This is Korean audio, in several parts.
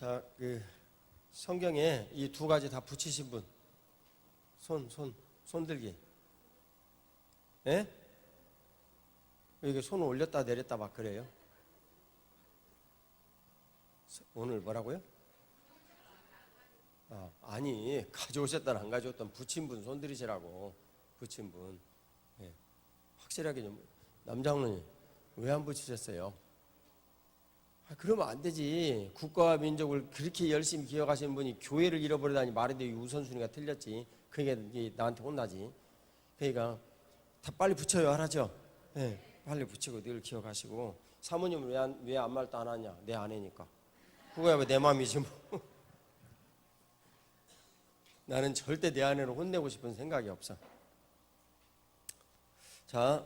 자, 성경에 이 두 가지 다 붙이신 분, 손 들기. 예? 이게 손을 올렸다 내렸다 막 그래요. 오늘 뭐라고요? 아니, 가져오셨던 안 가져왔던 붙인 분 손 들이시라고. 붙인 분. 예. 확실하게 좀, 남장로님 왜 안 붙이셨어요? 그러면 안 되지. 국가와 민족을 그렇게 열심히 기억하시는 분이 교회를 잃어버리다니 말인데 우선순위가 틀렸지. 그게 나한테 혼나지. 그러니까 다 빨리 붙여요 하라죠. 네, 빨리 붙이고 늘 기억하시고. 사모님은 왜 아무 말도 안 하냐? 내 아내니까. 그거야 왜 내 맘이지 뭐. 나는 절대 내 아내를 혼내고 싶은 생각이 없어. 자,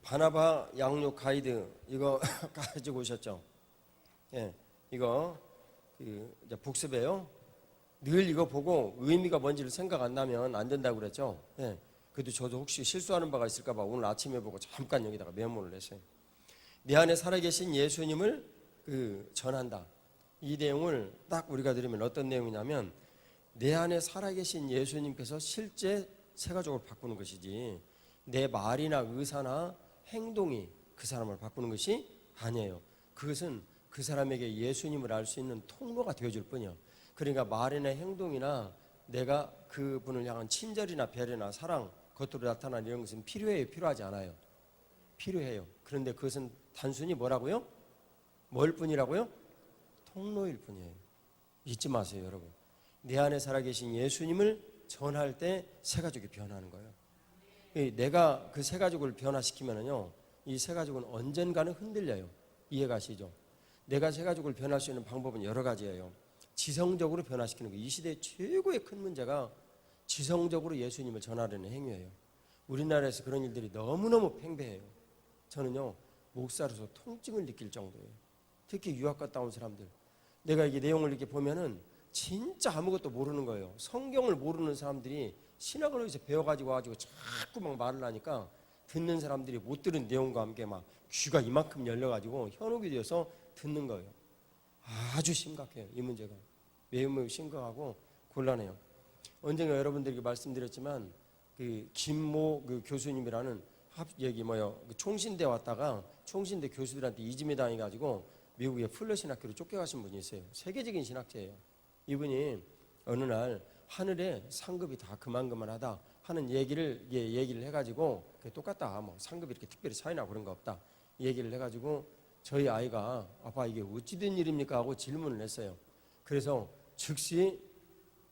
바나바 양육 가이드 이거 가지고 오셨죠? 예, 이거 이제 복습이에요. 늘 이거 보고 의미가 뭔지를 생각 안 나면 안 된다고 그랬죠? 예, 그래도 저도 혹시 실수하는 바가 있을까 봐 오늘 아침에 보고 잠깐 여기다가 메모를 했어요. 내 안에 살아계신 예수님을 전한다. 이 내용을 딱 우리가 들으면 어떤 내용이냐면 내 안에 살아계신 예수님께서 실제 세가족을 바꾸는 것이지 내 말이나 의사나 행동이 그 사람을 바꾸는 것이 아니에요. 그것은 그 사람에게 예수님을 알 수 있는 통로가 되어줄 뿐이에요. 그러니까 말이나 행동이나 내가 그분을 향한 친절이나 배려나 사랑 겉으로 나타나는 이런 것은 필요해요? 필요하지 않아요? 필요해요. 그런데 그것은 단순히 뭐라고요? 뭘 뿐이라고요? 통로일 뿐이에요. 잊지 마세요, 여러분. 내 안에 살아계신 예수님을 전할 때 새가족이 변하는 거예요. 내가 그 새가족을 변화시키면은요, 이 새가족은 언젠가는 흔들려요. 이해가시죠? 내가 새가족을 변할 수 있는 방법은 여러 가지예요. 지성적으로 변화시키는 거. 이 시대의 최고의 큰 문제가 지성적으로 예수님을 전하려는 행위예요. 우리나라에서 그런 일들이 너무너무 팽배해요. 저는요, 목사로서 통증을 느낄 정도예요. 특히 유학 갔다 온 사람들. 내가 이게 내용을 이렇게 보면은 진짜 아무것도 모르는 거예요. 성경을 모르는 사람들이 신학을 여기서 배워가지고 와가지고 자꾸 막 말을 하니까 듣는 사람들이 못 들은 내용과 함께 막 귀가 이만큼 열려가지고 현혹이 되어서 듣는 거예요. 아주 심각해요. 이 문제가. 매우 심각하고 곤란해요. 언젠가 여러분들에게 말씀드렸지만 김모 교수님이라는 총신대 왔다가 총신대 교수들한테 이지매 당해가지고 미국의 풀러 신학교로 쫓겨가신 분이 있어요. 세계적인 신학자예요. 이분이 어느 날 하늘에 상급이 다 그만하다 하는 얘기를 해가지고 똑같다. 뭐 상급이 이렇게 특별히 차이나 그런 거 없다. 얘기를 해가지고 저희 아이가 아빠 이게 어찌 된 일입니까? 하고 질문을 했어요. 그래서 즉시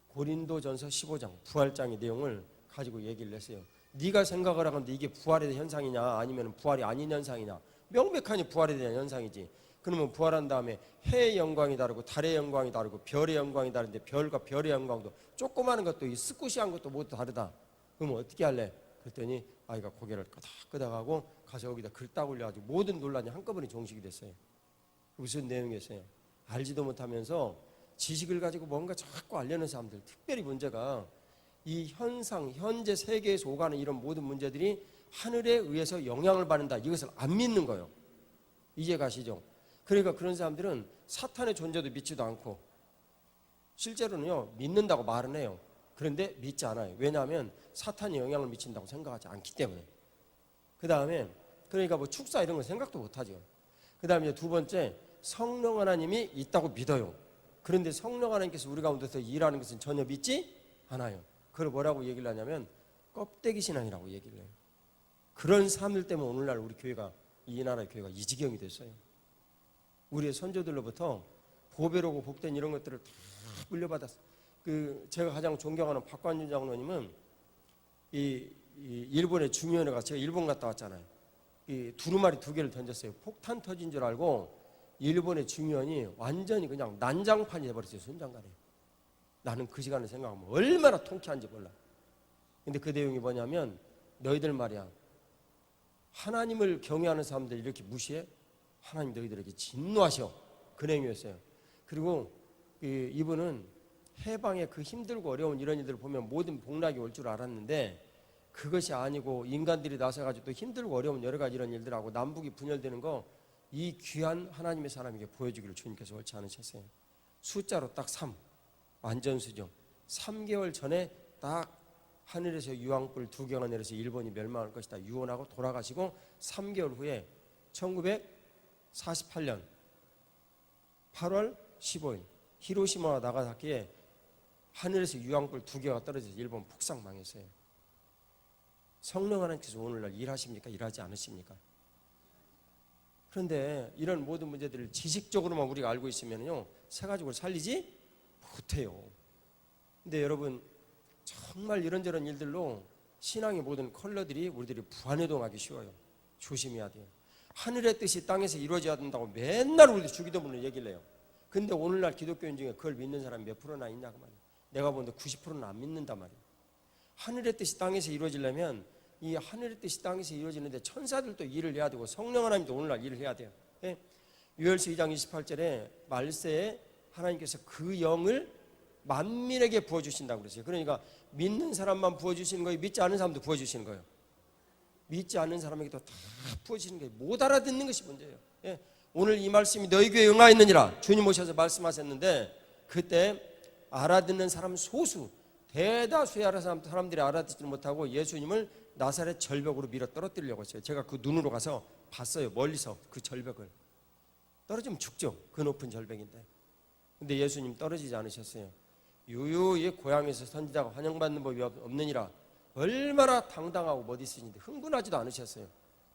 고린도전서 15장 부활장의 내용을 가지고 얘기를 했어요. 네가 생각을 하건데 이게 부활에 대한 현상이냐 아니면 부활이 아닌 현상이냐. 명백하니 부활에 대한 현상이지. 그러면 부활한 다음에 해의 영광이 다르고 달의 영광이 다르고 별의 영광이 다른데 별과 별의 영광도 조그마한 것도 이 스쿠시한 것도 모두 다르다. 그러면 어떻게 할래? 그랬더니 아이가 고개를 끄덕끄덕하고 가서 여기다 글 딱 올려가지고 모든 논란이 한꺼번에 종식이 됐어요. 무슨 내용이었어요? 알지도 못하면서 지식을 가지고 뭔가 자꾸 알려는 사람들. 특별히 문제가 이 현상, 현재 세계에서 오가는 이런 모든 문제들이 하늘에 의해서 영향을 받는다. 이것을 안 믿는 거예요. 이해 가시죠? 그러니까 그런 사람들은 사탄의 존재도 믿지도 않고 실제로는요 믿는다고 말은 해요. 그런데 믿지 않아요. 왜냐하면 사탄이 영향을 미친다고 생각하지 않기 때문에. 그 다음에 그러니까 뭐 축사 이런 거 생각도 못하죠. 그 다음에 두 번째 성령 하나님이 있다고 믿어요. 그런데 성령 하나님께서 우리 가운데서 일하는 것은 전혀 믿지 않아요. 그걸 뭐라고 얘기를 하냐면 껍데기 신앙이라고 얘기를 해요. 그런 사람들 때문에 오늘날 우리 교회가 이 나라의 교회가 이 지경이 됐어요. 우리의 선조들로부터 보배로고 복된 이런 것들을 다 물려받았어요. 제가 가장 존경하는 박관준 장로님은 이 일본의 중요한 애가 제가 일본 갔다 왔잖아요. 이 두루마리 2개를 던졌어요. 폭탄 터진 줄 알고 일본의 중요한이 완전히 그냥 난장판이 돼버렸어요. 손장가래. 나는 그 시간을 생각하면 얼마나 통쾌한지 몰라. 근데 그 내용이 뭐냐면 너희들 말이야. 하나님을 경외하는 사람들 이렇게 무시해? 하나님 너희들에게 진노하셔. 그 내용이었어요. 그리고 이분은 해방의 그 힘들고 어려운 이런 일들을 보면 모든 복락이 올 줄 알았는데 그것이 아니고 인간들이 나서가지고 또 힘들고 어려운 여러 가지 이런 일들하고 남북이 분열되는 거 이 귀한 하나님의 사람에게 보여주기를 주님께서 옳지 않으셨어요. 숫자로 딱 3, 완전수죠. 3개월 전에 딱 하늘에서 유황불 2개가 내려서 일본이 멸망할 것이다 유언하고 돌아가시고 3개월 후에 1948년 8월 15일 히로시마와 나가사키에 하늘에서 유황불 2개가 떨어져서 일본 폭삭 망했어요. 성령 하나님께서 오늘날 일하십니까? 일하지 않으십니까? 그런데 이런 모든 문제들을 지식적으로만 우리가 알고 있으면요, 새 가족을 살리지 못해요. 근데 여러분, 정말 이런저런 일들로 신앙의 모든 컬러들이 우리들이 부안해동하기 쉬워요. 조심해야 돼요. 하늘의 뜻이 땅에서 이루어져야 된다고 맨날 우리 주기도문을 얘기를 해요. 근데 오늘날 기독교인 중에 그걸 믿는 사람이 몇 프로나 있냐고 말이에요. 내가 보는데 90%는 안 믿는단 말이에요. 하늘의 뜻이 땅에서 이루어지려면 이 하늘의 뜻이 땅에서 이루어지는데 천사들도 일을 해야 되고 성령 하나님도 오늘날 일을 해야 돼요. 예? 유엘서 2장 28절에 말세에 하나님께서 그 영을 만민에게 부어주신다고 그랬어요. 그러니까 믿는 사람만 부어주시는 거예요? 믿지 않은 사람도 부어주시는 거예요? 믿지 않는 사람에게도 다 부어주시는 거예요. 못 알아듣는 것이 문제예요. 예? 오늘 이 말씀이 너희 교회에 응하였느니라 주님 오셔서 말씀하셨는데 그때 알아듣는 사람 소수, 대다수의 사람들이 알아듣지 못하고 예수님을 나사렛 절벽으로 밀어 떨어뜨리려고 했어요. 제가 그 눈으로 가서 봤어요. 멀리서 그 절벽을. 떨어지면 죽죠. 그 높은 절벽인데. 근데 예수님 떨어지지 않으셨어요. 유유히 고향에서 선지자가 환영받는 법이 없느니라. 얼마나 당당하고 멋있으신데 흥분하지도 않으셨어요.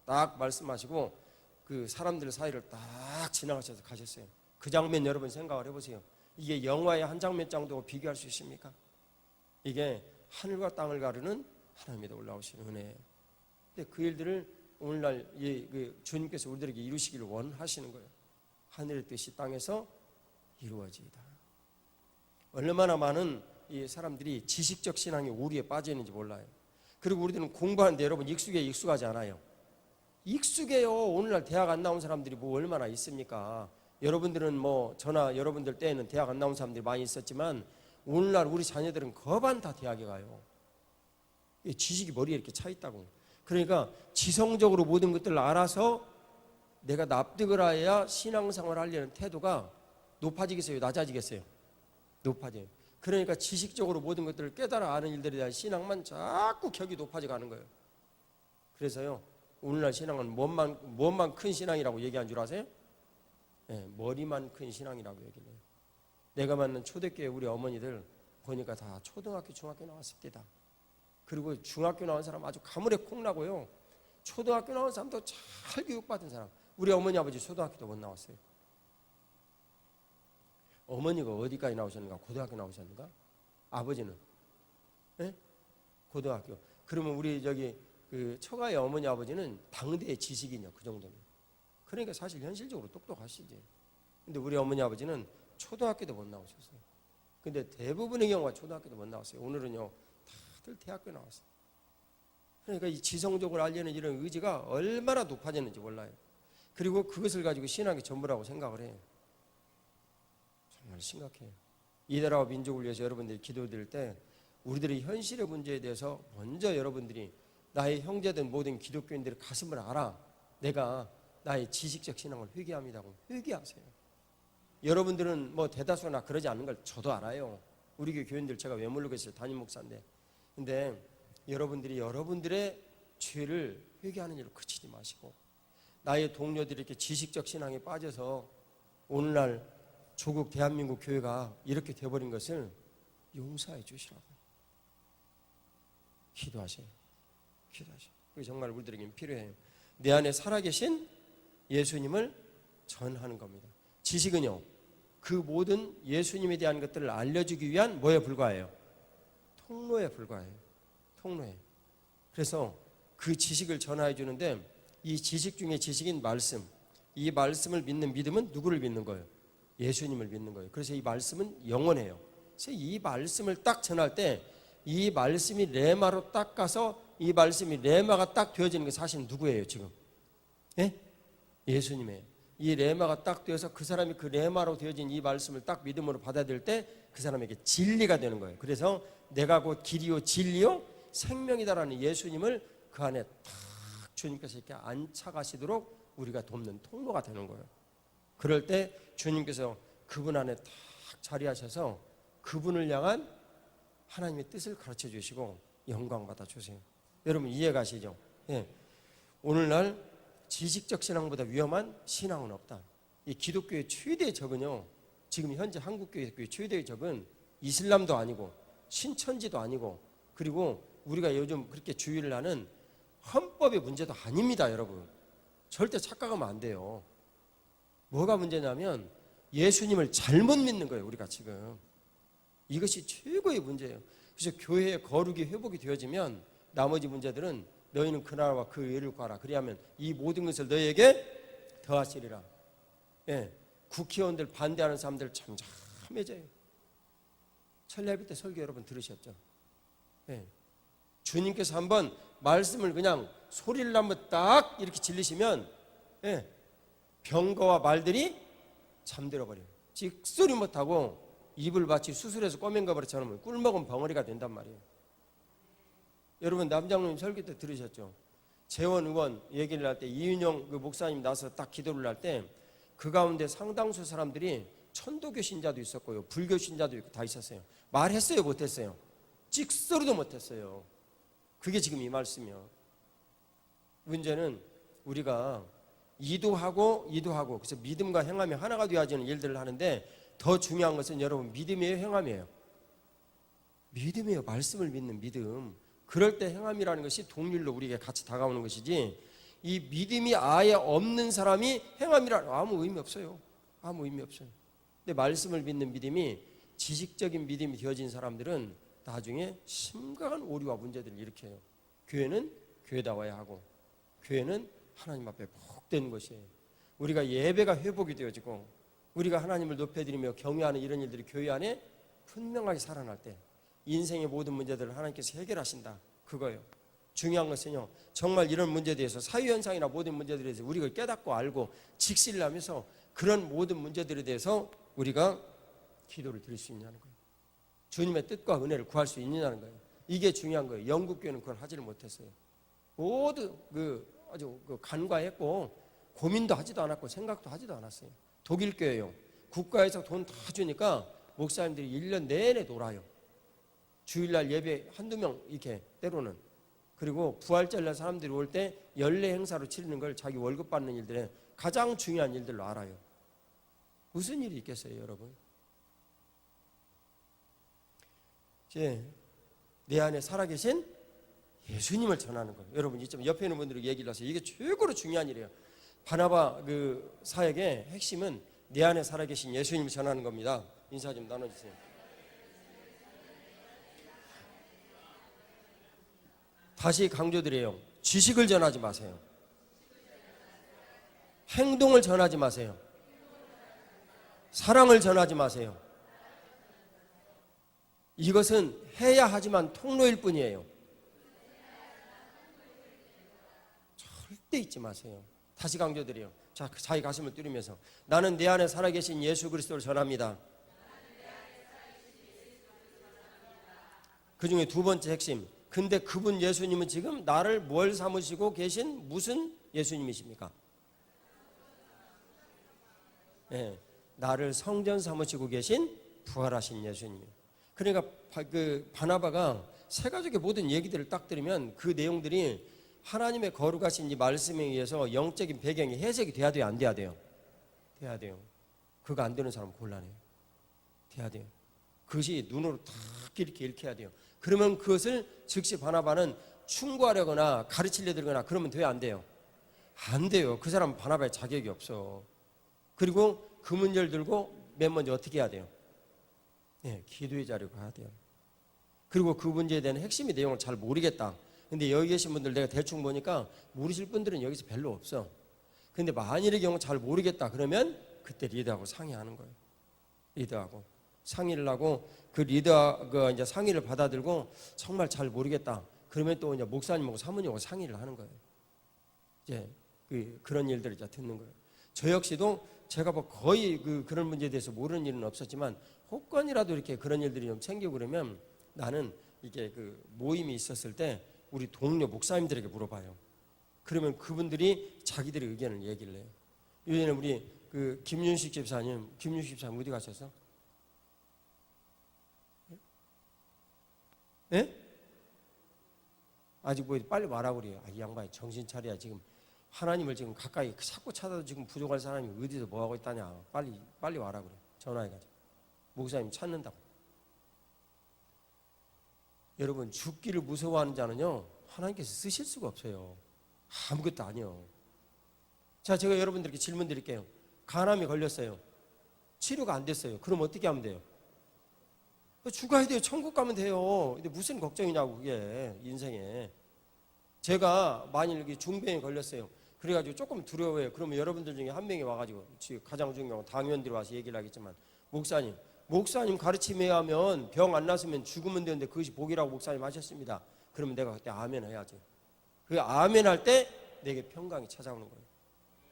딱 말씀하시고 그 사람들 사이를 딱 지나가셔서 가셨어요. 그 장면 여러분 생각을 해보세요. 이게 영화의 한 장면 정도 비교할 수 있습니까? 이게 하늘과 땅을 가르는 하나님의 올라오신 은혜예요. 근데 그 일들을 오늘날 주님께서 우리들에게 이루시기를 원하시는 거예요. 하늘의 뜻이 땅에서 이루어지이다. 얼마나 많은 이 사람들이 지식적 신앙의 오류에 빠져 있는지 몰라요. 그리고 우리들은 공부하는데 여러분 익숙하지 않아요. 익숙해요. 오늘날 대학 안 나온 사람들이 뭐 얼마나 있습니까? 여러분들은 저나 여러분들 때에는 대학 안 나온 사람들이 많이 있었지만 오늘날 우리 자녀들은 거반 다 대학에 가요. 지식이 머리에 이렇게 차 있다고. 그러니까 지성적으로 모든 것들을 알아서 내가 납득을 해야 신앙생활을 하려는 태도가 높아지겠어요? 낮아지겠어요? 높아져요. 그러니까 지식적으로 모든 것들을 깨달아 아는 일들에 대한 신앙만 자꾸 격이 높아져 가는 거예요. 그래서요, 오늘날 신앙은 뭔만 큰 신앙이라고 얘기한 줄 아세요? 네, 머리만 큰 신앙이라고 얘기해요. 내가 만난 초대교회 우리 어머니들 보니까 다 초등학교, 중학교 나왔습니다. 그리고 중학교 나온 사람 아주 가물에 콩 나고요. 초등학교 나온 사람도 잘 교육받은 사람. 우리 어머니 아버지 초등학교도 못 나왔어요. 어머니가 어디까지 나오셨는가? 고등학교 나오셨는가? 아버지는? 네? 고등학교. 그러면 우리 그 처가의 어머니 아버지는 당대의 지식인이요. 그 정도면. 그러니까 사실 현실적으로 똑똑하시지. 근데 우리 어머니 아버지는 초등학교도 못 나오셨어요. 근데 대부분의 경우가 초등학교도 못 나왔어요. 오늘은요, 다들 대학교 나왔어요. 그러니까 이 지성적으로 알려는 이런 의지가 얼마나 높아졌는지 몰라요. 그리고 그것을 가지고 신앙이 전부라고 생각을 해요. 정말 심각해요. 이 나라와 민족을 위해서 여러분들이 기도드릴 때 우리들의 현실의 문제에 대해서 먼저 여러분들이 나의 형제된 모든 기독교인들의 가슴을 알아. 내가 나의 지식적 신앙을 회개합니다고 회개하세요. 여러분들은 대다수나 그러지 않는 걸 저도 알아요. 우리 교회 교인들 제가 왜 모르고 있어요. 담임 목사인데. 근데 여러분들이 여러분들의 죄를 회개하는 일로 그치지 마시고 나의 동료들이 이렇게 지식적 신앙에 빠져서 오늘날 조국 대한민국 교회가 이렇게 되어버린 것을 용서해 주시라고 기도하세요. 기도하세요. 그게 정말 우리들에게 필요해요. 내 안에 살아계신 예수님을 전하는 겁니다. 지식은요, 그 모든 예수님에 대한 것들을 알려주기 위한 뭐에 불과해요? 통로에 불과해요. 통로에. 그래서 그 지식을 전하해 주는데 이 지식 중에 지식인 말씀, 이 말씀을 믿는 믿음은 누구를 믿는 거예요? 예수님을 믿는 거예요. 그래서 이 말씀은 영원해요. 그래서 이 말씀을 딱 전할 때 이 말씀이 레마로 딱 가서 이 말씀이 레마가 딱 되어지는 게 사실 누구예요 지금? 예? 예수님이에요. 이 레마가 딱 되어서 그 사람이 그 레마로 되어진 이 말씀을 딱 믿음으로 받아들일 때 그 사람에게 진리가 되는 거예요. 그래서 내가 곧 길이요 진리요 생명이다라는 예수님을 그 안에 딱 주님께서 이렇게 안착하시도록 우리가 돕는 통로가 되는 거예요. 그럴 때 주님께서 그분 안에 딱 자리하셔서 그분을 향한 하나님의 뜻을 가르쳐 주시고 영광 받아 주세요. 여러분 이해 가시죠? 예. 오늘날 지식적 신앙보다 위험한 신앙은 없다. 이 기독교의 최대의 적은요, 지금 현재 한국교회의 최대의 적은 이슬람도 아니고 신천지도 아니고, 그리고 우리가 요즘 그렇게 주의를 하는 헌법의 문제도 아닙니다. 여러분 절대 착각하면 안 돼요. 뭐가 문제냐면 예수님을 잘못 믿는 거예요. 우리가 지금 이것이 최고의 문제예요. 그래서 교회의 거룩이 회복이 되어지면 나머지 문제들은 너희는 그 나라와 그 의를 구하라. 그리하면 이 모든 것을 너희에게 더하시리라. 예, 국회의원들 반대하는 사람들 잠잠해져요. 천례비 때 설교 여러분 들으셨죠? 예, 주님께서 한번 말씀을 그냥 소리를 한번 딱 이렇게 질리시면, 예, 병거와 말들이 잠들어 버려요. 찍소리 못하고 입을 마치 수술해서 꼬맨 거버릇처럼 꿀먹은 벙어리가 된단 말이에요. 여러분 남장로님 설교 때 들으셨죠? 재원 의원 얘기를 할 때 이윤영 그 목사님 나서 딱 기도를 할 때 그 가운데 상당수 사람들이 천도교 신자도 있었고요, 불교 신자도 있고 다 있었어요. 말했어요, 못했어요? 찍소리도 못했어요. 그게 지금 이 말씀이요. 문제는 우리가 이도하고 그래서 믿음과 행함이 하나가 되어지는 일들을 하는데, 더 중요한 것은 여러분 믿음이에요, 행함이에요? 믿음이에요. 말씀을 믿는 믿음. 그럴 때 행함이라는 것이 동률로 우리에게 같이 다가오는 것이지, 이 믿음이 아예 없는 사람이 행함이라는 아무 의미 없어요. 아무 의미 없어요. 근데 말씀을 믿는 믿음이 지식적인 믿음이 되어진 사람들은 나중에 심각한 오류와 문제들을 일으켜요. 교회는 교회다워야 하고, 교회는 하나님 앞에 복된 것이에요. 우리가 예배가 회복이 되어지고 우리가 하나님을 높여드리며 경외하는 이런 일들이 교회 안에 분명하게 살아날 때 인생의 모든 문제들을 하나님께서 해결하신다. 그거예요. 중요한 것은요, 정말 이런 문제에 대해서 사회현상이나 모든 문제들에 대해서 우리가 깨닫고 알고 직시를 하면서 그런 모든 문제들에 대해서 우리가 기도를 드릴 수 있냐는 거예요. 주님의 뜻과 은혜를 구할 수 있느냐는 거예요. 이게 중요한 거예요. 영국교회는 그걸 하지를 못했어요. 모두 아주 간과했고 고민도 하지도 않았고 생각도 하지도 않았어요. 독일교회요, 국가에서 돈 다 주니까 목사님들이 1년 내내 놀아요. 주일날 예배 한두 명 이렇게 때로는, 그리고 부활절날 사람들이 올 때 연례 행사로 치르는 걸 자기 월급 받는 일들에 가장 중요한 일들로 알아요. 무슨 일이 있겠어요, 여러분? 이제 내 안에 살아계신 예수님을 전하는 거예요. 여러분 이쯤 옆에 있는 분들이 얘기를 하세요. 이게 최고로 중요한 일이에요. 바나바 그 사역의 핵심은 내 안에 살아계신 예수님을 전하는 겁니다. 인사 좀 나눠주세요. 다시 강조드려요. 지식을 전하지 마세요. 행동을 전하지 마세요. 사랑을 전하지 마세요. 이것은 해야 하지만 통로일 뿐이에요. 절대 잊지 마세요. 다시 강조드려요. 자, 자기 가슴을 뚫으면서 나는 내 안에 살아계신 예수 그리스도를 전합니다. 그 중에 두 번째 핵심, 근데 그분 예수님은 지금 나를 뭘 삼으시고 계신 무슨 예수님이십니까? 네, 나를 성전 삼으시고 계신 부활하신 예수님. 그러니까 그 바나바가 세 가족의 모든 얘기들을 딱 들으면 그 내용들이 하나님의 거룩하신 이 말씀에 의해서 영적인 배경이 해석이 돼야 돼요, 안 돼야 돼요? 돼야 돼요. 그거 안 되는 사람 곤란해요. 돼야 돼요. 그것이 눈으로 딱 이렇게 읽혀야 돼요. 그러면 그것을 즉시 바나바는 충고하려거나 가르치려 들거나 그러면 돼요, 안 돼요? 안 돼요. 그 사람은 바나바의 자격이 없어. 그리고 그 문제를 들고 맨 먼저 어떻게 해야 돼요? 네, 기도의 자리로 가야 돼요. 그리고 그 문제에 대한 핵심의 내용을 잘 모르겠다. 근데 여기 계신 분들 내가 대충 보니까 모르실 분들은 여기서 별로 없어. 근데 만일의 경우 잘 모르겠다 그러면 그때 리더하고 상의하는 거예요. 리더하고 상의를 하고 그 리더가 이제 상의를 받아들고 정말 잘 모르겠다 그러면 또 이제 목사님하고 사모님하고 상의를 하는 거예요. 이제 그런 일들을 이제 듣는 거예요. 저 역시도 제가 뭐 거의 그런 문제에 대해서 모르는 일은 없었지만 혹간이라도 이렇게 그런 일들이 좀 생기고 그러면 나는 이게 그 모임이 있었을 때 우리 동료 목사님들에게 물어봐요. 그러면 그분들이 자기들의 의견을 얘기를 해요. 요즘에 우리 그 김윤식 집사님 어디 가셔서? 예? 아직 뭐 빨리 말하고 그래요. 이 양반이 정신 차려야. 지금 하나님을 지금 가까이 자꾸 찾아도 지금 부족할 사람이 어디서 뭐 하고 있다냐. 빨리 와라 그래. 전화해가지고 목사님 찾는다고. 여러분, 죽기를 무서워하는 자는요 하나님께서 쓰실 수가 없어요. 아무것도 아니요. 자, 제가 여러분들께 질문 드릴게요. 간암이 걸렸어요. 치료가 안 됐어요. 그럼 어떻게 하면 돼요? 죽어야 돼요. 천국 가면 돼요. 근데 무슨 걱정이냐고, 그게 인생에. 제가 만일 여기 중병에 걸렸어요. 그래가지고 조금 두려워해요. 그러면 여러분들 중에 한 명이 와가지고, 가장 중요한 건 당연들이 와서 얘기를 하겠지만, 목사님 가르침에 의하면 병 안 났으면 죽으면 되는데 그것이 복이라고 목사님 하셨습니다. 그러면 내가 그때 아멘 해야지. 그 아멘 할 때 내게 평강이 찾아오는 거예요.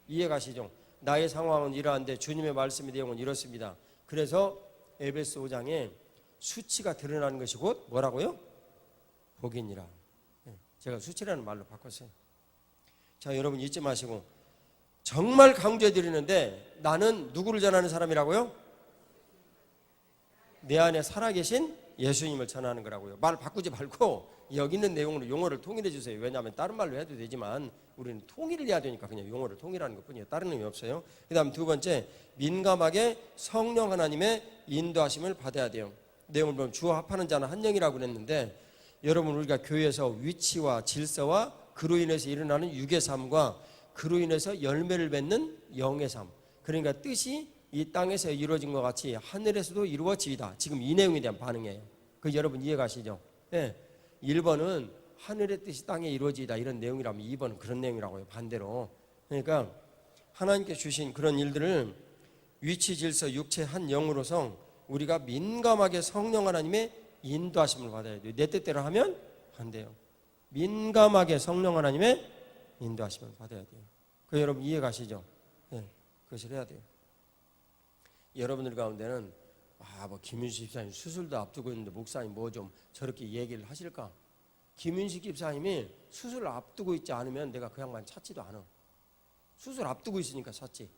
이해가시죠? 나의 상황은 이러한데 주님의 말씀의 내용은 이렇습니다. 그래서 에베소 5장에 수치가 드러나는 것이 곧 뭐라고요? 복이니라. 제가 수치라는 말로 바꿨어요. 자, 여러분 잊지 마시고, 정말 강조해 드리는데, 나는 누구를 전하는 사람이라고요? 내 안에 살아계신 예수님을 전하는 거라고요. 말 바꾸지 말고 여기 있는 내용으로 용어를 통일해 주세요. 왜냐하면 다른 말로 해도 되지만 우리는 통일을 해야 되니까 그냥 용어를 통일하는 것뿐이에요. 다른 의미 없어요. 그 다음 두 번째, 민감하게 성령 하나님의 인도하심을 받아야 돼요. 내용을 보면 주와 합하는 자는 한 영이라고 그랬는데, 여러분, 우리가 교회에서 위치와 질서와 그로 인해서 일어나는 육의 삶과 그로 인해서 열매를 맺는 영의 삶, 그러니까 뜻이 이 땅에서 이루어진 것 같이 하늘에서도 이루어지이다. 지금 이 내용에 대한 반응이에요. 그 여러분 이해가시죠? 네. 1번은 하늘의 뜻이 땅에 이루어지이다 이런 내용이라면 2번은 그런 내용이라고요. 반대로. 그러니까 하나님께 주신 그런 일들을 위치, 질서, 육체 한 영으로서 우리가 민감하게 성령 하나님의 인도하심을 받아야 돼요. 내 뜻대로 하면 안 돼요. 민감하게 성령 하나님의 인도하심을 받아야 돼요. 그 여러분 이해가시죠? 네. 그것을 해야 돼요. 여러분들 가운데는 뭐 김윤식 집사님 수술도 앞두고 있는데 목사님 뭐 좀 저렇게 얘기를 하실까? 김윤식 집사님이 수술을 앞두고 있지 않으면 내가 그 양반 찾지도 않아. 수술 앞두고 있으니까 찾지.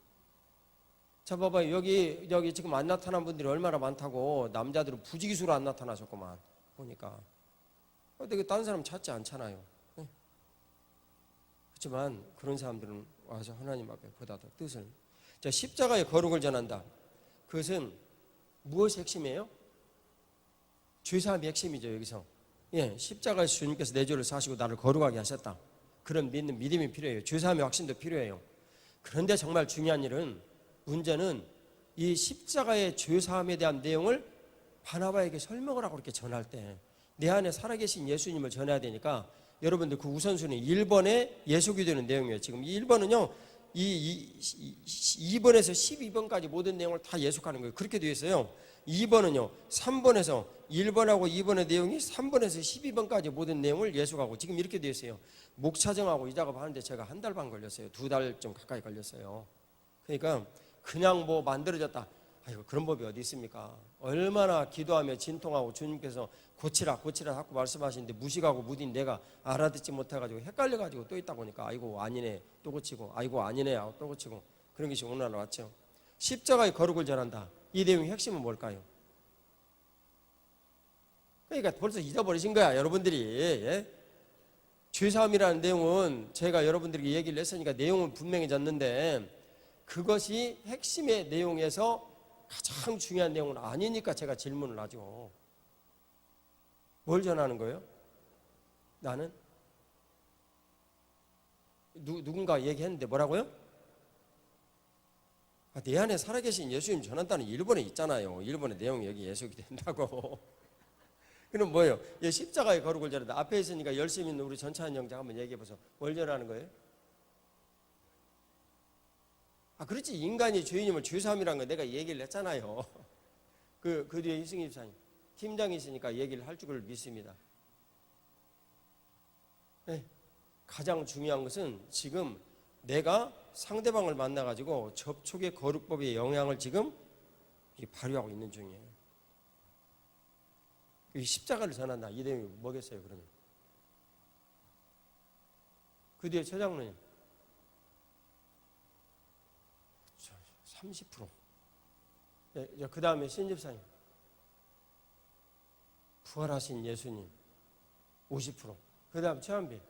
자, 봐봐요. 여기 지금 안 나타난 분들이 얼마나 많다고. 남자들은 부지기수로 안 나타나셨구만 보니까. 근데 다른 사람 찾지 않잖아요. 네. 그렇지만 그런 사람들은 와서 하나님 앞에 보다 더 뜻을. 자, 십자가의 거룩을 전한다. 그것은 무엇이 핵심이에요? 죄사함이 핵심이죠. 여기서 십자가에서 주님께서 내 죄를 사시고 나를 거룩하게 하셨다. 그런 믿는 믿음이 필요해요. 죄사함의 확신도 필요해요. 그런데 정말 중요한 일은, 문제는 이 십자가의 죄사함에 대한 내용을 바나바에게 설명을 하고 이렇게 전할 때 내 안에 살아계신 예수님을 전해야 되니까, 여러분들 그 우선순위 1번에 예속이 되는 내용이에요. 지금 1번은요 이 2번에서 12번까지 모든 내용을 다 예속하는 거예요. 그렇게 되어 있어요. 2번은요 3번에서 1번하고 2번의 내용이 3번에서 12번까지 모든 내용을 예속하고, 지금 이렇게 되어 있어요. 목차정하고 이 작업하는데 제가 한 달 반 걸렸어요. 2달 좀 가까이 걸렸어요. 그러니까 그냥 뭐 만들어졌다, 아이고 그런 법이 어디 있습니까? 얼마나 기도하며 진통하고 주님께서 고치라 자꾸 말씀하시는데 무식하고 무딘 내가 알아듣지 못해가지고 헷갈려가지고 또 있다 보니까 아이고 아니네 또 고치고, 아이고 아니네 하고 또 고치고, 그런 것이 오늘 왔죠. 십자가의 거룩을 전한다. 이 내용의 핵심은 뭘까요? 그러니까 벌써 잊어버리신 거야 여러분들이. 죄사함이라는 내용은 제가 여러분들에게 얘기를 했으니까 내용은 분명해졌는데, 그것이 핵심의 내용에서 가장 중요한 내용은 아니니까 제가 질문을 하죠. 뭘 전하는 거예요? 나는 누군가 얘기했는데 뭐라고요? 내 안에 살아계신 예수님 전한다는 1번에 있잖아요. 1번의 내용이 여기 예속이 된다고. 그럼 뭐예요? 십자가의 거룩을 전한다. 앞에 있으니까 열심히 있는 우리 전차한 영장 한번 얘기해보세요. 뭘 전하는 거예요? 그렇지. 인간이 죄인임을 죄사함이라는 거 내가 얘기를 했잖아요. 그 뒤에 희승희 집사님 팀장이시니까 얘기를 할 줄 믿습니다. 네. 가장 중요한 것은 지금 내가 상대방을 만나가지고 접촉의 거룩법의 영향을 지금 발휘하고 있는 중이에요. 십자가를 전한다. 이 내용이 뭐겠어요, 그러면? 그 뒤에 처장로님 30%. 그 다음에 신집사님 부활하신 예수님 50%. 그 다음 최한비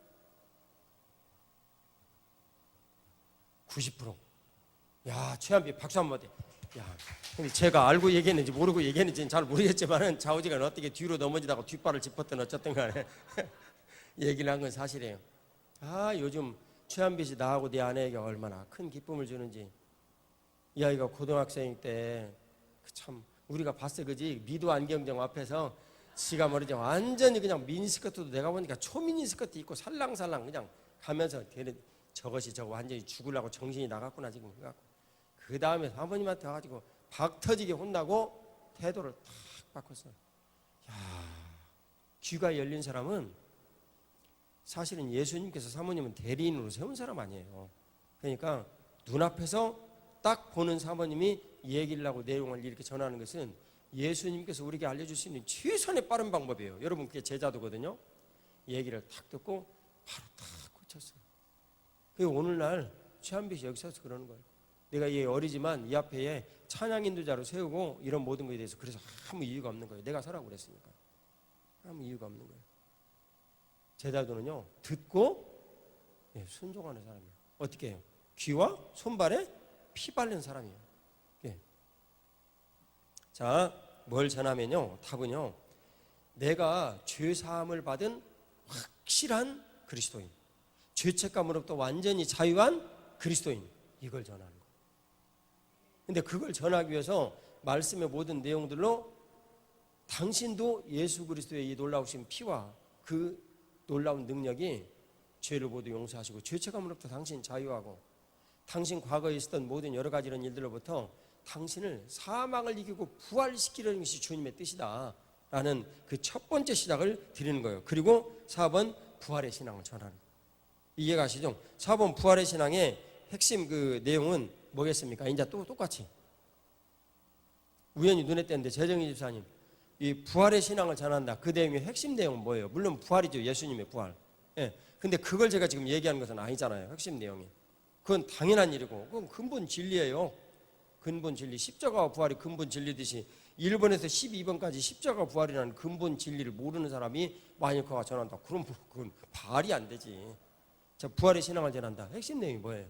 90%. 야, 최한비 박수 한번 해. 야, 근데 제가 알고 얘기했는지 모르고 얘기했는지는 잘 모르겠지만은 좌우지간 어떻게 뒤로 넘어지다가 뒷발을 짚었든 어쨌든 간에 얘기를 한 건 사실이에요. 아, 요즘 최한빛이 나하고 내 아내에게 얼마나 큰 기쁨을 주는지. 이 아이가 고등학생 때 참 우리가 봤어, 그지? 미도 안경점 앞에서 지가 말이지 완전히 그냥 미니스커트도 내가 보니까 초미니스커트 입고 살랑살랑 그냥 가면서 저것이 저거 완전히 죽으려고 정신이 나갔구나 지금. 그 다음에 사모님한테 와가지고 박 터지게 혼나고 태도를 탁 바꿨어요. 야, 귀가 열린 사람은 사실은 예수님께서 사모님은 대리인으로 세운 사람 아니에요. 그러니까 눈앞에서 딱 보는 사모님이 얘기를 하고 내용을 이렇게 전하는 것은 예수님께서 우리에게 알려줄 수 있는 최선의 빠른 방법이에요. 여러분 그게 제자도거든요. 얘기를 탁 듣고 바로 탁 고쳤어요. 그리고 오늘날 최한빛이 여기 서서 그러는 거예요. 내가 얘 어리지만 이 앞에 찬양 인도자로 세우고 이런 모든 것에 대해서 그래서 아무 이유가 없는 거예요. 내가 서라고 그랬으니까. 아무 이유가 없는 거예요. 제자도는요, 듣고 순종하는 사람이에요. 어떻게 해요? 귀와 손발에 피 바른 사람이에요. 자, 뭘 전하면요, 답은요, 내가 죄사함을 받은 확실한 그리스도인, 죄책감으로부터 완전히 자유한 그리스도인, 이걸 전하는 거예요. 근데 그걸 전하기 위해서 말씀의 모든 내용들로 당신도 예수 그리스도의 이 놀라우신 피와 그 놀라운 능력이 죄를 모두 용서하시고 죄책감으로부터 당신 자유하고 당신 과거에 있었던 모든 여러 가지 이런 일들로부터 당신을 사망을 이기고 부활시키려는 것이 주님의 뜻이다 라는 그 첫 번째 시작을 드리는 거예요. 그리고 4번 부활의 신앙을 전하는 거예요. 이해가 가시죠? 4번 부활의 신앙의 핵심 그 내용은 뭐겠습니까? 이제 또 똑같이 우연히 눈에 띄는데 재정희 집사님 이 부활의 신앙을 전한다. 그 내용의 핵심 내용은 뭐예요? 물론 부활이죠. 예수님의 부활. 예. 근데 그걸 제가 지금 얘기하는 것은 아니잖아요. 핵심 내용이. 그건 당연한 일이고 그건 근본 진리예요. 근본 진리. 십자가와 부활이 근본 진리듯이 1번에서 12번까지 십자가 부활이라는 근본 진리를 모르는 사람이 마니커가 전한다. 그럼 그건 발이 안 되지. 자, 부활의 신앙을 전한다. 핵심 내용이 뭐예요?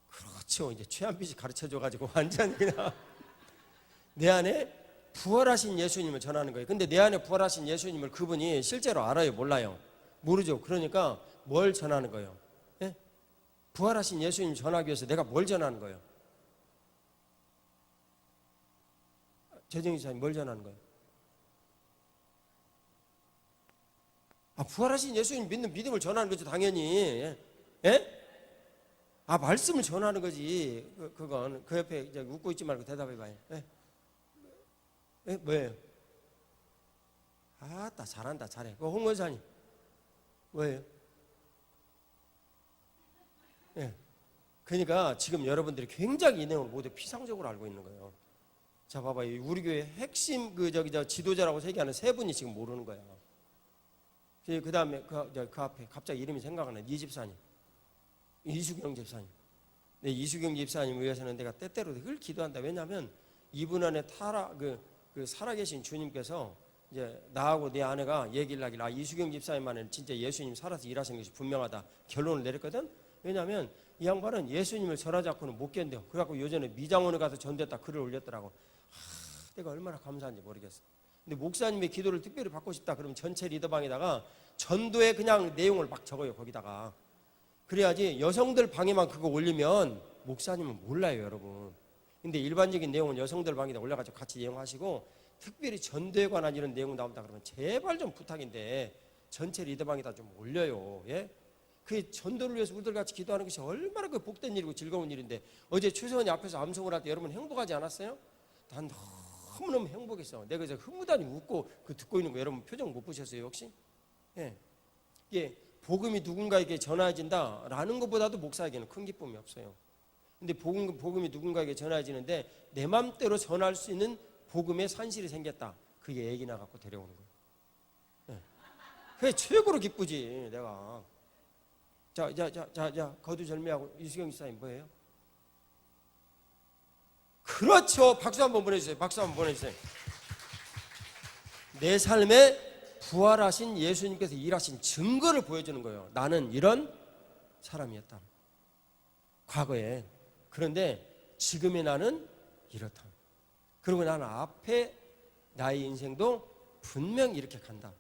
그렇죠. 이제 최한빛이 가르쳐줘가지고 완전히 그냥 내 안에 부활하신 예수님을 전하는 거예요. 근데 내 안에 부활하신 예수님을 그분이 실제로 알아요? 몰라요? 모르죠. 그러니까 뭘 전하는 거예요? 예? 부활하신 예수님 전하기 위해서 내가 뭘 전하는 거예요? 재정희 사님 뭘 전하는 거예요? 아, 부활하신 예수님 믿는 믿음을 전하는 거죠. 당연히. 예? 예? 아, 말씀을 전하는 거지. 그건 그 옆에 이제 웃고 있지 말고 대답해 봐요. 예? 예? 뭐예요? 아따 잘한다 잘해. 그 홍 원사님 뭐예요? 예. 그러니까 지금 여러분들이 굉장히 이 내용을 모두 피상적으로 알고 있는 거예요. 자, 봐봐요. 우리 교회 핵심 저 지도자라고 얘기하는 세 분이 지금 모르는 거예요. 그 다음에 그 앞에 갑자기 이름이 생각나네. 이 집사님, 이수경 집사님. 네, 이수경 집사님 위해서는 내가 때때로 늘 기도한다. 왜냐하면 이분 안에 살아계신 주님께서 이제 나하고 내 아내가 얘기를 하길래 이수경 집사님만은 진짜 예수님 살아서 일하시는 것이 분명하다 결론을 내렸거든. 왜냐하면 이 양반은 예수님을 전하지 않고는 못 견뎌. 그래갖고 요전에 미장원에 가서 전됐다 글을 올렸더라고. 내가 얼마나 감사한지 모르겠어. 근데 목사님의 기도를 특별히 받고 싶다 그러면 전체 리더방에다가 전도의 그냥 내용을 막 적어요. 거기다가. 그래야지 여성들 방에만 그거 올리면 목사님은 몰라요, 여러분. 근데 일반적인 내용은 여성들 방에다 올려가지고 같이 내용하시고 특별히 전도에 관한 이런 내용 나온다 그러면 제발 좀 부탁인데 전체 리더방에다 좀 올려요. 예? 그 전도를 위해서 우리들 같이 기도하는 것이 얼마나 그 복된 일이고 즐거운 일인데 어제 최소원이 앞에서 암송을 할 때 여러분 행복하지 않았어요? 난 너무너무 행복했어. 내가 이제 흐뭇하니 웃고 그 듣고 있는 거 여러분 표정 못 보셨어요 혹시? 예. 이게 복음이 누군가에게 전해진다라는 것보다도 목사에게는 큰 기쁨이 없어요. 근데 복음이 누군가에게 전해지는데 내 맘대로 전할 수 있는 복음의 산실이 생겼다. 그게 애기나 갖고 데려오는 거예요. 예. 그게 최고로 기쁘지 내가. 자, 거두절미하고 이수경 집사님 뭐예요? 그렇죠. 박수 한번 보내주세요. 박수 한번 보내주세요. 내 삶에 부활하신 예수님께서 일하신 증거를 보여주는 거예요. 나는 이런 사람이었다. 과거에. 그런데 지금의 나는 이렇다. 그리고 나는 앞에 나의 인생도 분명히 이렇게 간다.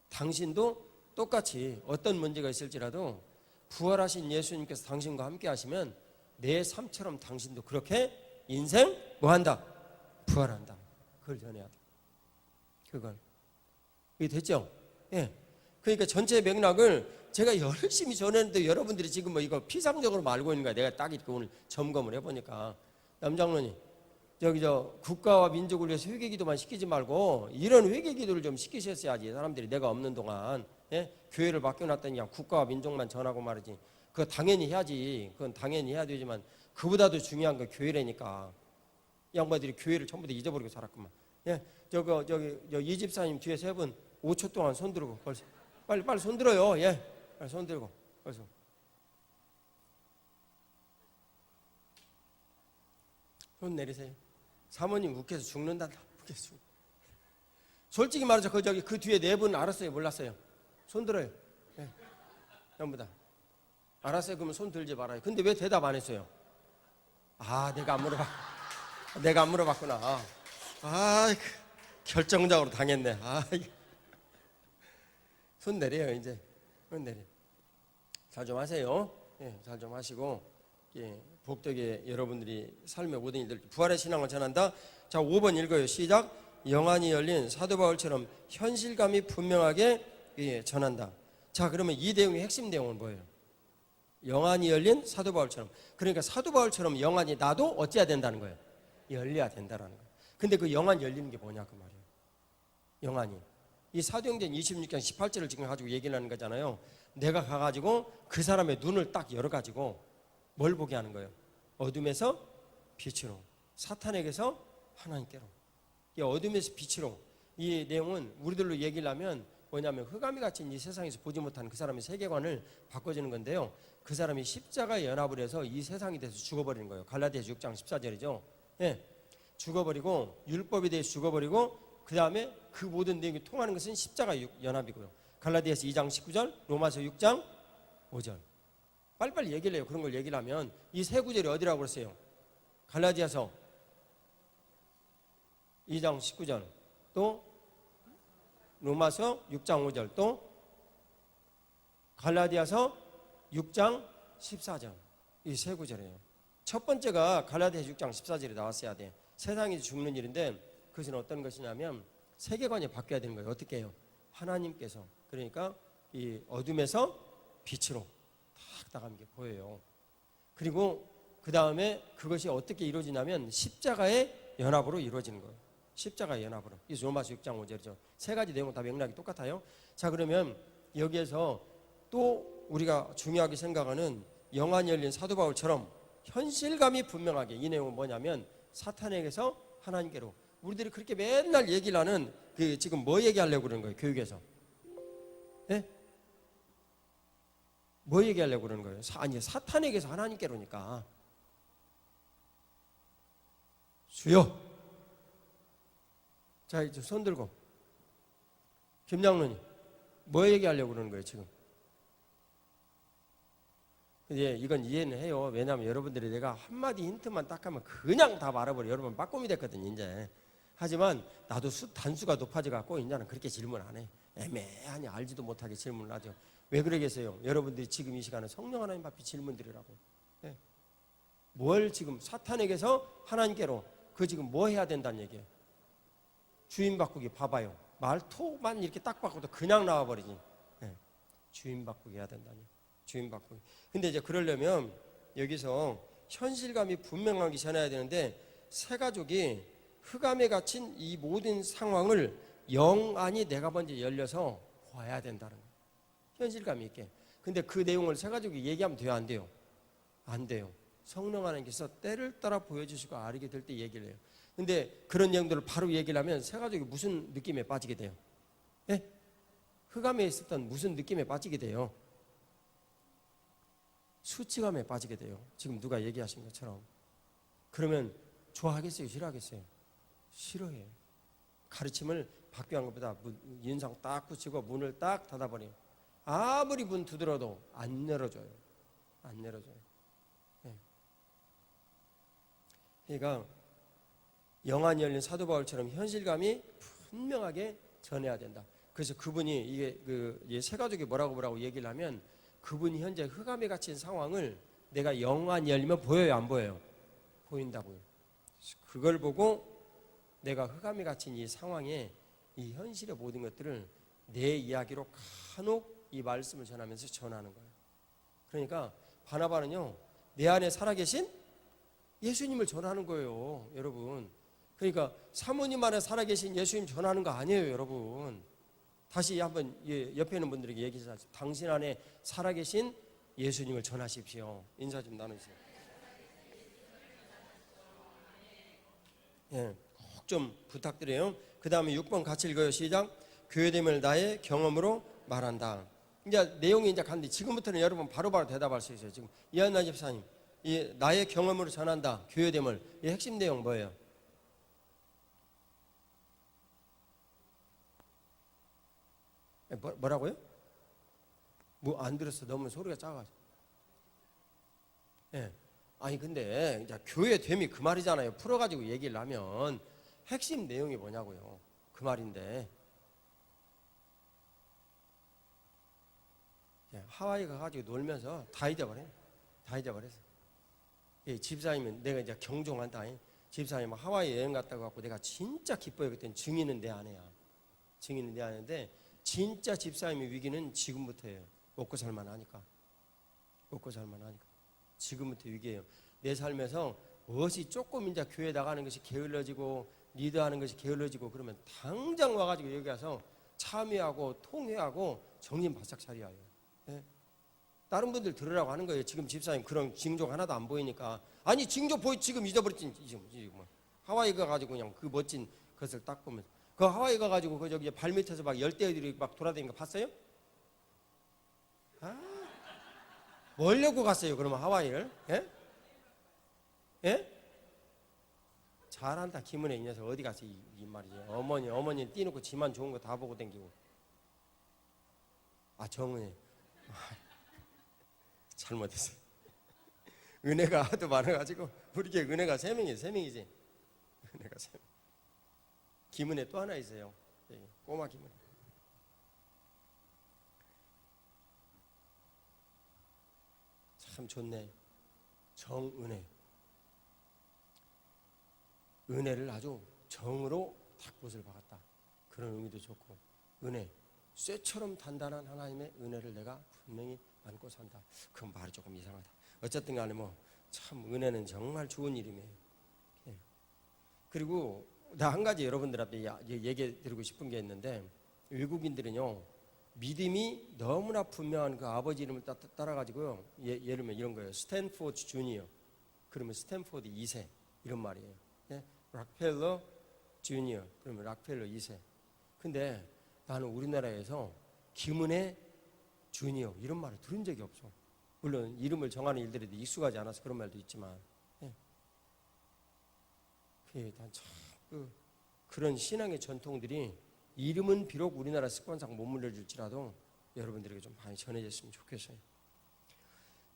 당신도 똑같이 어떤 문제가 있을지라도 부활하신 예수님께서 당신과 함께 하시면 내 삶처럼 당신도 그렇게 인생 뭐한다? 부활한다. 그걸 전해야 돼. 그걸. 이게 됐죠? 예. 그러니까 전체 맥락을 제가 열심히 전했는데 여러분들이 지금 뭐 이거 피상적으로 알고 있는 거야. 내가 딱 이렇게 오늘 점검을 해보니까. 남장로님, 국가와 민족을 위해서 회개기도만 시키지 말고 이런 회개기도를 좀 시키셨어야지. 사람들이 내가 없는 동안. 예? 교회를 맡겨놨더니 그냥 국가와 민족만 전하고 말이지. 그거 당연히 해야지. 그건 당연히 해야 되지만 그보다도 중요한 건 교회라니까. 이 양반들이 교회를 전부 다 잊어버리고 살았구만. 예, 이 집사님 뒤에 세 분 5초 동안 손 들고 벌써 빨리 손 들어요. 예, 빨리 손 들고 벌써. 손 내리세요. 사모님 욱해서 죽는단다. 욱해서. 솔직히 말해서 그 뒤에 네 분 알았어요, 몰랐어요? 손 들어요. 예, 전부 다. 알았어요. 그러면 손 들지 말아요. 근데 왜 대답 안 했어요? 아, 내가 안 물어봤구나. 결정적으로 당했네. 손 내려요, 이제. 손 내려. 잘 좀 하세요. 예, 잘 좀 하시고, 예, 복되게 여러분들이 삶의 모든 일들, 부활의 신앙을 전한다. 자, 5번 읽어요. 시작. 영안이 열린 사도 바울처럼 현실감이 분명하게, 예, 전한다. 자, 그러면 이 내용의 핵심 내용은 뭐예요? 영안이 열린 사도 바울처럼. 그러니까 사도 바울처럼 영안이 나도 어찌해야 된다는 거예요? 열려야 된다라는 거예요. 근데 그 영안 열리는 게 뭐냐 그 말이에요. 영안이. 이 사도행전 26장 18절을 지금 가지고 얘기를 하는 거잖아요. 내가 가가지고 그 사람의 눈을 딱 열어가지고 뭘 보게 하는 거예요? 어둠에서 빛으로, 사탄에게서 하나님께로. 이 어둠에서 빛으로. 이 내용은 우리들로 얘기를 하면 뭐냐면 흑암이 갇힌 이 세상에서 보지 못한 그 사람의 세계관을 바꿔주는 건데요. 그 사람이 십자가에 연합을 해서 이 세상이 돼서 죽어버리는 거예요. 갈라디아서 6장 14절이죠. 예, 죽어버리고 율법에 대해서 죽어버리고 그 다음에 그 모든 내용이 통하는 것은 십자가 연합이고요. 갈라디아서 2장 19절, 로마서 6장 5절. 빨리빨리 얘기를 해요. 그런 걸 얘기를 하면 이 세 구절이 어디라고 그랬어요? 갈라디아서 2장 19절, 또 로마서 6장 5절, 또 갈라디아서 6장 14절. 이 세 구절이에요. 첫 번째가 갈라디아서 6장 14절에 나왔어야 돼. 세상이 죽는 일인데 그것은 어떤 것이냐면 세계관이 바뀌어야 되는 거예요. 어떻게 해요? 하나님께서. 그러니까 이 어둠에서 빛으로 탁 나가는 게 보여요. 그리고 그 다음에 그것이 어떻게 이루어지냐면 십자가의 연합으로 이루어지는 거예요. 십자가의 연합으로. 이 로마서 6장 5절이죠. 세 가지 내용은 다 맥락이 똑같아요. 자, 그러면 여기에서 또 우리가 중요하게 생각하는 영안이 열린 사도 바울처럼 현실감이 분명하게, 이 내용은 뭐냐면 사탄에게서 하나님께로. 우리들이 그렇게 맨날 얘기를 하는 그 지금 뭐 얘기하려고 그러는 거예요? 교육에서. 예? 뭐 얘기하려고 그러는 거예요? 아니, 사탄에게서 하나님께로니까. 주여. 자, 이제 손 들고. 김장로님, 뭐 얘기하려고 그러는 거예요, 지금? 예, 이건 이해는 해요. 왜냐하면 여러분들이 내가 한마디 힌트만 딱 하면 그냥 다 말아버려. 여러분 빠꼼이 됐거든, 이제. 하지만 나도 단수가 높아져갖고 이제는 그렇게 질문 안 해. 애매하니 알지도 못하게 질문을 하죠. 왜 그러겠어요? 여러분들이 지금 이 시간에 성령 하나님 앞에 질문 드리라고. 예. 뭘 지금 사탄에게서 하나님께로, 그 지금 뭐 해야 된다는 얘기예요? 주인 바꾸기. 봐봐요. 말투만 이렇게 딱 바꿔도 그냥 나와버리지. 예. 주인 바꾸기 해야 된다니. 주인 바꾸기. 근데 이제 그러려면 여기서 현실감이 분명하게 전해야 되는데 세 가족이 흑암에 갇힌 이 모든 상황을 영안이 내가 먼저 열려서 봐야 된다는 거예요. 현실감 있게. 근데 그 내용을 세 가족이 얘기하면 돼요, 안 돼요? 안 돼요. 성령 하나님께서 때를 따라 보여주시고 알게 될 때 얘기를 해요. 근데 그런 내용들을 바로 얘기를 하면 세 가족이 무슨 느낌에 빠지게 돼요? 예? 흑암에 있었던 무슨 느낌에 빠지게 돼요? 수치감에 빠지게 돼요. 지금 누가 얘기하신 것처럼. 그러면 좋아하겠어요? 싫어하겠어요? 싫어해요. 가르침을 박교한 것보다 인상 딱 붙이고 문을 딱 닫아버려요. 아무리 문 두드려도 안 열어줘요. 안 열어줘요. 네. 그러니까 영안이 열린 사도 바울처럼 현실감이 분명하게 전해야 된다. 그래서 그분이 이게 새 가족이 뭐라고 얘기를 하면 그분이 현재 흑암에 갇힌 상황을 내가 영안이 열리면 보여요, 안 보여요? 보인다고요. 그걸 보고 내가 흑암에 갇힌 이 상황에 이 현실의 모든 것들을 내 이야기로 간혹 이 말씀을 전하면서 전하는 거예요. 그러니까 바나바는요, 내 안에 살아계신 예수님을 전하는 거예요, 여러분. 그러니까 사모님 안에 살아계신 예수님 전하는 거 아니에요, 여러분. 다시 한번 옆에 있는 분들에게 얘기하세요. 당신 안에 살아계신 예수님을 전하십시오. 인사 좀 나누세요. 예, 꼭 좀 부탁드려요. 그 다음에 6번 같이 읽어요. 시작. 교회됨을 나의 경험으로 말한다. 이제 내용이 이제 간데 지금부터는 여러분 바로바로 대답할 수 있어요. 지금 이한나 집사님, 이 나의 경험으로 전한다. 교회됨을 이 핵심 내용 뭐예요? 뭐라고요? 뭐 안 들었어. 너무 소리가 작아서. 예. 아니 근데 이제 교회됨이 그 말이잖아요. 풀어가지고 얘기를 하면 핵심 내용이 뭐냐고요. 그 말인데. 하와이 가가지고 놀면서 다 잊어버려요. 다 잊어버렸어. 예, 집사님은 내가 이제 경종한다. 집사님 하와이 여행 갔다고 갖고 내가 진짜 기뻐요. 그때는 증인은 내 아내야. 증인은 내 아내인데 진짜 집사님의 위기는 지금부터예요. 먹고 살만 하니까. 먹고 살만 하니까. 지금부터 위기예요. 내 삶에서 무엇이 조금 이제 교회 나가는 것이 게을러지고 리드하는 것이 게을러지고 그러면 당장 와가지고 여기 와서 참여하고 통회하고 정신 바짝 차려야 해요. 예? 다른 분들 들으라고 하는 거예요. 지금 집사님 그런 징조 하나도 안 보이니까. 아니 징조 보이 지금 잊어버렸지. 지금 하와이 가가지고 그냥 그 멋진 것을 딱 보면서 그 하와이 가가지고 그 저기 발 밑에서 막 열대어들이 막 돌아다니는 거 봤어요? 뭘 려고 갔어요? 그러면 하와이를? 예? 예? 잘한다. 김은혜 이 녀석 어디 갔어? 이 말이지. 어머니 띄놓고 지만 좋은 거 다 보고 댕기고. 정은혜. 잘못했어요. 은혜가 하도 많아가지고 우리 교회 은혜가 3명이지. 은혜가 3명. 김은혜 또 하나 있어요. 꼬마 김은혜. 참 좋네. 정은혜. 은혜를 아주 정으로 딱 못을 박았다. 그런 의미도 좋고. 은혜. 쇠처럼 단단한 하나님의 은혜를 내가 분명히 안고 산다. 그 말이 조금 이상하다. 어쨌든 간에 참 은혜는 정말 좋은 일이네요. 그리고 나 한 가지 여러분들한테 얘기 드리고 싶은 게 있는데 외국인들은요 믿음이 너무나 분명한 그 아버지 이름을 따라가지고요 예를 들면 이런 거예요. 스탠포드 주니어 그러면 스탠포드 2세 이런 말이에요. 락펠러 주니어 그러면 락펠러 2세. 근데 나는 우리나라에서 김은혜 주니어 이런 말을 들은 적이 없어. 물론 이름을 정하는 일들에 익숙하지 않아서 그런 말도 있지만 그런 신앙의 전통들이 이름은 비록 우리나라 습관상 못 물려줄지라도 여러분들에게 좀 많이 전해졌으면 좋겠어요.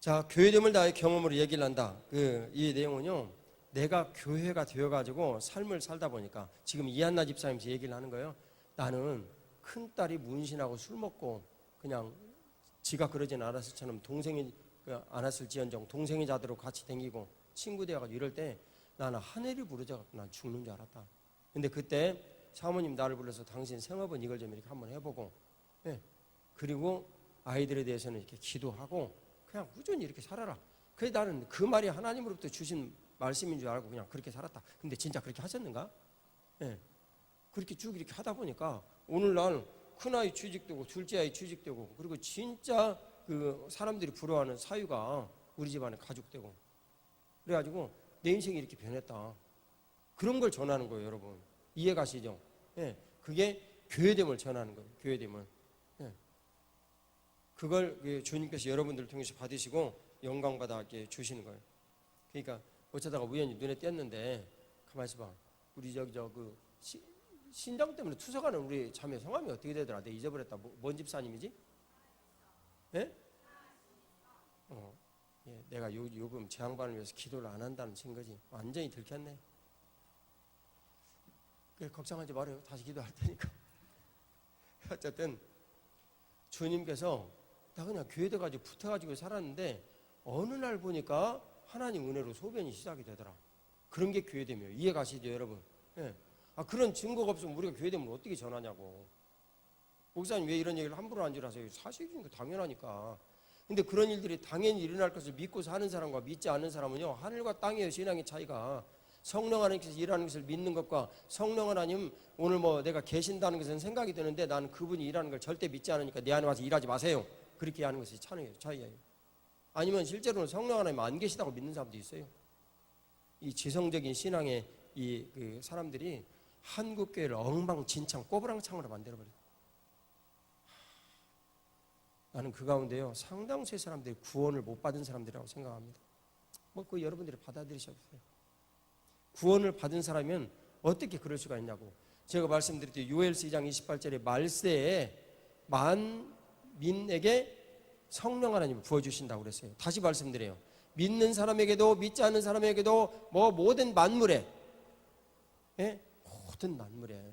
자, 교회됨을 나의 경험으로 얘기를 한다. 이 내용은요 내가 교회가 되어가지고 삶을 살다 보니까 지금 이한나 집사님께서 얘기를 하는 거예요. 나는 큰딸이 문신하고 술 먹고 그냥 지가 그러진 않았을처럼 동생이 않았을지언정 동생이 자대로 같이 다니고 친구 되어가지고 이럴 때 나는 하늘이 부르져갖고 난 죽는 줄 알았다. 근데 그때 사모님 나를 불러서 당신 생업은 이걸 좀 이렇게 한번 해보고 그리고 아이들에 대해서는 이렇게 기도하고 그냥 꾸준히 이렇게 살아라. 그래서 나는 그 말이 하나님으로부터 주신 말씀인 줄 알고 그냥 그렇게 살았다. 근데 진짜 그렇게 하셨는가? 그렇게 쭉 이렇게 하다 보니까 오늘날 큰아이 취직되고 둘째 아이 취직되고 그리고 진짜 그 사람들이 부러워하는 사유가 우리 집안에 가족되고 그래가지고 내 인생이 이렇게 변했다. 그런 걸 전하는 거예요, 여러분. 이해 가시죠? 그게 교회됨을 전하는 거예요. 교회됨을. 그걸 주님께서 여러분들을 통해서 받으시고 영광받아 주시는 거예요. 그러니까 어쩌다가 우연히 눈에 띄었는데 가만히 있어봐. 우리 신장 때문에 투석하는 우리 자매 성함이 어떻게 되더라? 내가 잊어버렸다. 뭔 집사님이지? 예? 예, 내가 요금 제 양반을 위해서 기도를 안 한다는 증거지. 완전히 들켰네. 그래, 걱정하지 말아요. 다시 기도할 테니까. 어쨌든 주님께서 나 그냥 교회 돼가지고 붙어가지고 살았는데 어느 날 보니까 하나님 은혜로 소변이 시작이 되더라. 그런 게 교회 되면 이해 가시죠, 여러분? 예. 그런 증거가 없으면 우리가 교회 되면 어떻게 전하냐고. 목사님 왜 이런 얘기를 함부로 안 하세요? 사실이니까 당연하니까. 근데 그런 일들이 당연히 일어날 것을 믿고 사는 사람과 믿지 않는 사람은요, 하늘과 땅의 신앙의 차이가, 성령 하나님께서 일하는 것을 믿는 것과 성령 하나님 오늘 뭐 내가 계신다는 것은 생각이 드는데 나는 그분이 일하는 걸 절대 믿지 않으니까 내 안에 와서 일하지 마세요. 그렇게 하는 것이 차이예요. 아니면 실제로는 성령 하나님 안 계시다고 믿는 사람도 있어요. 이 지성적인 신앙의 그 사람들이 한국 교회를 엉망진창 꼬부랑창으로 만들어버려요. 나는 그 가운데요 상당수의 사람들이 구원을 못 받은 사람들이라고 생각합니다. 뭐 그 여러분들이 받아들이셔도 돼요. 구원을 받은 사람이면 어떻게 그럴 수가 있냐고. 제가 말씀드렸듯이 요엘서 2장 28절에 말세에 만민에게 성령 하나님을 부어주신다고 그랬어요. 다시 말씀드려요. 믿는 사람에게도 믿지 않는 사람에게도 뭐 모든 만물에, 예? 모든 만물에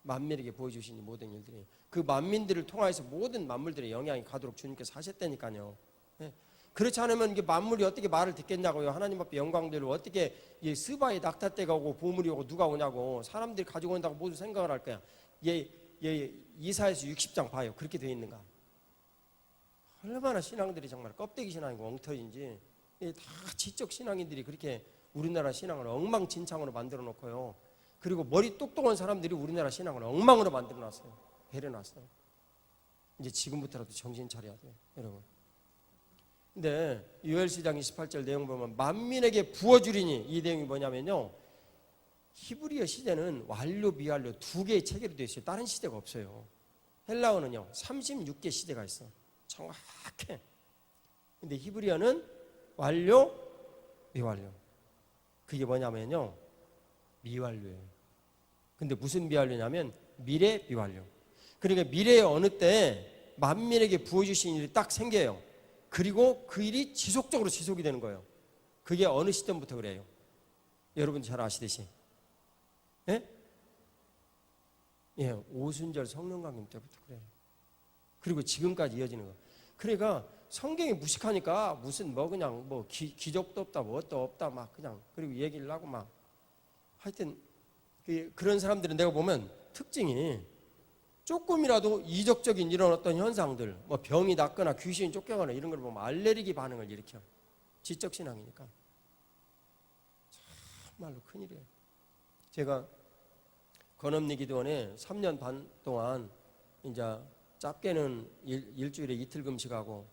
만민에게 보여주신 모든 일들이 그 만민들을 통하여서 모든 만물들의 영향이 가도록 주님께서 하셨다니까요. 예? 그렇지 않으면 이게 만물이 어떻게 말을 듣겠냐고요. 하나님 앞에 영광들을 어떻게 스바에 낙타떼가 오고 보물이 오고 누가 오냐고. 사람들이 가지고 온다고 모두 생각을 할 거야. 이사야서 60장 봐요. 그렇게 되어 있는가. 얼마나 신앙들이 정말 껍데기 신앙이고 엉터리인지. 다 지적 신앙인들이 그렇게 우리나라 신앙을 엉망진창으로 만들어 놓고요. 그리고 머리 똑똑한 사람들이 우리나라 신앙을 엉망으로 만들어 놨어요. 배려놨어요. 이제 지금부터라도 정신 차려야 돼요, 여러분. 근데 요엘서 2장 28절 내용 보면 만민에게 부어주리니, 이 내용이 뭐냐면요, 히브리어 시제는 완료 미완료 두 개의 체계로 되어 있어요. 다른 시제가 없어요. 헬라어는요 36개 시제가 있어. 정확해. 근데 히브리어는 완료 미완료. 그게 뭐냐면요 미완료예요. 근데 무슨 미완료냐면 미래 미완료. 그러니까 미래의 어느 때 만민에게 부어주신 일이 딱 생겨요. 그리고 그 일이 지속적으로 지속이 되는 거예요. 그게 어느 시점부터 그래요? 여러분 잘 아시듯이, 예? 예, 오순절 성령 강림 때부터 그래요. 그리고 지금까지 이어지는 거. 그러니까 성경이 무식하니까 무슨 뭐 그냥 뭐 기적도 없다, 뭣도 없다 막 그냥 그리고 얘기를 하고 막 하여튼 그런 사람들은 내가 보면 특징이 조금이라도 이적적인 이런 어떤 현상들, 뭐 병이 낫거나 귀신이 쫓겨가거나 이런 걸 보면 알레르기 반응을 일으켜. 지적 신앙이니까. 정말로 큰일이에요. 제가 건엄리 기도원에 3년 반 동안 이제 작게는 일주일에 이틀 금식하고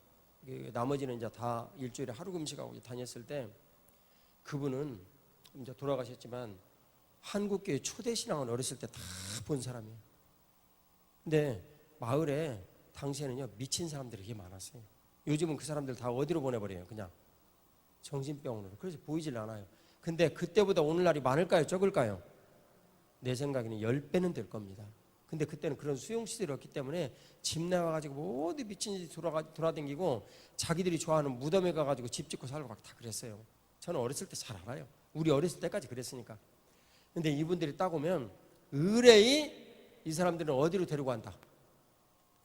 나머지는 이제 다 일주일에 하루 금식하고 다녔을 때 그분은 이제 돌아가셨지만 한국교회 초대 신앙을 어렸을 때 다 본 사람이에요. 근데 마을에 당시에는요 미친 사람들이 되게 많았어요. 요즘은 그 사람들 다 어디로 보내버려요? 그냥 정신병원으로. 그래서 보이질 않아요. 근데 그때보다 오늘날이 많을까요? 적을까요? 내 생각에는 10배는 될 겁니다. 근데 그때는 그런 수용시설이 없기 때문에 집 나와가지고 모두 미친 짓 돌아다니고 자기들이 좋아하는 무덤에 가가지고 집 짓고 살고 막 다 그랬어요. 저는 어렸을 때 잘 알아요. 우리 어렸을 때까지 그랬으니까. 근데 이분들이 딱 오면 의뢰이 이 사람들은 어디로 데리고 간다?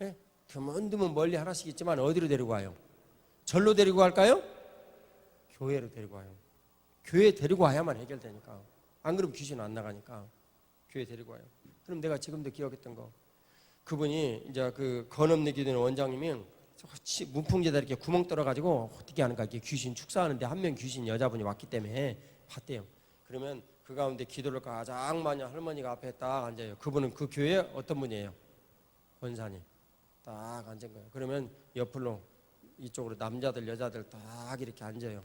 예? 드문드문 멀리 하나씩 있지만 어디로 데리고 와요? 절로 데리고 갈까요? 교회로 데리고 와요. 교회 데리고 와야만 해결되니까. 안 그러면 귀신 안 나가니까 교회 데리고 와요. 그럼 내가 지금도 기억했던 거, 그분이 이제 그 건엄리 기도원 원장님이 문풍지에다 이렇게 구멍 뚫어가지고 어떻게 하는가 이렇게 귀신 축사하는데 한 명 귀신 여자분이 왔기 때문에 봤대요. 그러면 그 가운데 기도를 가장 많이 할머니가 앞에 딱 앉아요. 그분은 그 교회 어떤 분이에요? 권사님. 딱 앉은 거예요. 그러면 옆으로 이쪽으로 남자들 여자들 딱 이렇게 앉아요.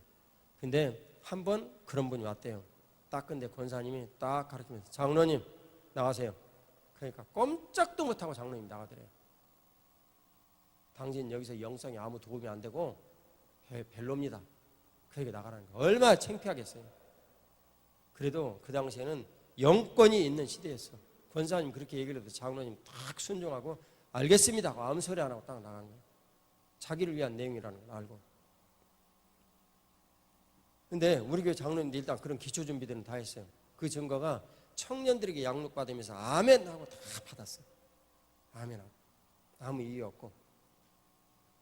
근데 한 번 그런 분이 왔대요. 딱 근데 권사님이 딱 가르치면서 장로님 나가세요. 그러니까 꼼짝도 못하고 장로님 나가더래요. 당신 여기서 영성에 아무 도움이 안 되고 별로입니다. 그러니까 나가라는 거예요. 얼마나 창피하겠어요. 그래도 그 당시에는 영권이 있는 시대였어. 권사님 그렇게 얘기를 해도 장로님 딱 순종하고 알겠습니다 하고 아무 소리 안 하고 딱 나간 거예요. 자기를 위한 내용이라는 걸 알고. 근데 우리 교회 장로님들 일단 그런 기초 준비들은 다 했어요. 그 증거가 청년들에게 양육받으면서 아멘 하고 다 받았어요. 아멘 하고. 아무 이유 없고.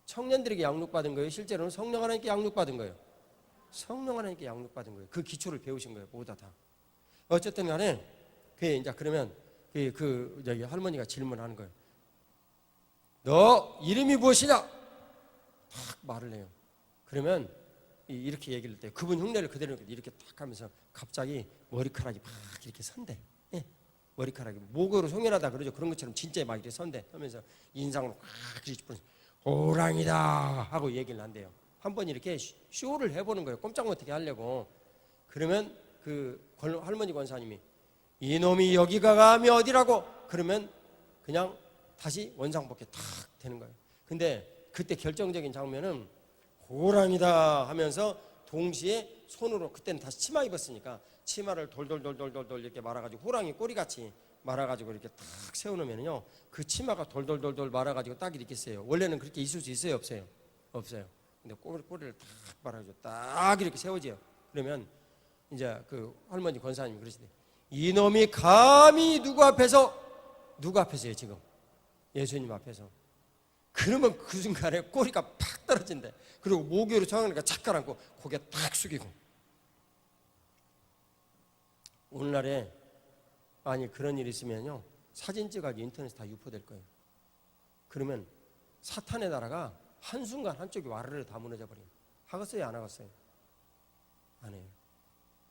청년들에게 양육받은 거예요? 실제로는 성령 하나님께 양육받은 거예요? 성령 하나님께 양육받은 거예요. 그 기초를 배우신 거예요. 모두 다. 어쨌든 간에 그게 이제 그러면 저기 할머니가 질문하는 거예요. 너 이름이 무엇이냐? 딱 말을 해요. 그러면 이렇게 얘기를 해요. 그분 흉내를 그대로 이렇게 딱 하면서 갑자기 머리카락이 막 이렇게 선대. 예. 머리카락이 목으로 송연하다 그러죠. 그런 것처럼 진짜 막 이렇게 선대 하면서 인상으로 막 이렇게 호랑이다 하고 얘기를 한대요. 한번 이렇게 쇼를 해보는 거예요. 꼼짝 못하게 하려고. 그러면 그 할머니 권사님이 이놈이 여기가 감이 어디라고? 그러면 그냥 다시 원상복귀 탁 되는 거예요. 근데 그때 결정적인 장면은 호랑이다 하면서 동시에 손으로, 그때는 다시 치마 입었으니까 치마를 돌돌돌돌돌 이렇게 말아가지고 호랑이 꼬리같이 말아가지고 이렇게 탁 세워놓으면요 그 치마가 돌돌돌돌 말아가지고 딱 이렇게 세요. 원래는 그렇게 있을 수 있어요? 없어요? 없어요. 근데 꼬리를 딱 말아가지고 딱 이렇게 세워져요. 그러면 이제 그 할머니 권사님이 그러시대. 이놈이 감히 누구 앞에서요 지금? 예수님 앞에서. 그러면 그 순간에 꼬리가 팍 떨어진대. 그리고 모교로 정하니까 착 가라앉고 고개 딱 숙이고. 오늘날에 만약 그런 일이 있으면요 사진 찍어가지고 인터넷에 다 유포될 거예요. 그러면 사탄의 나라가 한순간 한쪽이 와르르 다 무너져 버려요. 하겠어요? 안 하겠어요? 안 해요.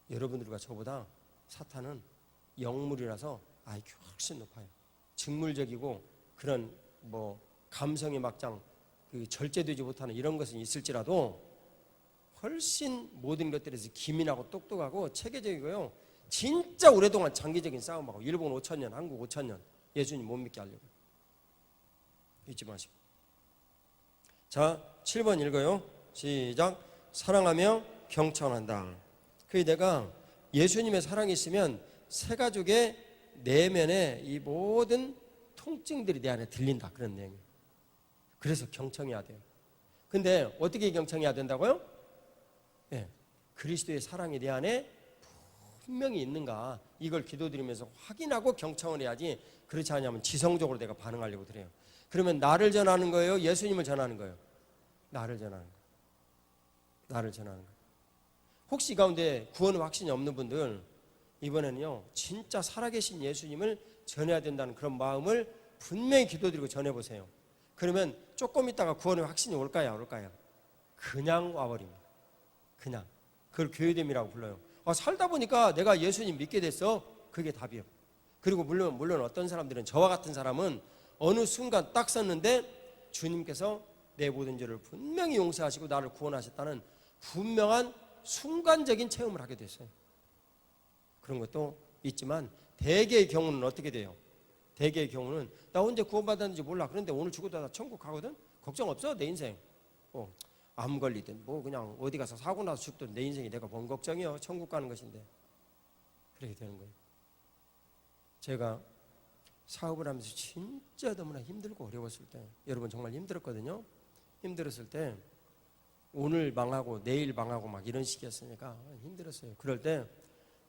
여러분들과 저보다 사탄은 영물이라서 IQ가 훨씬 높아요. 직물적이고 그런 뭐 감성이 막장 절제되지 못하는 이런 것은 있을지라도 훨씬 모든 것들에서 기민하고 똑똑하고 체계적이고요. 진짜 오랫동안 장기적인 싸움하고 일본 5,000년, 한국 5,000년 예수님 못 믿게 하려고. 잊지 마시고. 자, 7번 읽어요. 시작. 사랑하며 경청한다. 내가 예수님의 사랑이 있으면 새 가족의 내면에 이 모든 통증들이 내 안에 들린다. 그런 내용이에요. 그래서 경청해야 돼요. 근데 어떻게 경청해야 된다고요? 네, 그리스도의 사랑이 내 안에 분명히 있는가 이걸 기도드리면서 확인하고 경청을 해야지. 그렇지 않으면 지성적으로 내가 반응하려고 그래요. 그러면 나를 전하는 거예요? 예수님을 전하는 거예요? 나를 전하는 거예요. 나를 전하는 거예요. 혹시 가운데 구원 확신이 없는 분들 이번에는요 진짜 살아계신 예수님을 전해야 된다는 그런 마음을 분명히 기도드리고 전해보세요. 그러면 조금 있다가 구원의 확신이 올까요? 안 올까요? 그냥 와버립니다. 그냥. 그걸 교회됨이라고 불러요. 살다 보니까 내가 예수님 믿게 됐어. 그게 답이에요. 그리고 물론 어떤 사람들은, 저와 같은 사람은 어느 순간 딱 섰는데 주님께서 내 모든 죄를 분명히 용서하시고 나를 구원하셨다는 분명한 순간적인 체험을 하게 됐어요. 그런 것도 있지만 대개의 경우는 어떻게 돼요? 대개의 경우는 나 언제 구원받았는지 몰라. 그런데 오늘 죽어도 나 천국 가거든? 걱정 없어 내 인생. 암 걸리든 뭐 그냥 어디 가서 사고 나서 죽든 내 인생이 내가 뭔 걱정이요. 천국 가는 것인데. 그렇게 되는 거예요. 제가 사업을 하면서 진짜 너무나 힘들고 어려웠을 때, 여러분 정말 힘들었거든요. 힘들었을 때 오늘 망하고 내일 망하고 막 이런 식이었으니까 힘들었어요. 그럴 때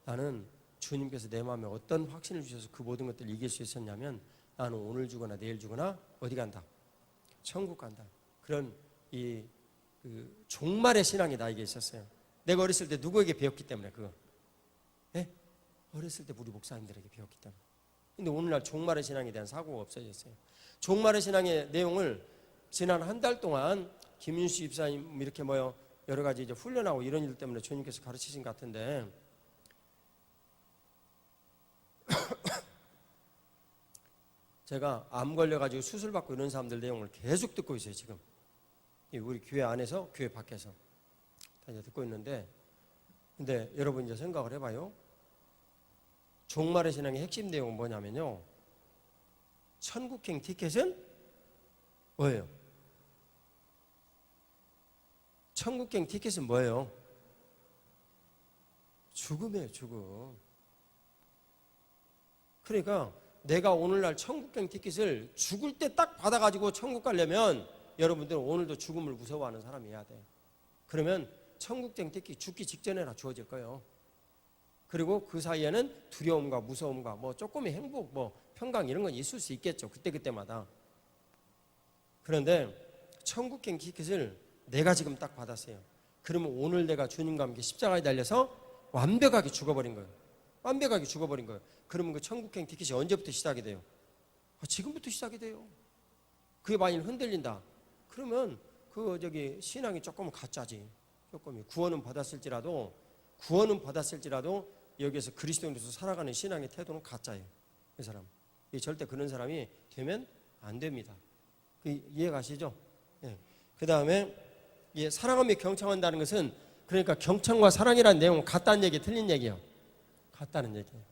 나는 주님께서 내 마음에 어떤 확신을 주셔서 그 모든 것들을 이길 수 있었냐면, 나는 오늘 죽거나 내일 죽거나 어디 간다? 천국 간다. 그런 그 종말의 신앙이 나에게 있었어요. 내가 어렸을 때 누구에게 배웠기 때문에 네? 어렸을 때 우리 목사님들에게 배웠기 때문에. 근데 오늘날 종말의 신앙에 대한 사고가 없어졌어요. 종말의 신앙의 내용을 지난 한 달 동안 김윤수 집사님 이렇게 여러 가지 이제 훈련하고 이런 일 때문에 주님께서 가르치신 것 같은데 제가 암 걸려가지고 수술받고 이런 사람들 내용을 계속 듣고 있어요. 지금 우리 교회 안에서 교회 밖에서 다 이제 듣고 있는데, 근데 여러분 이제 생각을 해봐요. 종말의 신앙의 핵심 내용은 뭐냐면요, 천국행 티켓은 뭐예요? 천국행 티켓은 뭐예요? 죽음이에요. 죽음. 그러니까 내가 오늘날 천국행 티켓을 죽을 때 딱 받아가지고 천국 가려면 여러분들은 오늘도 죽음을 무서워하는 사람이어야 돼요. 그러면 천국행 티켓 죽기 직전에나 주어질 거예요. 그리고 그 사이에는 두려움과 무서움과 뭐 조금의 행복, 뭐 평강 이런 건 있을 수 있겠죠. 그때마다. 그런데 천국행 티켓을 내가 지금 딱 받았어요. 그러면 오늘 내가 주님과 함께 십자가에 달려서 완벽하게 죽어버린 거예요. 완벽하게 죽어버린 거예요. 그러면 그 천국행 티켓이 언제부터 시작이 돼요? 지금부터 시작이 돼요. 그게 만일 흔들린다. 그러면 신앙이 조금 가짜지. 조금 구원은 받았을지라도 여기에서 그리스도인으로서 살아가는 신앙의 태도는 가짜예요. 그 사람. 절대 그런 사람이 되면 안 됩니다. 이해 가시죠? 예. 그 다음에 사랑하며 경청한다는 것은 그러니까 경청과 사랑이라는 내용은 같다는 얘기, 틀린 얘기예요. 같다는 얘기예요.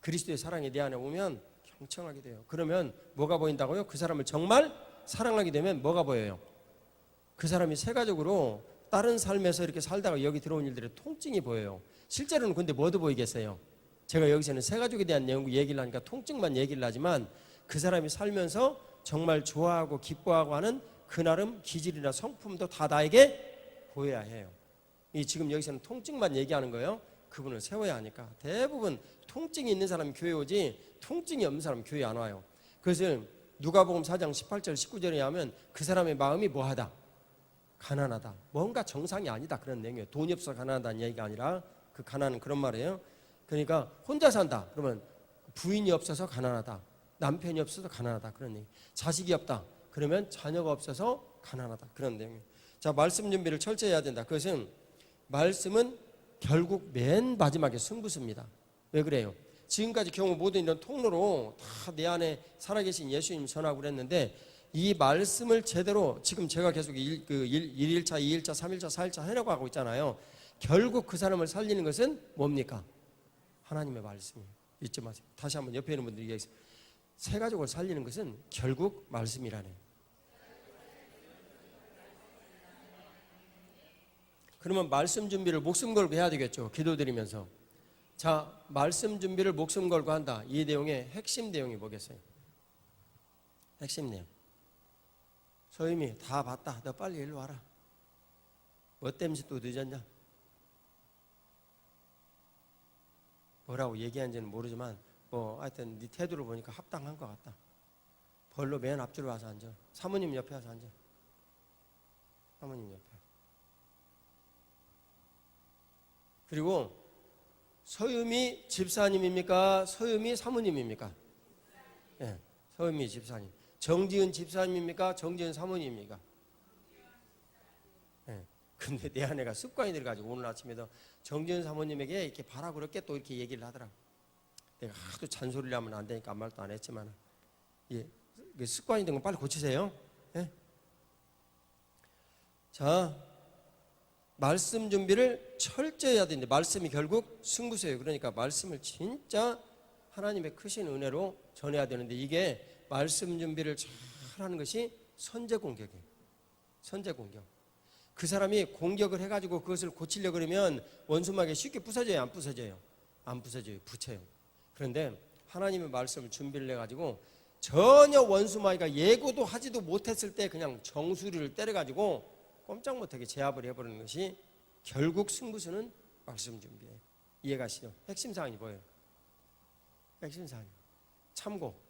그리스도의 사랑이 내 안에 오면 경청하게 돼요. 그러면 뭐가 보인다고요? 그 사람을 정말 사랑하게 되면 뭐가 보여요? 그 사람이 세가적으로 다른 삶에서 이렇게 살다가 여기 들어온 일들의 통증이 보여요. 실제로는 근데 뭐도 보이겠어요? 제가 여기서는 세가족에 대한 내용 얘기를 하니까 통증만 얘기를 하지만 그 사람이 살면서 정말 좋아하고 기뻐하고 하는 그 나름 기질이나 성품도 다 나에게 보여야 해요. 지금 여기서는 통증만 얘기하는 거예요. 그분을 세워야 하니까. 대부분 통증이 있는 사람이 교회 오지 통증이 없는 사람은 교회 안 와요. 그것을 누가복음 4장 18절 19절에 하면 그 사람의 마음이 뭐하다? 가난하다. 뭔가 정상이 아니다. 그런 내용이에요. 돈이 없어서 가난하다는 얘기가 아니라 그 가난은 그런 말이에요. 그러니까 혼자 산다. 그러면 부인이 없어서 가난하다. 남편이 없어서 가난하다. 그런 얘기. 자식이 없다. 그러면 자녀가 없어서 가난하다. 그런 내용이에요. 자, 말씀 준비를 철저히 해야 된다. 그것은 말씀은 결국 맨 마지막에 승부수입니다. 왜 그래요? 지금까지 경우 모든 이런 통로로 다 내 안에 살아계신 예수님 전하고 그랬는데 이 말씀을 제대로 지금 제가 계속 1일차, 2일차, 3일차, 4일차 해라고 하고 있잖아요. 결국 그 사람을 살리는 것은 뭡니까? 하나님의 말씀이에요. 잊지 마세요. 다시 한번 옆에 있는 분들 얘기하겠습니다. 새 가족을 살리는 것은 결국 말씀이라네. 그러면 말씀 준비를 목숨 걸고 해야 되겠죠. 기도드리면서. 자, 말씀 준비를 목숨 걸고 한다. 이 내용의 핵심 내용이 뭐겠어요? 핵심 내용. 소임이 다 봤다. 너 빨리 일로 와라. 뭐 때문에 또 늦었냐? 뭐라고 얘기한지는 모르지만 하여튼 네 태도를 보니까 합당한 것 같다. 벌로 맨 앞줄로 와서 앉아. 사모님 옆에 와서 앉아. 사모님 옆에. 그리고 서유미 집사님입니까? 서유미 사모님입니까? 네, 서유미 집사님. 정지은 집사님입니까? 정지은 사모님입니까? 네. 근데 내 아내가 습관이 들어가지고 오늘 아침에도 정지은 사모님에게 이렇게 바라고 그렇게 또 이렇게 얘기를 하더라. 내가 하도 잔소리를 하면 안 되니까 아무 말도 안 했지만 습관이 된 건 빨리 고치세요. 네? 자, 말씀 준비를 철저히 해야 되는데 말씀이 결국 승부수예요. 그러니까 말씀을 진짜 하나님의 크신 은혜로 전해야 되는데 이게 말씀 준비를 잘 하는 것이 선제 공격이에요. 선제 공격. 그 사람이 공격을 해가지고 그것을 고치려고 그러면 원수마귀에 쉽게 부서져요? 안 부서져요? 안 부서져요. 붙여요. 그런데 하나님의 말씀을 준비를 해가지고 전혀 원수마귀가 예고도 하지도 못했을 때 그냥 정수리를 때려가지고 꼼짝 못하게 제압을 해버리는 것이 결국 승부수는 말씀 준비예요. 이해가시죠? 핵심 사항이 뭐예요? 핵심 사항이 참고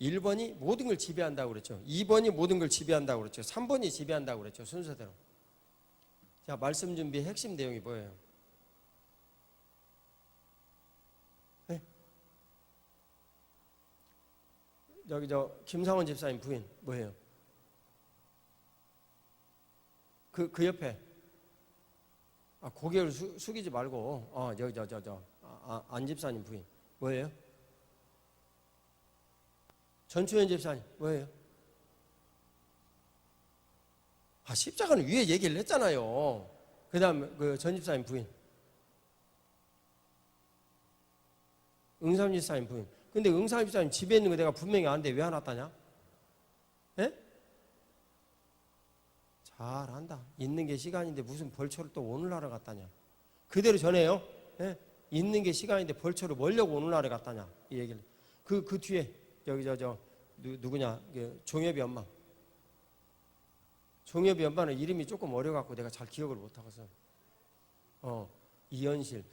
1번이 모든 걸 지배한다고 그랬죠. 2번이 모든 걸 지배한다고 그랬죠. 3번이 지배한다고 그랬죠. 순서대로. 자, 말씀 준비의 핵심 내용이 뭐예요? 네? 여기 김상원 집사님 부인 뭐예요? 그 옆에 고개를 숙이지 말고 안 집사님 부인 뭐예요? 전초연 집사님 뭐예요? 십자가는 위에 얘기를 했잖아요. 그 다음 전 집사님 부인 응삼 집사님 부인. 근데 응삼 집사님 집에 있는 거 내가 분명히 아는데 왜 안 왔다냐? 예? 잘한다. 있는 게 시간인데 무슨 벌초를 또 오늘날에 갔다냐? 그대로 전해요. 예? 있는 게 시간인데 벌초를 멀려고 오늘날에 갔다냐? 이 얘기를. 그 뒤에 여기 누구냐? 종엽이 엄마. 종엽이 엄마는 이름이 조금 어려갖고 내가 잘 기억을 못하고서. 이현실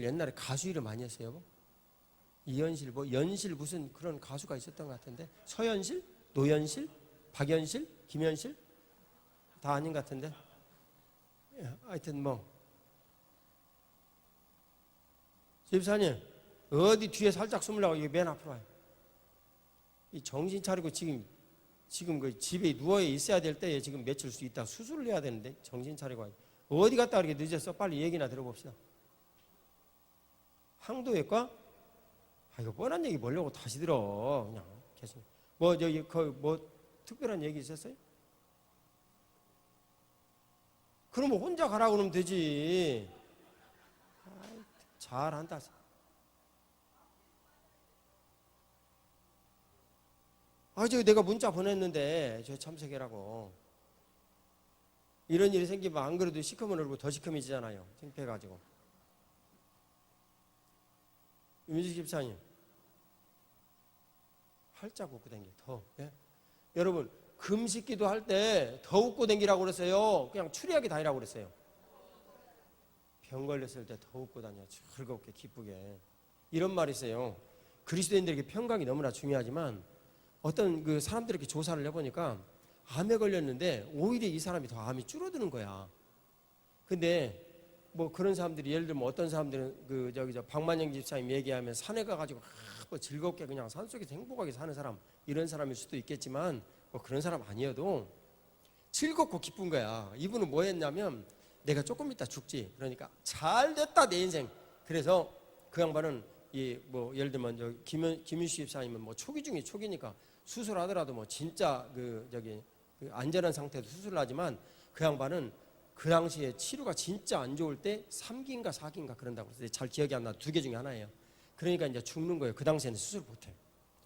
옛날에 가수 이름 아니었어요? 이현실 연실 무슨 그런 가수가 있었던 것 같은데. 서현실? 노현실? 박연실? 김현실? 다 아닌 것 같은데. 하여튼 집사님 어디 뒤에 살짝 숨으려고 여기 맨 앞으로 와요. 이 정신 차리고 지금 그 집에 누워 있어야 될 때에 지금 며칠 수 있다 수술을 해야 되는데 정신 차리고 와요. 어디 갔다 그렇게 늦었어? 빨리 얘기나 들어봅시다. 항도외과? 이거 뻔한 얘기 뭐려고 다시 들어. 그냥 계속 특별한 얘기 있었어요? 그러면 혼자 가라고 그러면 되지. 잘한다. 내가 문자 보냈는데 저 참석해라고. 이런 일이 생기면 안 그래도 시커먼 얼굴 더 시커매지잖아요. 창피해가지고. 윤식 집사님 활짝 웃고 다니게 더. 예? 여러분 금식기도 할 때 더 웃고 다니라고 그랬어요? 그냥 추리하게 다니라고 그랬어요? 병 걸렸을 때 더 웃고 다녀. 즐겁게 기쁘게. 이런 말이 있어요. 그리스도인들에게 평강이 너무나 중요하지만 어떤 그 사람들이 이렇게 조사를 해보니까 암에 걸렸는데 오히려 이 사람이 더 암이 줄어드는 거야. 근데 그런 사람들이 예를 들면 어떤 사람들은 박만영 집사님 얘기하면 산에 가가지고 즐겁게 그냥 산속에서 행복하게 사는 사람, 이런 사람일 수도 있겠지만 그런 사람 아니어도 즐겁고 기쁜 거야. 이분은 뭐 했냐면 내가 조금 있다 죽지. 그러니까 잘 됐다 내 인생. 그래서 그 양반은 예를 들면 김윤수 집사님은 초기 중에 초기니까 수술하더라도 진짜 그 안전한 상태에서 수술을 하지만 그 양반은 그 당시에 치료가 진짜 안 좋을 때 3기인가 4기인가 그런다고 그랬어요. 잘 기억이 안 나. 2개 중에 하나예요. 그러니까 이제 죽는 거예요. 그 당시에는 수술 못해요.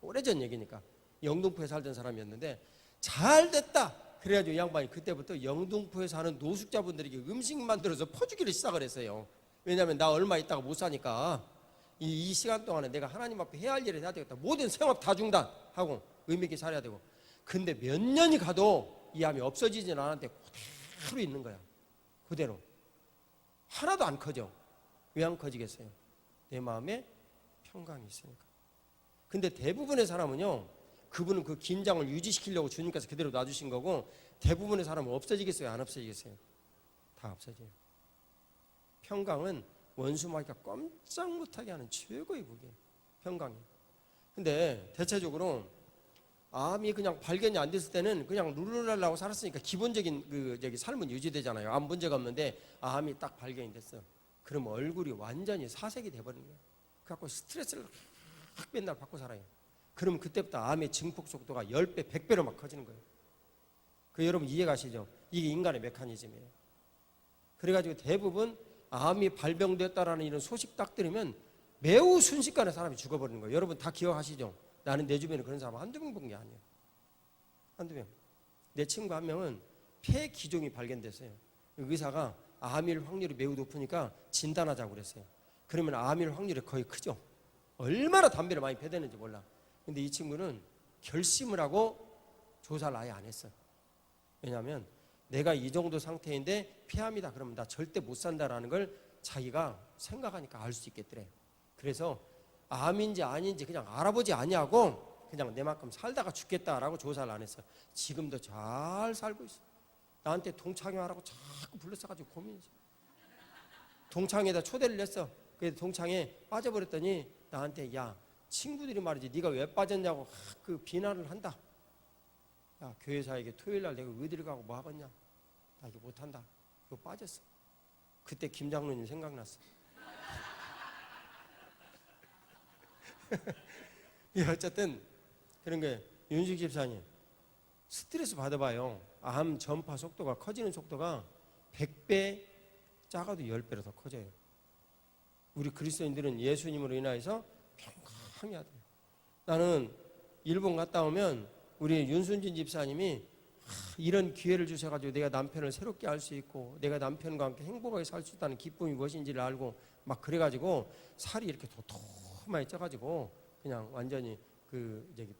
오래전 얘기니까. 영등포에 살던 사람이었는데 잘 됐다. 그래가지고 이 양반이 그때부터 영등포에 사는 노숙자분들에게 음식 만들어서 퍼주기를 시작을 했어요. 왜냐하면 나 얼마 있다가 못 사니까 이 시간 동안에 내가 하나님 앞에 해야 할 일을 해야 되겠다. 모든 생업 다 중단하고 의미 있게 살아야 되고. 근데 몇 년이 가도 이 암이 없어지진 않았는데 그대로 있는 거야. 그대로. 하나도 안 커져. 왜 안 커지겠어요? 내 마음에 평강이 있으니까. 근데 대부분의 사람은요, 그분은 그 긴장을 유지시키려고 주님께서 그대로 놔주신 거고, 대부분의 사람은 없어지겠어요? 안 없어지겠어요? 다 없어져요. 평강은 원수마귀가 꼼짝 못하게 하는 최고의 무기예요. 평강이. 근데 대체적으로 암이 그냥 발견이 안 됐을 때는 그냥 룰루랄라고 살았으니까 기본적인 삶은 유지되잖아요. 아무 문제가 없는데 암이 딱 발견이 됐어. 그럼 얼굴이 완전히 사색이 돼버리는 거예요. 그래갖고 스트레스를 확 맨날 받고 살아요. 그럼 그때부터 암의 증폭 속도가 10배, 100배로 막 커지는 거예요. 여러분 이해가시죠? 이게 인간의 메커니즘이에요. 그래가지고 대부분 암이 발병됐다라는 이런 소식 딱 들으면 매우 순식간에 사람이 죽어버리는 거예요. 여러분 다 기억하시죠? 나는 내 주변에 그런 사람 한두 명 본 게 아니에요. 한두 명. 내 친구 한 명은 폐 기종이 발견됐어요. 의사가 암일 확률이 매우 높으니까 진단하자고 그랬어요. 그러면 암일 확률이 거의 크죠. 얼마나 담배를 많이 패대는지 몰라. 근데 이 친구는 결심을 하고 조사를 아예 안 했어요. 왜냐하면 내가 이 정도 상태인데 폐암이다 그러면 나 절대 못 산다라는 걸 자기가 생각하니까 알 수 있겠더래. 그래서 암인지 아닌지 그냥 알아보지 아니하고 그냥 내만큼 살다가 죽겠다라고 조사를 안 했어요. 지금도 잘 살고 있어. 나한테 동창회하라고 자꾸 불러서가지고 고민이지. 동창회에다 초대를 했어. 그래서 동창회에 빠져버렸더니 나한테 야 친구들이 말이지 네가 왜 빠졌냐고 그 비난을 한다. 야 교회사에게 토요일날 내가 어디를 가고 뭐 하겠냐. 나 이거 못한다. 이거 빠졌어. 그때 김 장로님 생각났어. 어쨌든 그런 게 윤식 집사님 스트레스 받아봐요. 암 전파 속도가 커지는 속도가 100배 작아도 10배로 더 커져요. 우리 그리스도인들은 예수님으로 인하여서 평강해야 돼요. 나는 일본 갔다 오면 우리 윤순진 집사님이 이런 기회를 주셔가지고 내가 남편을 새롭게 알 수 있고 내가 남편과 함께 행복하게 살 수 있다는 기쁨이 무엇인지를 알고 막 그래가지고 살이 이렇게 도톰하게 쪄가지고 그냥 완전히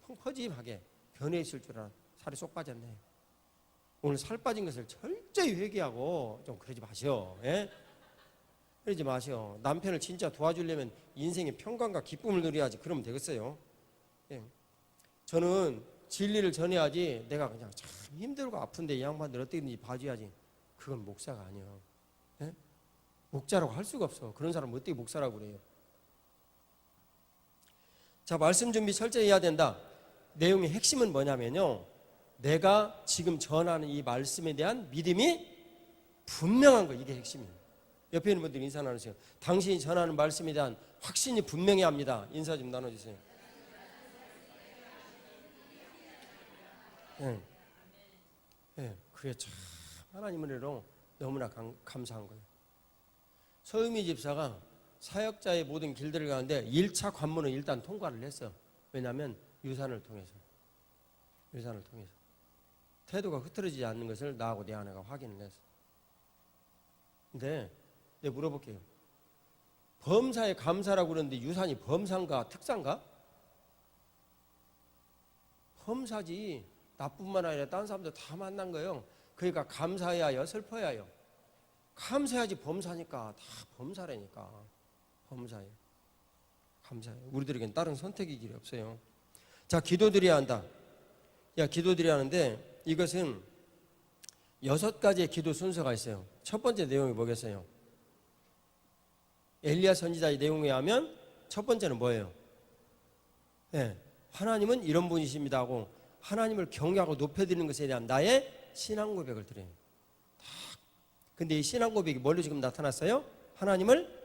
펑퍼짐하게 변해 있을 줄 알아. 살이 쏙 빠졌네. 오늘 살 빠진 것을 철저히 회개하고 좀 그러지 마시오. 예? 그러지 마시오. 남편을 진짜 도와주려면 인생의 평강과 기쁨을 누려야지. 그러면 되겠어요. 예. 저는 진리를 전해야지. 내가 그냥 참 힘들고 아픈데 이 양반들 어떻게든지 봐줘야지. 그건 목사가 아니에요. 예? 목자라고 할 수가 없어. 그런 사람 어떻게 목사라고 그래요? 자, 말씀 준비 철저히 해야 된다. 내용의 핵심은 뭐냐면요, 내가 지금 전하는 이 말씀에 대한 믿음이 분명한 거, 이게 핵심이에요. 옆에 있는 분들 인사 나누세요. 당신이 전하는 말씀에 대한 확신이 분명해야 합니다. 인사 좀 나눠주세요. 예. 예, 그게 참 하나님 은혜로 너무나 감사한 거예요. 서유미 집사가 사역자의 모든 길들을 가는데 1차 관문은 일단 통과를 했어. 왜냐하면 유산을 통해서 태도가 흐트러지지 않는 것을 나하고 내 아내가 확인을 했어. 근데 내가 물어볼게요. 범사에 감사라고 그러는데 유산이 범사인가 특사인가? 범사지. 나뿐만 아니라 다른 사람들 다 만난 거예요. 그러니까 감사해야 해요, 슬퍼해야 해요? 감사해야지. 범사니까. 다 범사라니까. 범사예요. 감사해요. 우리들에겐 다른 선택의 길이 없어요. 자, 기도드려야 한다. 기도드려야 하는데 이것은 6가지의 기도 순서가 있어요. 첫 번째 내용이 뭐겠어요? 엘리야 선지자의 내용에 하면 첫 번째는 뭐예요? 네, 하나님은 이런 분이십니다 하고 하나님을 경외하고 높여드리는 것에 대한 나의 신앙 고백을 드려요. 근데 이 신앙 고백이 뭘로 지금 나타났어요? 하나님을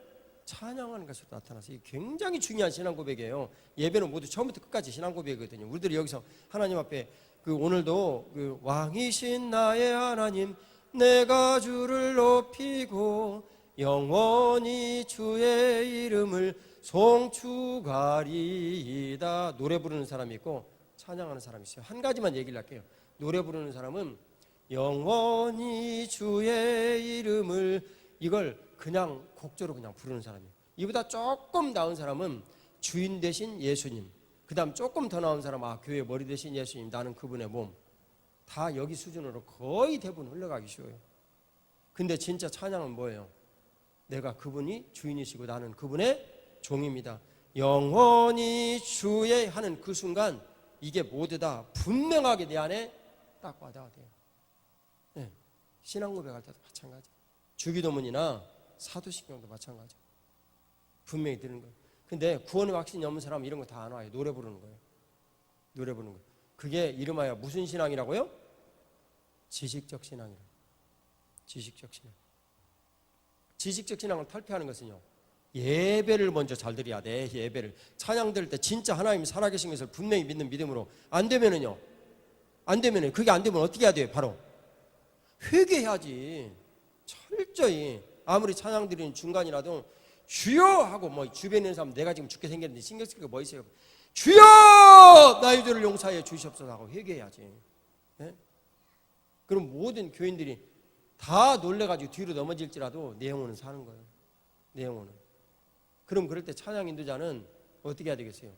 찬양하는 것으로 나타났어요. 이게 굉장히 중요한 신앙 고백이에요. 예배는 모두 처음부터 끝까지 신앙 고백이거든요. 우리들이 여기서 하나님 앞에 오늘도 왕이신 나의 하나님, 내가 주를 높이고 영원히 주의 이름을 송축하리이다. 노래 부르는 사람이 있고 찬양하는 사람이 있어요. 한 가지만 얘기를 할게요. 노래 부르는 사람은 영원히 주의 이름을, 이걸 그냥 곡조로 그냥 부르는 사람이에요. 이보다 조금 나은 사람은 주인 되신 예수님, 그 다음 조금 더 나은 사람, 교회 머리 되신 예수님, 나는 그분의 몸. 다 여기 수준으로 거의 대부분 흘러가기 쉬워요. 근데 진짜 찬양은 뭐예요? 내가 그분이 주인이시고 나는 그분의 종입니다. 영원히 주의 하는 그 순간 이게 모두 다 분명하게 내 안에 딱 와닿아야 돼요. 네. 신앙 고백할 때도 마찬가지. 주기도문이나 사도신경도 마찬가지. 분명히 드는 거예요. 근데 구원의 확신이 없는 사람은 이런 거 다 안 와요. 노래 부르는 거예요. 노래 부르는 거예요. 그게 이름하여 무슨 신앙이라고요? 지식적 신앙이라고. 지식적 신앙. 지식적 신앙을 탈피하는 것은요, 예배를 먼저 잘 드려야 돼. 예배를 찬양 드릴 때 진짜 하나님이 살아계신 것을 분명히 믿는 믿음으로. 안 되면은요, 그게 안 되면 어떻게 해야 돼요? 바로 회개해야지. 철저히. 아무리 찬양 드리는 중간이라도 주여 하고 주변에 있는 사람, 내가 지금 죽게 생겼는데 신경 쓸 게 뭐 있어요? 주여 나의 죄를 용서하여 주시옵소서 하고 회개해야지. 네? 그럼 모든 교인들이 다 놀래가지고 뒤로 넘어질지라도 내 영혼은 사는 거예요. 내 영혼은. 그럼 그럴 때 찬양 인도자는 어떻게 해야 되겠어요?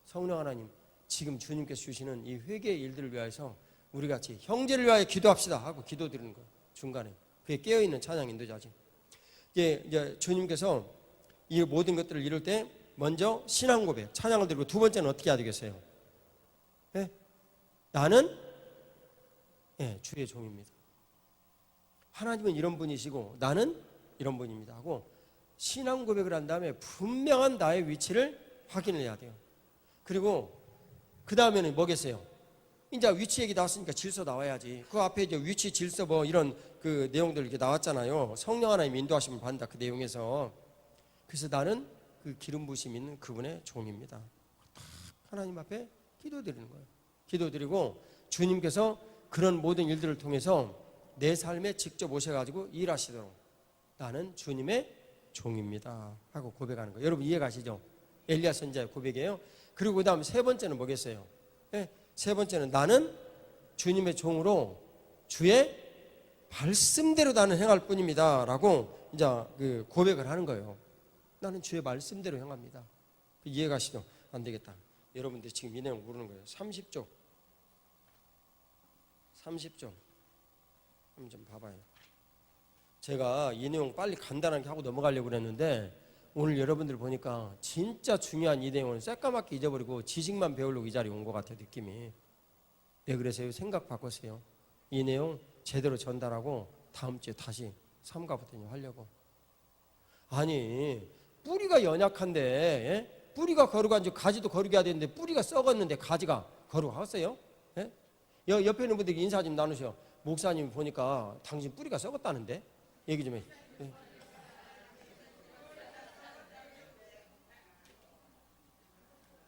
성령 하나님, 지금 주님께서 주시는 이 회개의 일들을 위해서 우리 같이 형제를 위하여 기도합시다 하고 기도드리는 거예요. 중간에. 그게 깨어있는 찬양 인도자지. 이제 주님께서 이 모든 것들을 이룰 때 먼저 신앙 고백, 찬양을 드리고, 두 번째는 어떻게 해야 되겠어요? 네? 나는 주의 종입니다. 하나님은 이런 분이시고 나는 이런 분입니다 하고 신앙 고백을 한 다음에 분명한 나의 위치를 확인을 해야 돼요. 그리고 그 다음에는 뭐겠어요? 이제 위치 얘기 나왔으니까 질서 나와야지. 그 앞에 이제 위치, 질서 이런 그 내용들 이렇게 나왔잖아요. 성령 하나님 인도하심을 받는다, 그 내용에서. 그래서 나는 그 기름 부심 있는 그분의 종입니다. 하나님 앞에 기도드리는 거예요. 기도드리고 주님께서 그런 모든 일들을 통해서 내 삶에 직접 오셔가지고 일하시도록 나는 주님의 종입니다 하고 고백하는 거예요. 여러분 이해가시죠? 엘리야 선지자의 고백이에요. 그리고 그 다음 세 번째는 뭐겠어요? 세 번째는 나는 주님의 종으로 주의 말씀대로 나는 행할 뿐입니다 라고 이제 고백을 하는 거예요. 나는 주의 말씀대로 행합니다. 이해가시죠? 안 되겠다. 여러분들이 지금 이 내용 모르는 거예요. 30쪽 한번 좀 봐봐요. 제가 이 내용 빨리 간단하게 하고 넘어가려고 그랬는데 오늘 여러분들 보니까 진짜 중요한 이 내용을 새까맣게 잊어버리고 지식만 배우려고 이 자리에 온 것 같아요. 느낌이. 네, 그래서 생각 바꿨어요. 이 내용 제대로 전달하고 다음 주에 다시 삼가부터 하려고. 아니 뿌리가 연약한데, 예? 뿌리가 거룩한지 가지도 거룩해야 되는데 뿌리가 썩었는데 가지가 거룩하겠어요? 예? 옆에 있는 분들이 인사 좀 나누셔. 목사님 보니까 당신 뿌리가 썩었다는데 얘기 좀 해. 예?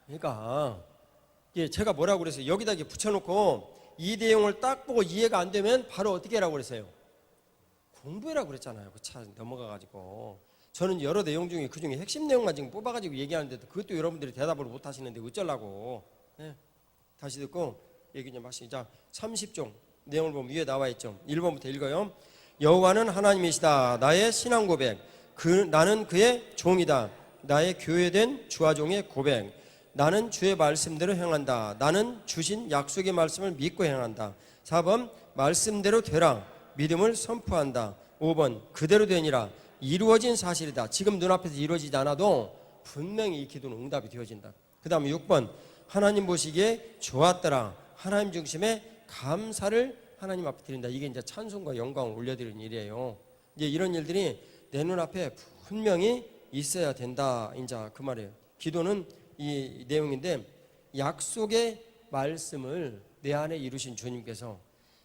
그러니까 제가 뭐라고 그랬어요? 여기다 이렇게 붙여놓고 이 내용을 딱 보고 이해가 안 되면 바로 어떻게 하라고 그랬어요? 공부해라고 그랬잖아요. 그 차 넘어가가지고. 저는 여러 내용 중에 그 중에 핵심 내용만 지금 뽑아가지고 얘기하는데도 그것도 여러분들이 대답을 못 하시는데 어쩌려고. 네. 다시 듣고 얘기 좀 하시죠. 자, 30종 내용을 보면 위에 나와 있죠. 1번부터 읽어요. 여호와는 하나님이시다. 나의 신앙 고백. 나는 그의 종이다. 나의 교회된 주와종의 고백. 나는 주의 말씀대로 행한다. 나는 주신 약속의 말씀을 믿고 행한다. 4번 말씀대로 되라. 믿음을 선포한다. 5번 그대로 되니라. 이루어진 사실이다. 지금 눈앞에서 이루어지지 않아도 분명히 이 기도는 응답이 되어진다. 그 다음에 6번 하나님 보시기에 좋았더라. 하나님 중심의 감사를 하나님 앞에 드린다. 이게 이제 찬송과 영광을 올려드리는 일이에요. 이제 이런 일들이 내 눈앞에 분명히 있어야 된다. 이제 그 말이에요. 기도는 이 내용인데 약속의 말씀을 내 안에 이루신 주님께서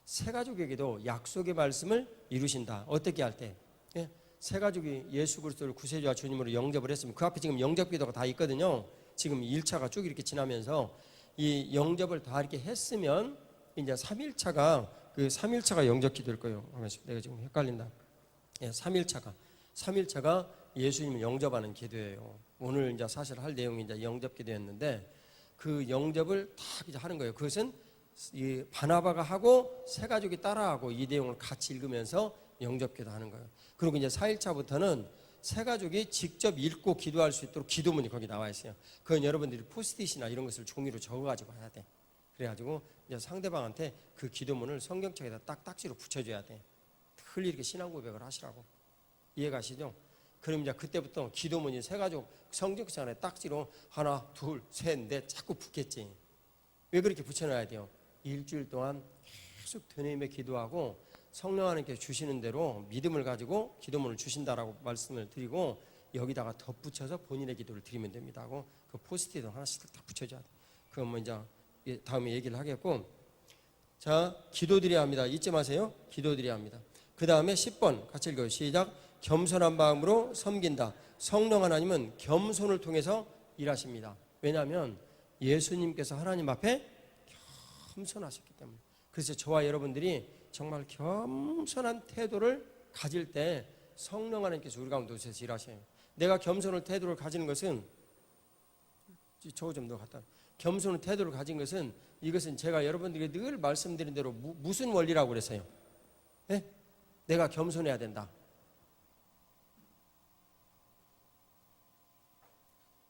새 가족에게도 약속의 말씀을 이루신다. 어떻게 할 때? 예? 새 가족이 예수 그리스도를 구세주와 주님으로 영접을 했으면 그 앞에 지금 영접 기도가 다 있거든요. 지금 1차가 쭉 이렇게 지나면서 이 영접을 다 이렇게 했으면 이제 3일차가 영접 기도일 거예요. 내가 지금 헷갈린다. 예, 3일차가 예수님을 영접하는 기도예요. 오늘 이제 사실 할 내용이 이제 영접 기도였는데 그 영접을 다 이제 하는 거예요. 그것은 이 바나바가 하고 새 가족이 따라하고 이 내용을 같이 읽으면서 영접 기도하는 거예요. 그리고 이제 4일차부터는 새 가족이 직접 읽고 기도할 수 있도록 기도문이 거기 나와 있어요. 그건 여러분들이 포스트잇이나 이런 것을 종이로 적어가지고 해야 돼. 그래가지고 이제 상대방한테 그 기도문을 성경책에다 딱 딱지로 붙여줘야 돼. 늘 이렇게 신앙 고백을 하시라고. 이해가시죠? 그럼 이제 그때부터 기도문이 새 가족 성경책 안에 딱지로 하나, 둘, 셋, 넷 자꾸 붙겠지. 왜 그렇게 붙여놔야 돼요? 일주일 동안 계속 드님의 기도하고 성령 하나님께 주시는 대로 믿음을 가지고 기도문을 주신다라고 말씀을 드리고 여기다가 덧붙여서 본인의 기도를 드리면 됩니다 하고 그 포스트잇 하나씩 다 붙여줘야 돼. 그건 뭐 이제 다음에 얘기를 하겠고, 자, 기도드려야 합니다. 잊지 마세요. 기도드려야 합니다. 그 다음에 10번 같이 읽어요. 시작. 겸손한 마음으로 섬긴다. 성령 하나님은 겸손을 통해서 일하십니다. 왜냐하면 예수님께서 하나님 앞에 겸손하셨기 때문에. 그래서 저와 여러분들이 정말 겸손한 태도를 가질 때 성령 하나님께서 우리 가운데 오셔서 일하셔요. 내가 겸손한 태도를 가지는 것은 저거 좀 더 갖다. 겸손한 태도를 가진 것은 이것은 제가 여러분들에게 늘 말씀드린 대로 무슨 원리라고 그랬어요? 네? 내가 겸손해야 된다.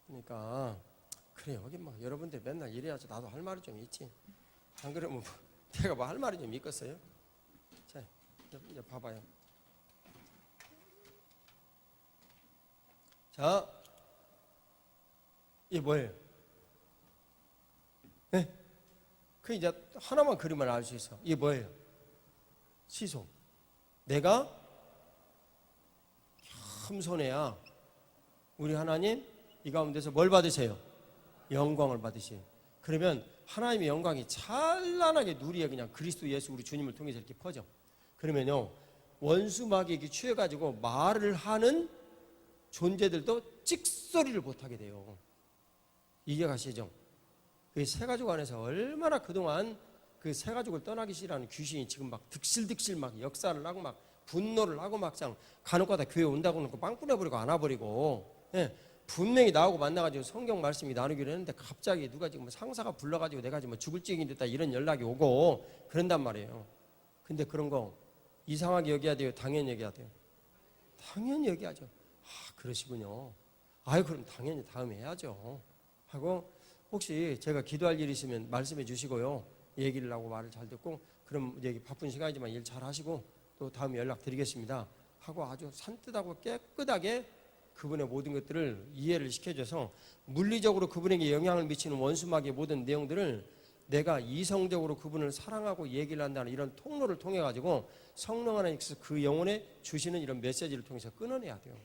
그러니까 그래 여기 뭐 여러분들 맨날 이래야지 나도 할 말이 좀 있지. 안 그러면 내가 뭐 할 말이 좀 있겠어요? 자, 이제 봐봐요. 자, 이게 뭐예요? 네? 그 이제 하나만 그리면 알 수 있어. 이게 뭐예요? 시소. 내가 겸손해야 우리 하나님 이 가운데서 뭘 받으세요? 영광을 받으세요. 그러면 하나님의 영광이 찬란하게 누리에 그냥 그리스도 예수 우리 주님을 통해서 이렇게 퍼져. 그러면요 원수 마귀에게 취해가지고 말을 하는 존재들도 찍소리를 못하게 돼요. 이해 가시죠? 그 새가족 안에서 얼마나 그동안 그 새가족을 떠나기 싫어하는 귀신이 지금 막 득실득실 막 역사를 하고 막 분노를 하고 막상 간혹가다 교회 온다고 놓고 빵 뿌려버리고 안아버리고, 예, 분명히 나하고 만나가지고 성경 말씀이 나누기로 했는데 갑자기 누가 지금 상사가 불러가지고 내가 지금 죽을 지경이 됐다 이런 연락이 오고 그런단 말이에요. 근데 그런 거 이상하게 여겨야 돼요? 당연히 여겨야 돼요? 당연히 여겨야죠. 아, 그러시군요. 아유, 그럼 당연히 다음에 해야죠. 하고 혹시 제가 기도할 일 있으면 말씀해 주시고요. 얘기를 하고 말을 잘 듣고 그럼 얘기 바쁜 시간이지만 일 잘 하시고 또 다음에 연락 드리겠습니다 하고 아주 산뜻하고 깨끗하게 그분의 모든 것들을 이해를 시켜줘서 물리적으로 그분에게 영향을 미치는 원수막의 모든 내용들을 내가 이성적으로 그분을 사랑하고 얘기를 한다는 이런 통로를 통해 가지고 성령 하나님께서 그 영혼에 주시는 이런 메시지를 통해서 끊어내야 돼요.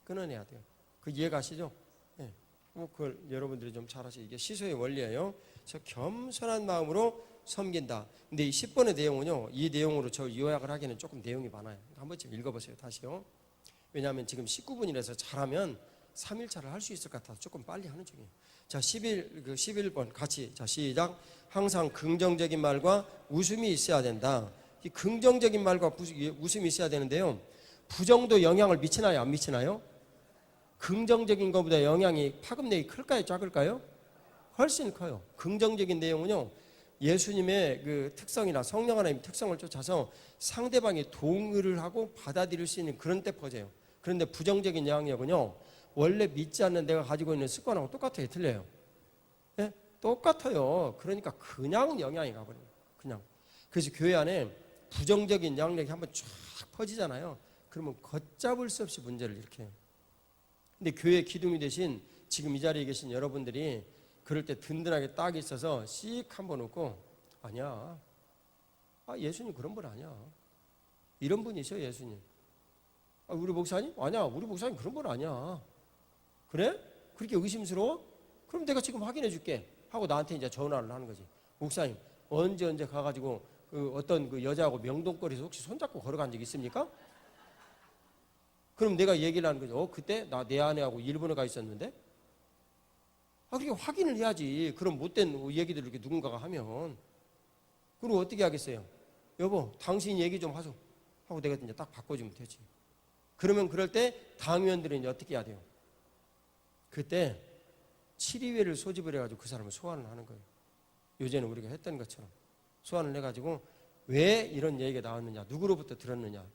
끊어내야 돼요. 그 이해가시죠? 네. 그걸 여러분들이 좀 잘 하시죠. 이게 시소의 원리예요. 그래서 겸손한 마음으로 섬긴다. 근데 이 10번의 내용은요, 이 내용으로 저 요약을 하기에는 조금 내용이 많아요. 한 번쯤 읽어보세요. 다시요. 왜냐하면 지금 19분이라서 잘하면 3일차를 할 수 있을 것 같아서 조금 빨리 하는 중이에요. 자, 11번 같이. 자, 시작. 항상 긍정적인 말과 웃음이 있어야 된다. 이 긍정적인 말과 웃음이 있어야 되는데요. 부정도 영향을 미치나요? 안 미치나요? 긍정적인 것보다 영향이 파급력이 클까요? 작을까요? 훨씬 커요. 긍정적인 내용은요, 예수님의 그 특성이나 성령 하나님의 특성을 쫓아서 상대방이 동의를 하고 받아들일 수 있는 그런 때 퍼져요. 그런데 부정적인 영향력은요, 원래 믿지 않는 내가 가지고 있는 습관하고 똑같아요. 틀려요? 네? 똑같아요. 그러니까 그냥 영향이 가버려요. 그냥. 그래서 교회 안에 부정적인 영향력이 한번 쫙 퍼지잖아요. 그러면 걷잡을 수 없이 문제를 일으켜요. 근데 교회 기둥이 되신 지금 이 자리에 계신 여러분들이 그럴 때 든든하게 딱 있어서 씩 한번 웃고, 아니야. 예수님 그런 분 아니야. 이런 분이셔, 예수님. 우리 목사님? 아니야. 우리 목사님 그런 분 아니야. 그래? 그렇게 의심스러워? 그럼 내가 지금 확인해 줄게 하고 나한테 이제 전화를 하는 거지. 목사님 언제 가가지고 그 어떤 그 여자하고 명동거리에서 혹시 손잡고 걸어간 적 있습니까? 그럼 내가 얘기를 하는 거죠. 그때 나 내 아내하고 일본에 가 있었는데. 그렇게 확인을 해야지. 그런 못된 얘기들을 이렇게 누군가가 하면. 그리고 어떻게 하겠어요? 여보, 당신 얘기 좀 하소 하고 내가 이제 딱 바꿔주면 되지. 그러면 그럴 때 당위원들은 이제 어떻게 해야 돼요? 그때 7위회를 소집을 해가지고 그 사람을 소환을 하는 거예요. 요새는 우리가 했던 것처럼 소환을 해가지고 왜 이런 얘기가 나왔느냐, 누구로부터 들었느냐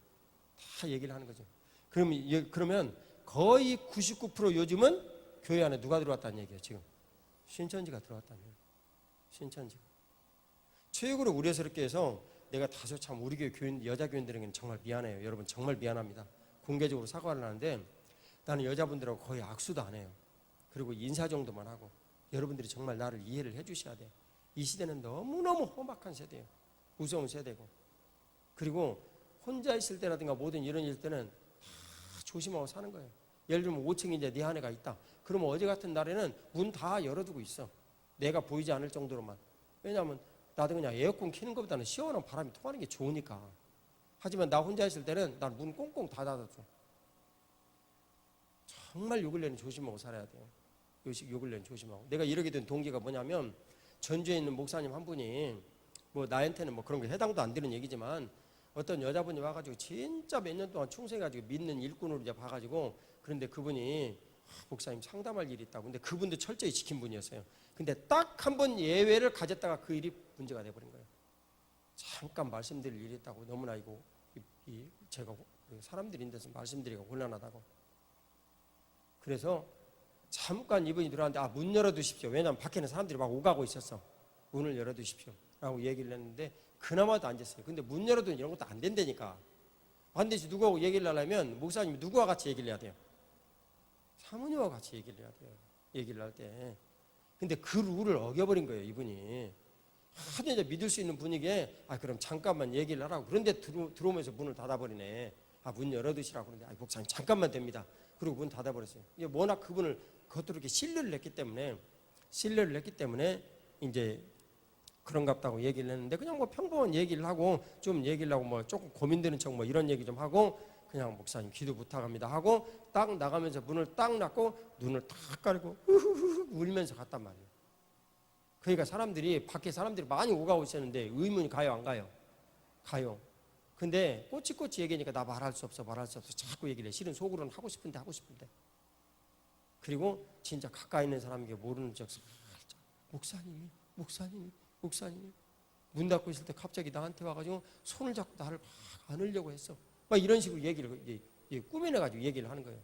다 얘기를 하는 거죠. 그러면 거의 99% 요즘은 교회 안에 누가 들어왔다는 얘기예요. 지금 신천지가 들어왔다는 얘기예요. 신천지가. 최고로 우려스럽게 해서 내가 다소 참 우리 교회 교인, 여자 교인들에게는 정말 미안해요. 여러분 정말 미안합니다. 공개적으로 사과를 하는데 나는 여자분들하고 거의 악수도 안 해요. 그리고 인사 정도만 하고. 여러분들이 정말 나를 이해를 해 주셔야 돼요. 이 시대는 너무너무 험악한 세대예요. 무서운 세대고. 그리고 혼자 있을 때라든가 모든 이런 일 때는 다 조심하고 사는 거예요. 예를 들면 5층에 이제 네 아내가 있다. 그러면 어제 같은 날에는 문 다 열어두고 있어. 내가 보이지 않을 정도로만. 왜냐하면 나도 그냥 에어컨 켜는 것보다는 시원한 바람이 통하는 게 좋으니까. 하지만 나 혼자 있을 때는 난 문 꽁꽁 다 닫아줘. 정말 요 근래는 조심하고 살아야 돼요. 요 근래는 조심하고. 내가 이러게 된 동기가 뭐냐면 전주에 있는 목사님 한 분이 뭐 나한테는 뭐 그런 게 해당도 안 되는 얘기지만 어떤 여자분이 와가지고 진짜 몇 년 동안 충성해가지고 믿는 일꾼으로 이제 봐가지고 그런데 그분이 목사님 상담할 일이 있다고. 근데 그분도 철저히 지킨 분이었어요. 근데 딱 한 번 예외를 가졌다가 그 일이 문제가 돼버린 거예요. 잠깐 말씀드릴 일이 있다고. 너무나 이거 제가 사람들이 있는 데서 말씀드리기가 곤란하다고. 그래서 잠깐 이분이 들어왔는데 문 열어두십시오. 왜냐하면 밖에는 사람들이 막 오가고 있었어. 문을 열어두십시오 라고 얘기를 했는데 그나마도 앉았어요. 근데 문 열어두면 이런 것도 안 된다니까. 반드시 누구하고 얘기를 하려면 목사님이 누구와 같이 얘기를 해야 돼요? 사모님과 같이 얘기를 해야 돼요. 얘기를 할 때. 근데 그 룰을 어겨버린 거예요, 이분이. 하도 이제 믿을 수 있는 분위기에 그럼 잠깐만 얘기를 하라고. 그런데 들어오면서 문을 닫아버리네. 문 열어두시라고. 그러는데 목사님 잠깐만 됩니다. 그리고 문 닫아버렸어요. 이게 워낙 그분을 겉으로 이렇게 신뢰를 했기 때문에 이제 그런갑다고 얘기를 했는데 그냥 뭐 평범한 얘기를 하고 좀 얘기를 하고 뭐 조금 고민되는 척 뭐 이런 얘기 좀 하고 그냥 목사님 기도 부탁합니다 하고 딱 나가면서 문을 딱 닫고 눈을 탁 가리고 후후후 울면서 갔단 말이에요. 그러니까 밖에 사람들이 많이 오가고 있었는데 의문이 가요 안 가요? 가요. 근데 꼬치꼬치 얘기하니까 나 말할 수 없어 자꾸 얘기를 해. 실은 속으로는 하고 싶은데 그리고 진짜 가까이 있는 사람에게 모르는 척 살짝 목사님이 문 닫고 있을 때 갑자기 나한테 와가지고 손을 잡고 나를 막 안으려고 했어. 막 이런 식으로 얘기를 꾸며내가지고 얘기를 하는 거예요.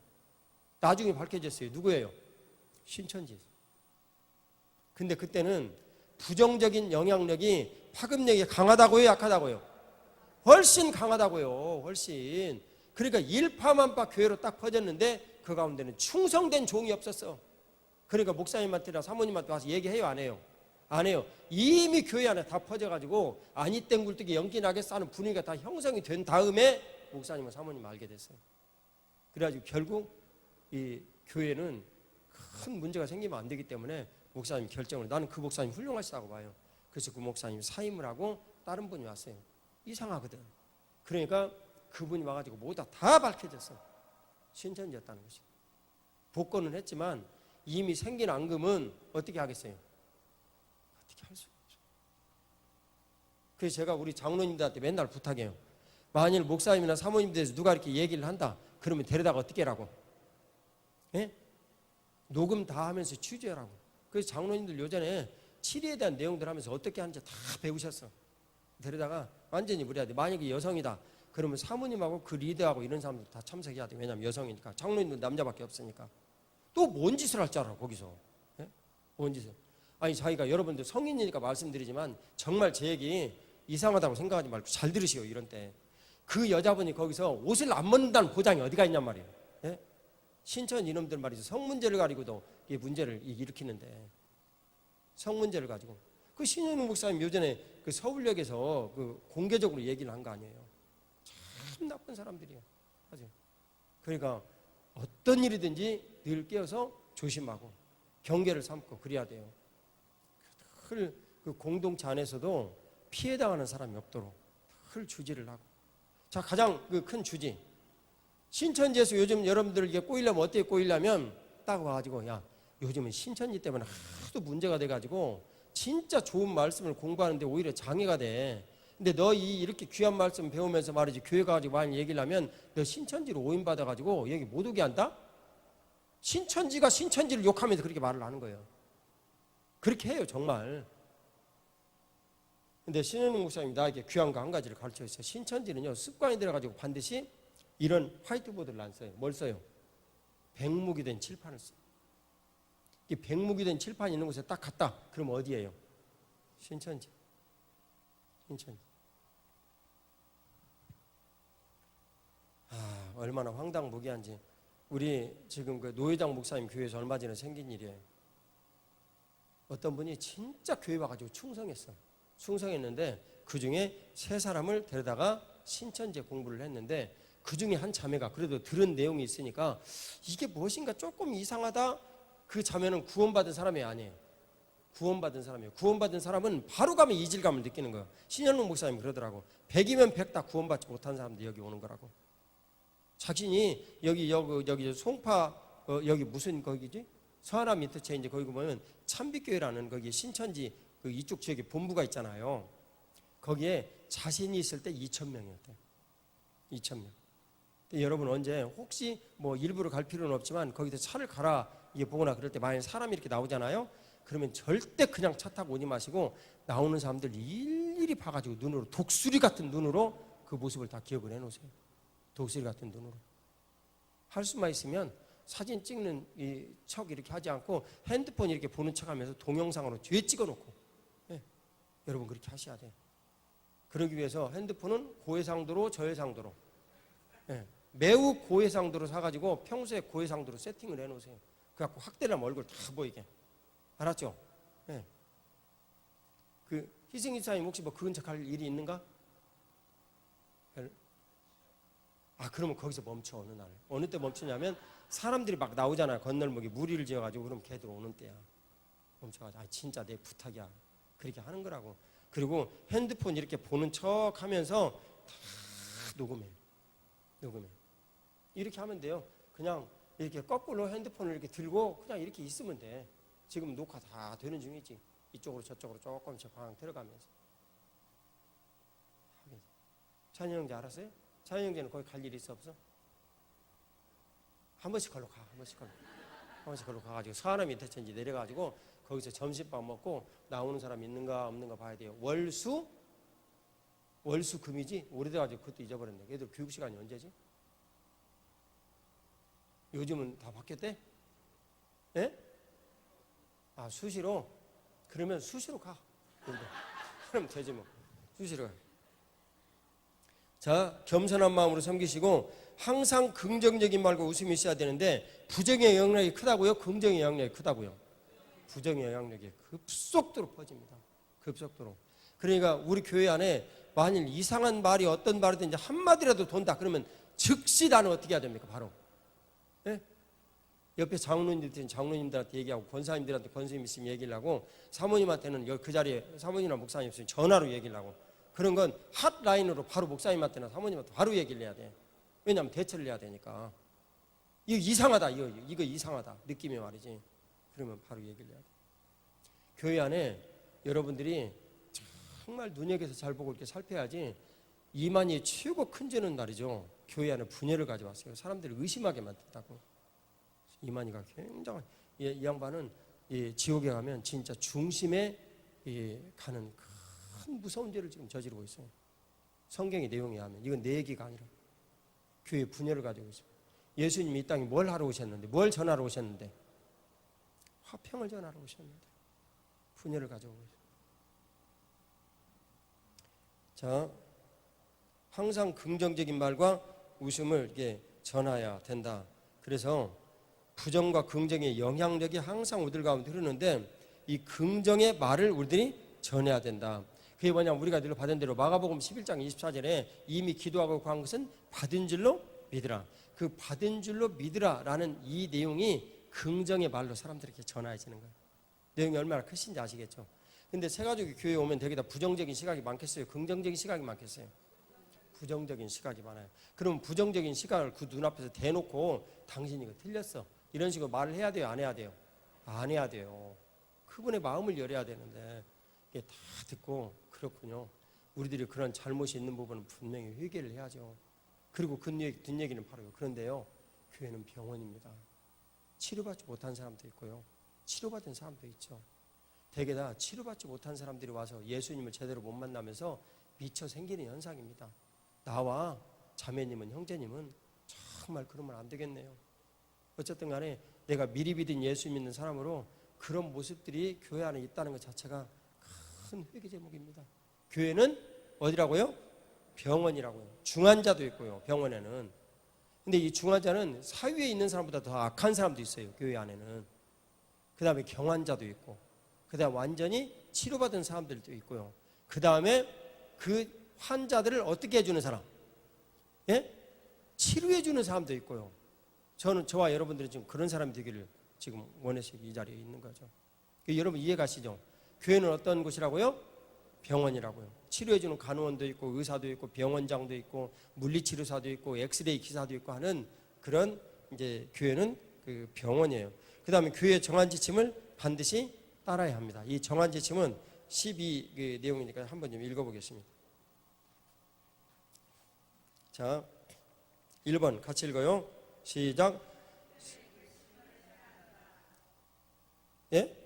나중에 밝혀졌어요. 누구예요? 신천지에서. 근데 그때는 부정적인 영향력이 파급력이 강하다고요, 약하다고요? 훨씬 강하다고요. 훨씬. 그러니까 일파만파 교회로 딱 퍼졌는데 그 가운데는 충성된 종이 없었어. 그러니까 목사님한테나 사모님한테 와서 얘기해요, 안 해요? 안 해요. 이미 교회 안에 다 퍼져가지고 아니 땡 굴뚝이 연기 나겠어 하는 분위기가 다 형성이 된 다음에 목사님과 사모님 알게 됐어요. 그래가지고 결국 이 교회는 큰 문제가 생기면 안 되기 때문에 목사님 결정을, 나는 그 목사님 훌륭하시다고 봐요. 그래서 그 목사님 사임을 하고 다른 분이 왔어요. 이상하거든. 그러니까 그분이 와가지고 모두 다 밝혀졌어. 신천지였다는 것이. 복권은 했지만 이미 생긴 앙금은 어떻게 하겠어요? 어떻게 할 수가 없어요. 그래서 제가 우리 장로님들한테 맨날 부탁해요. 만일 목사님이나 사모님 대해서 누가 이렇게 얘기를 한다, 그러면 데려다가 어떻게 하라고? 예? 녹음 다 하면서 취재하라고. 그래서 장로님들 요전에 치리에 대한 내용들 하면서 어떻게 하는지 다 배우셨어. 데려다가 완전히 무리해야 돼. 만약에 여성이다, 그러면 사모님하고 그 리더하고 이런 사람들 다 참석해야 돼. 왜냐하면 여성이니까. 장로님들 남자밖에 없으니까. 또 뭔 짓을 할 줄 알아, 거기서. 예? 뭔 짓을. 아니, 자기가 여러분들 성인이니까 말씀드리지만 정말 제 얘기 이상하다고 생각하지 말고 잘 들으시오, 이런 때. 그 여자분이 거기서 옷을 안 벗는다는 보장이 어디가 있냔 말이에요. 예? 신천 이놈들 말이죠. 성 문제를 가지고도 이 문제를 일으키는데, 성 문제를 가지고. 그 신현웅 목사님 요전에 그 서울역에서 그 공개적으로 얘기를 한 거 아니에요. 참 나쁜 사람들이에요. 맞아요. 그러니까 어떤 일이든지 늘 깨어서 조심하고 경계를 삼고 그래야 돼요. 늘 그 공동체 안에서도 피해당하는 사람이 없도록 늘 주지를 하고. 자, 가장 그 큰 주지. 신천지에서 요즘 여러분들 이게 꼬이려면 어떻게 꼬이려면 딱 와가지고, 야, 요즘은 신천지 때문에 하도 문제가 돼가지고 진짜 좋은 말씀을 공부하는데 오히려 장애가 돼. 근데 너 이렇게 귀한 말씀 배우면서 말이지, 교회 가가지고 많이 얘기를 하면 너 신천지로 오인받아가지고 여기 못 오게 한다? 신천지가 신천지를 욕하면서 그렇게 말을 하는 거예요. 그렇게 해요, 정말. 근데 신현웅 목사님이 나에게 귀한 거 한 가지를 가르쳐 주세요. 신천지는요, 습관이 들어가지고 반드시 이런 화이트보드를 안 써요. 뭘 써요? 백목이 된 칠판을 써요. 이 백목이 된 칠판이 있는 곳에 딱 갔다. 그럼 어디예요? 신천지. 신천지. 아, 얼마나 황당무계한지. 우리 지금 그 노회장 목사님 교회에서 얼마 전에 생긴 일이에요. 어떤 분이 진짜 교회 와가지고 충성했어. 충성했는데 그 중에 3사람을 데려다가 신천지에 공부를 했는데, 그 중에 한 자매가 그래도 들은 내용이 있으니까 이게 무엇인가 조금 이상하다. 그 자매는 구원받은 사람이 아니에요. 구원받은 사람이에요. 구원받은 사람은 바로 가면 이질감을 느끼는 거예요. 신현웅 목사님 그러더라고. 100이면 100 다 구원받지 못한 사람들이 여기 오는 거라고. 자신이 여기 송파 여기 무슨 거기지? 서하남 인터체인지 거기 보면 참빛교회라는 거기 신천지 그 이쪽 지역에 본부가 있잖아요. 거기에 자신이 있을 때 2,000명이었대요. 2,000명. 여러분 언제 혹시 뭐 일부러 갈 필요는 없지만 거기서 차를 갈아 이게 보거나 그럴 때 만약 사람이 이렇게 나오잖아요. 그러면 절대 그냥 차 타고 오지 마시고 나오는 사람들 일일이 봐가지고 눈으로, 독수리 같은 눈으로 그 모습을 다 기억을 해놓으세요. 독수리 같은 눈으로. 할 수만 있으면 사진 찍는 이 척 이렇게 하지 않고 핸드폰 이렇게 보는 척하면서 동영상으로 뒤에 찍어놓고, 예, 여러분 그렇게 하셔야 돼요. 그러기 위해서 핸드폰은 고해상도로 저해상도로, 예, 매우 고해상도로 사가지고 평소에 고해상도로 세팅을 해놓으세요. 그래갖고 확대를 하면 얼굴 다 보이게. 알았죠? 예. 그 희승이사님 혹시 뭐 그런 척 할 일이 있는가? 아, 그러면 거기서 멈춰. 어느 날. 어느 때 멈추냐면 사람들이 막 나오잖아요. 건널목에 무리를 지어가지고. 그럼 걔들 오는 때야. 멈춰가지고, 아, 진짜 내 부탁이야. 그렇게 하는 거라고. 그리고 핸드폰 이렇게 보는 척 하면서 다 녹음해. 이렇게 하면 돼요. 그냥 이렇게 거꾸로 핸드폰을 이렇게 들고 그냥 이렇게 있으면 돼. 지금 녹화 다 되는 중이지. 이쪽으로 저쪽으로 조금씩 방향 들어가면서. 찬이 형제 알았어요? 찬이 형제는 거기 갈 일이 있어 없어? 한 번씩 걸로 가. 한 번씩 걸로 가가지고 서하남 인터체인지 내려가지고 거기서 점심밥 먹고 나오는 사람 있는가 없는가 봐야 돼요. 월수 금이지? 오래돼가지고 그것도 잊어버렸네. 얘들 교육 시간이 언제지? 요즘은 다 바뀌었대? 예? 아, 수시로? 그러면 수시로 가. 그럼 되지 뭐. 수시로 가. 자, 겸손한 마음으로 섬기시고 항상 긍정적인 말과 웃음이 있어야 되는데 부정의 영향력이 크다고요? 긍정의 영향력이 크다고요? 부정의 영향력이 급속도로 퍼집니다. 급속도로. 그러니까 우리 교회 안에 만일 이상한 말이 어떤 말이든 이제 한마디라도 돈다 그러면 즉시 나는 어떻게 해야 됩니까? 바로. 예? 옆에 장로님들한테 얘기하고 권사님들한테 권사님 있으면 얘기를 하고 사모님한테는 그 자리에 사모님이나 목사님 있으면 전화로 얘기를 하고 그런 건 핫라인으로 바로 목사님한테나 사모님한테 바로 얘기를 해야 돼. 왜냐하면 대처를 해야 되니까. 이거 이상하다. 이거 이상하다. 느낌이 말이지. 그러면 바로 얘기를 해야 돼. 교회 안에 여러분들이 정말 눈여겨서 잘 보고 이렇게 살펴야지. 이만희 최고 큰 죄는 날이죠. 교회 안에 분열을 가져왔어요. 사람들을 의심하게 만든다고. 이만희가 굉장한 이 양반은 지옥에 가면 진짜 중심에 가는 큰 무서운 죄를 지금 저지르고 있어요. 성경의 내용에 하면 이건 내 얘기가 아니라 교회 분열을 가지고 있습니다. 예수님이 이 땅에 뭘 하러 오셨는데, 뭘 전하러 오셨는데, 화평을 전하러 오셨는데 분열을 가져오고 있습니다. 자, 항상 긍정적인 말과 웃음을 이렇게 전해야 된다. 그래서 부정과 긍정의 영향력이 항상 우리들 가운데 흐르는데 이 긍정의 말을 우리들이 전해야 된다. 그게 뭐냐면 우리가 늘 받은 대로 마가복음 11장 24절에 이미 기도하고 구한 것은 받은 줄로 믿으라. 그 받은 줄로 믿으라라는 이 내용이 긍정의 말로 사람들에게 전해지는 거예요. 내용이 얼마나 크신지 아시겠죠? 근데 새가족이 교회에 오면 되게 다 부정적인 시각이 많겠어요? 긍정적인 시각이 많겠어요? 부정적인 시각이 많아요. 그럼 부정적인 시각을 그 눈앞에서 대놓고 당신이 이거 틀렸어 이런 식으로 말을 해야 돼요? 안 해야 돼요? 안 해야 돼요. 그분의 마음을 열어야 되는데 이게 다 듣고 그렇군요. 우리들이 그런 잘못이 있는 부분은 분명히 회개를 해야죠. 그리고 뒷얘기는 바로 그런데요. 교회는 병원입니다. 치료받지 못한 사람도 있고요. 치료받은 사람도 있죠. 대개 다 치료받지 못한 사람들이 와서 예수님을 제대로 못 만나면서 미쳐 생기는 현상입니다. 나와 자매님은 형제님은 정말 그러면 안 되겠네요. 어쨌든 간에 내가 미리 믿은 예수 믿는 사람으로 그런 모습들이 교회 안에 있다는 것 자체가 큰 회개 제목입니다. 교회는 어디라고요? 병원이라고요. 중환자도 있고요. 병원에는. 근데 이 중환자는 사회에 있는 사람보다 더 악한 사람도 있어요. 교회 안에는. 그 다음에 경환자도 있고 그 다음에 완전히 치료받은 사람들도 있고요. 그 다음에 그 환자들을 어떻게 해주는 사람? 예? 치료해주는 사람도 있고요. 저와 여러분들이 지금 그런 사람이 되기를 지금 원해서 이 자리에 있는 거죠. 여러분 이해가시죠? 교회는 어떤 곳이라고요? 병원이라고요. 치료해주는 간호원도 있고 의사도 있고 병원장도 있고 물리치료사도 있고 엑스레이 기사도 있고 하는 그런 이제 교회는 그 병원이에요. 그 다음에 교회의 정한 지침을 반드시 따라야 합니다. 이 정한 지침은 12 내용이니까 한번 좀 읽어보겠습니다. 자, 1번 같이 읽어요. 시작. 예?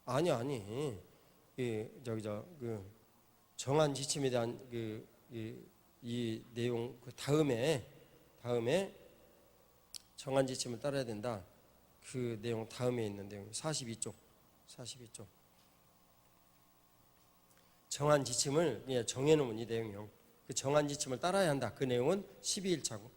아니. 그 정한 지침에 대한 이 내용 그 다음에 정한 지침을 따라야 된다. 그 내용 다음에 있는 내용 42쪽. 정한 지침을 정해놓은 이 내용이요. 그 정한 지침을 따라야 한다. 그 내용은 12과고.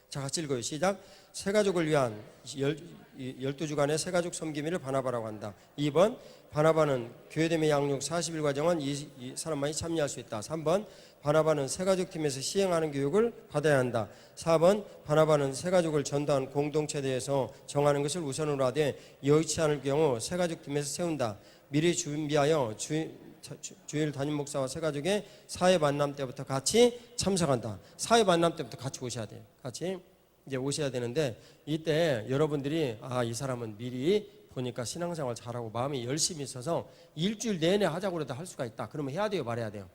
자, 같이 읽어요. 시작. 새가족을 위한 12주간의 새가족 섬김일을 바나바라고 한다. 2번 바나바는 교회됨의 양육 40일 과정은 이 사람만이 참여할 수 있다. 3번 바나바는 새가족팀에서 시행하는 교육을 받아야 한다. 4번 바나바는 새가족을 전도한 공동체에 대해서 정하는 것을 우선으로 하되 여의치 않을 경우 새가족팀에서 세운다. 미리 준비하여 주일 담임 목사와 새가족의 사회 만남 때부터 같이 참석한다. 사회 만남 때부터 같이 오셔야 돼요. 같이 이제 오셔야 되는데 이때 여러분들이 이 사람은 미리 보니까 신앙생활 잘하고 마음이 열심히 있어서 일주일 내내 하자고 해도 할 수가 있다. 그러면 해야 돼요? 말해야 돼요?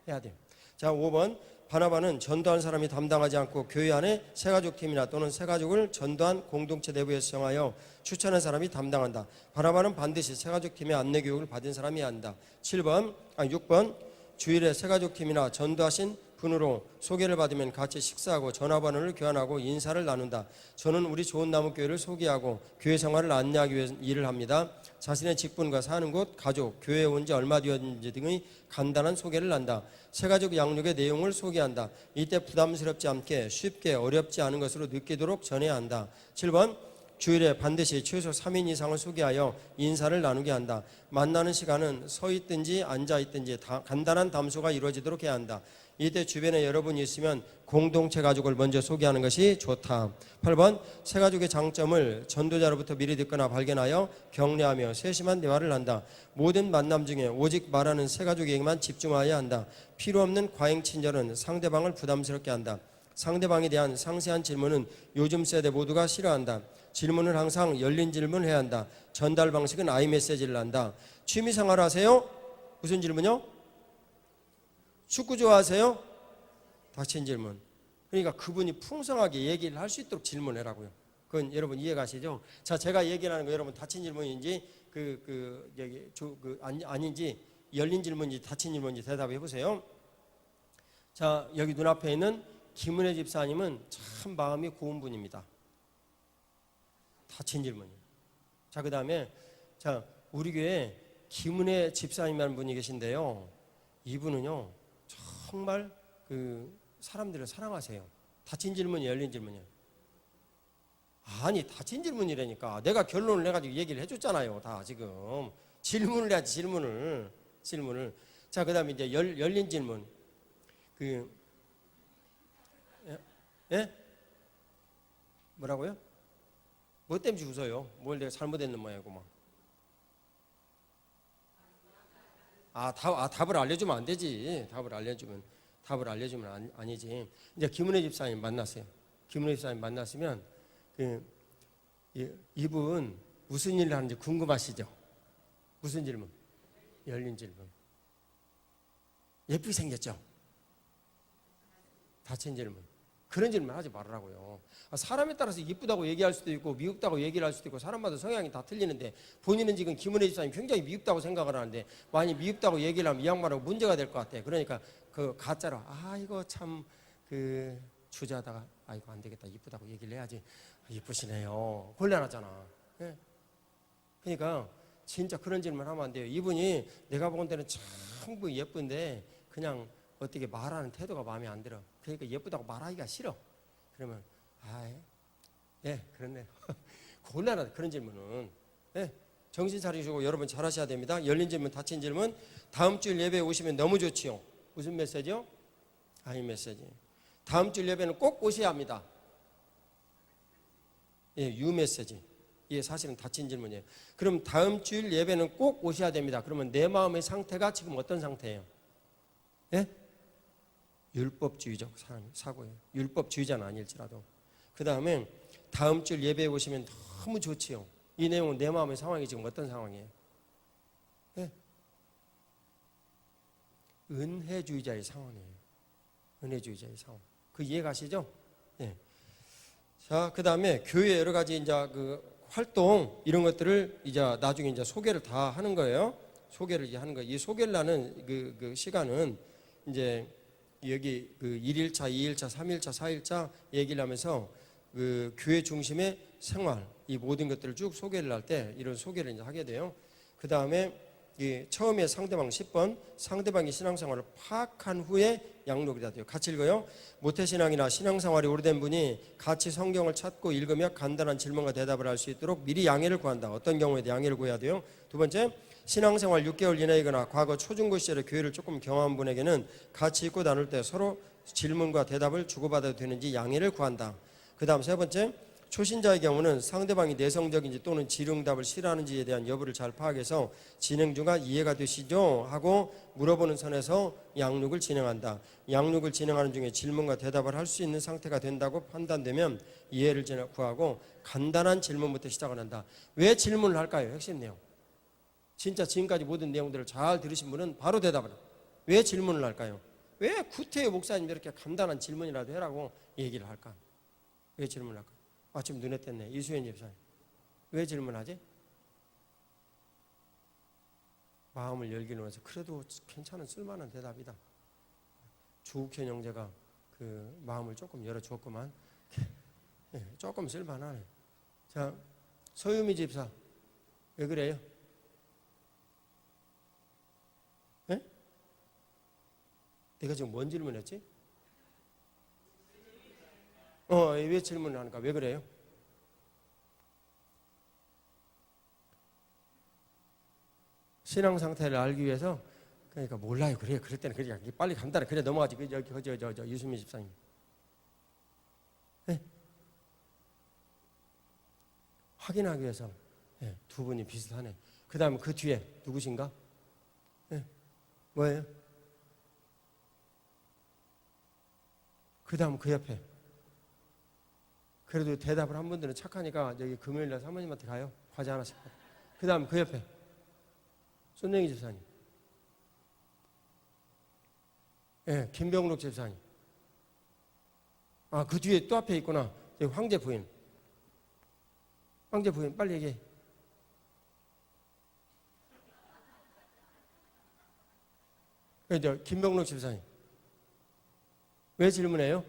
해야 돼요. 자, 5번 바나바는 전도한 사람이 담당하지 않고 교회 안에 새가족팀이나 또는 새가족을 전도한 공동체 내부에서 정하여 추천한 사람이 담당한다. 바나바는 반드시 새가족팀의 안내교육을 받은 사람이 한다. 6번 주일에 새가족팀이나 전도하신 분으로 소개를 받으면 같이 식사하고 전화번호를 교환하고 인사를 나눈다. 저는 우리 좋은 나무 교회를 소개하고 교회 생활을 안내하기 위해 일을 합니다. 자신의 직분과 사는 곳, 가족, 교회에 온 지 얼마 되었는지 등의 간단한 소개를 한다. 새가족 양육의 내용을 소개한다. 이때 부담스럽지 않게 쉽게 어렵지 않은 것으로 느끼도록 전해야 한다. 7번 주일에 반드시 최소 3인 이상을 소개하여 인사를 나누게 한다. 만나는 시간은 서 있든지 앉아 있든지 간단한 담소가 이루어지도록 해야 한다. 이때 주변에 여러분이 있으면 공동체 가족을 먼저 소개하는 것이 좋다. 8번 새가족의 장점을 전도자로부터 미리 듣거나 발견하여 격려하며 세심한 대화를 한다. 모든 만남 중에 오직 말하는 새가족에게만 집중해야 한다. 필요 없는 과잉 친절은 상대방을 부담스럽게 한다. 상대방에 대한 상세한 질문은 요즘 세대 모두가 싫어한다. 질문은 항상 열린 질문을 해야 한다. 전달 방식은 아이메시지를 한다. 취미생활 하세요? 무슨 질문요? 축구 좋아하세요? 닥친 질문. 그러니까 그분이 풍성하게 얘기를 할 수 있도록 질문해라고요. 그건 여러분 이해가시죠? 자, 제가 얘기하는 거 여러분 닫힌 질문인지 아닌지 열린 질문인지 닫힌 질문인지 대답해 보세요. 자, 여기 눈앞에 있는 김은혜 집사님은 참 마음이 고운 분입니다. 닫힌 질문이에요. 자, 그 다음에 자, 우리 교회에 김은혜 집사님이라는 분이 계신데요. 이분은요 정말 사람들을 사랑하세요. 닫힌 질문이 열린 질문이에요. 아니 닫힌 질문이라니까 내가 결론을 내가지고 얘기를 해줬잖아요. 다 지금 질문을 해야지 질문을. 자, 그 다음에 이제 열린 질문. 예? 뭐라고요? 뭐 때문에 웃어요? 뭘 내가 잘못했는 모양이고 막. 답을 알려주면 안 되지. 답을 알려주면 아니지. 이제 김은혜 집사님 만났어요. 김은혜 집사님 만났으면 이분 무슨 일을 하는지 궁금하시죠? 무슨 질문? 열린 질문. 예쁘게 생겼죠? 닫힌 질문. 그런 질문 하지 말으라고요. 사람에 따라서 이쁘다고 얘기할 수도 있고 미흡다고 얘기를 할 수도 있고 사람마다 성향이 다 틀리는데 본인은 지금 김은혜 집사님 굉장히 미흡다고 생각을 하는데 만약 미흡다고 얘기를 하면 이 양반하고 문제가 될 것 같아. 그러니까 그 가짜로 이거 참 주저하다가 이거 안 되겠다. 이쁘다고 얘기를 해야지. 이쁘시네요. 곤란하잖아. 네? 그러니까 진짜 그런 질문 하면 안 돼요. 이분이 내가 본 데는 참 예쁜데 그냥 어떻게 말하는 태도가 마음에 안 들어. 그러니까 예쁘다고 말하기가 싫어. 그러면 그렇네요. 곤란하다 그런 질문은. 정신 차리시고 여러분 잘하셔야 됩니다. 열린 질문, 닫힌 질문. 다음 주일 예배에 오시면 너무 좋지요. 무슨 메시지요? 아이 메시지. 다음 주일 예배는 꼭 오셔야 합니다. 유 메시지. 이게 사실은 닫힌 질문이에요. 그럼 다음 주일 예배는 꼭 오셔야 됩니다. 그러면 내 마음의 상태가 지금 어떤 상태예요? 율법주의적 사고예요. 율법주의자는 아닐지라도. 그 다음에 다음 주 예배에 오시면 너무 좋지요. 이 내용은 내 마음의 상황이 지금 어떤 상황이에요? 은혜주의자의 상황이에요. 은혜주의자의 상황. 그 이해가시죠? 자, 그 다음에 교회 여러 가지 이제 활동 이런 것들을 이제 나중에 이제 소개를 다 하는 거예요. 소개를 이제 하는 거예요. 이 소개를 하는 그 시간은 이제 여기 1일차, 2일차, 3일차, 4일차 얘기를 하면서 교회 중심의 생활 이 모든 것들을 쭉 소개를 할 때 이런 소개를 이제 하게 돼요. 그 다음에 처음에 상대방 10번 상대방의 신앙생활을 파악한 후에 양육이라 돼요. 같이 읽어요. 모태신앙이나 신앙생활이 오래된 분이 같이 성경을 찾고 읽으며 간단한 질문과 대답을 할 수 있도록 미리 양해를 구한다. 어떤 경우에 양해를 구해야 돼요? 두 번째, 신앙생활 6개월 이내이거나 과거 초중고 시절에 교회를 조금 경험한 분에게는 같이 읽고 나눌 때 서로 질문과 대답을 주고받아도 되는지 양해를 구한다. 그 다음 세 번째, 초신자의 경우는 상대방이 내성적인지 또는 질응답을 싫어하는지에 대한 여부를 잘 파악해서 진행 중과 이해가 되시죠? 하고 물어보는 선에서 양육을 진행한다. 양육을 진행하는 중에 질문과 대답을 할 수 있는 상태가 된다고 판단되면 이해를 구하고 간단한 질문부터 시작을 한다. 왜 질문을 할까요? 핵심 내용. 진짜 지금까지 모든 내용들을 잘 들으신 분은 바로 대답을 해요. 왜 질문을 할까요? 왜 구태여 목사님이 이렇게 간단한 질문이라도 해라고 얘기를 할까? 왜 질문을 할까? 지금 눈에 띄네. 이수연 집사님. 왜 질문하지? 마음을 열기로 해서 그래도 괜찮은 쓸만한 대답이다. 조국현 형제가 그 마음을 조금 열어주었구만. 예, 조금 쓸만하네. 자, 소유미 집사 왜 그래요? 예? 내가 지금 뭔 질문했지? 왜 질문을 하는가? 왜 그래요? 신앙 상태를 알기 위해서. 그러니까 몰라요. 그래요. 그럴 때는 그냥 빨리 간단해. 그래 넘어가지. 저 유수미 집사님. 네? 확인하기 위해서. 네, 두 분이 비슷하네. 그 다음에 그 뒤에 누구신가? 네? 뭐예요? 그 다음 그 옆에. 그래도 대답을 한 분들은 착하니까 여기 금요일날 사모님한테 가요. 과자 하나씩. 그 다음 그 옆에. 손영희 집사님. 예, 김병록 집사님. 아, 그 뒤에 또 앞에 있구나. 여기 황제 부인. 황제 부인, 빨리 얘기해. 김병록 집사님. 왜 질문해요?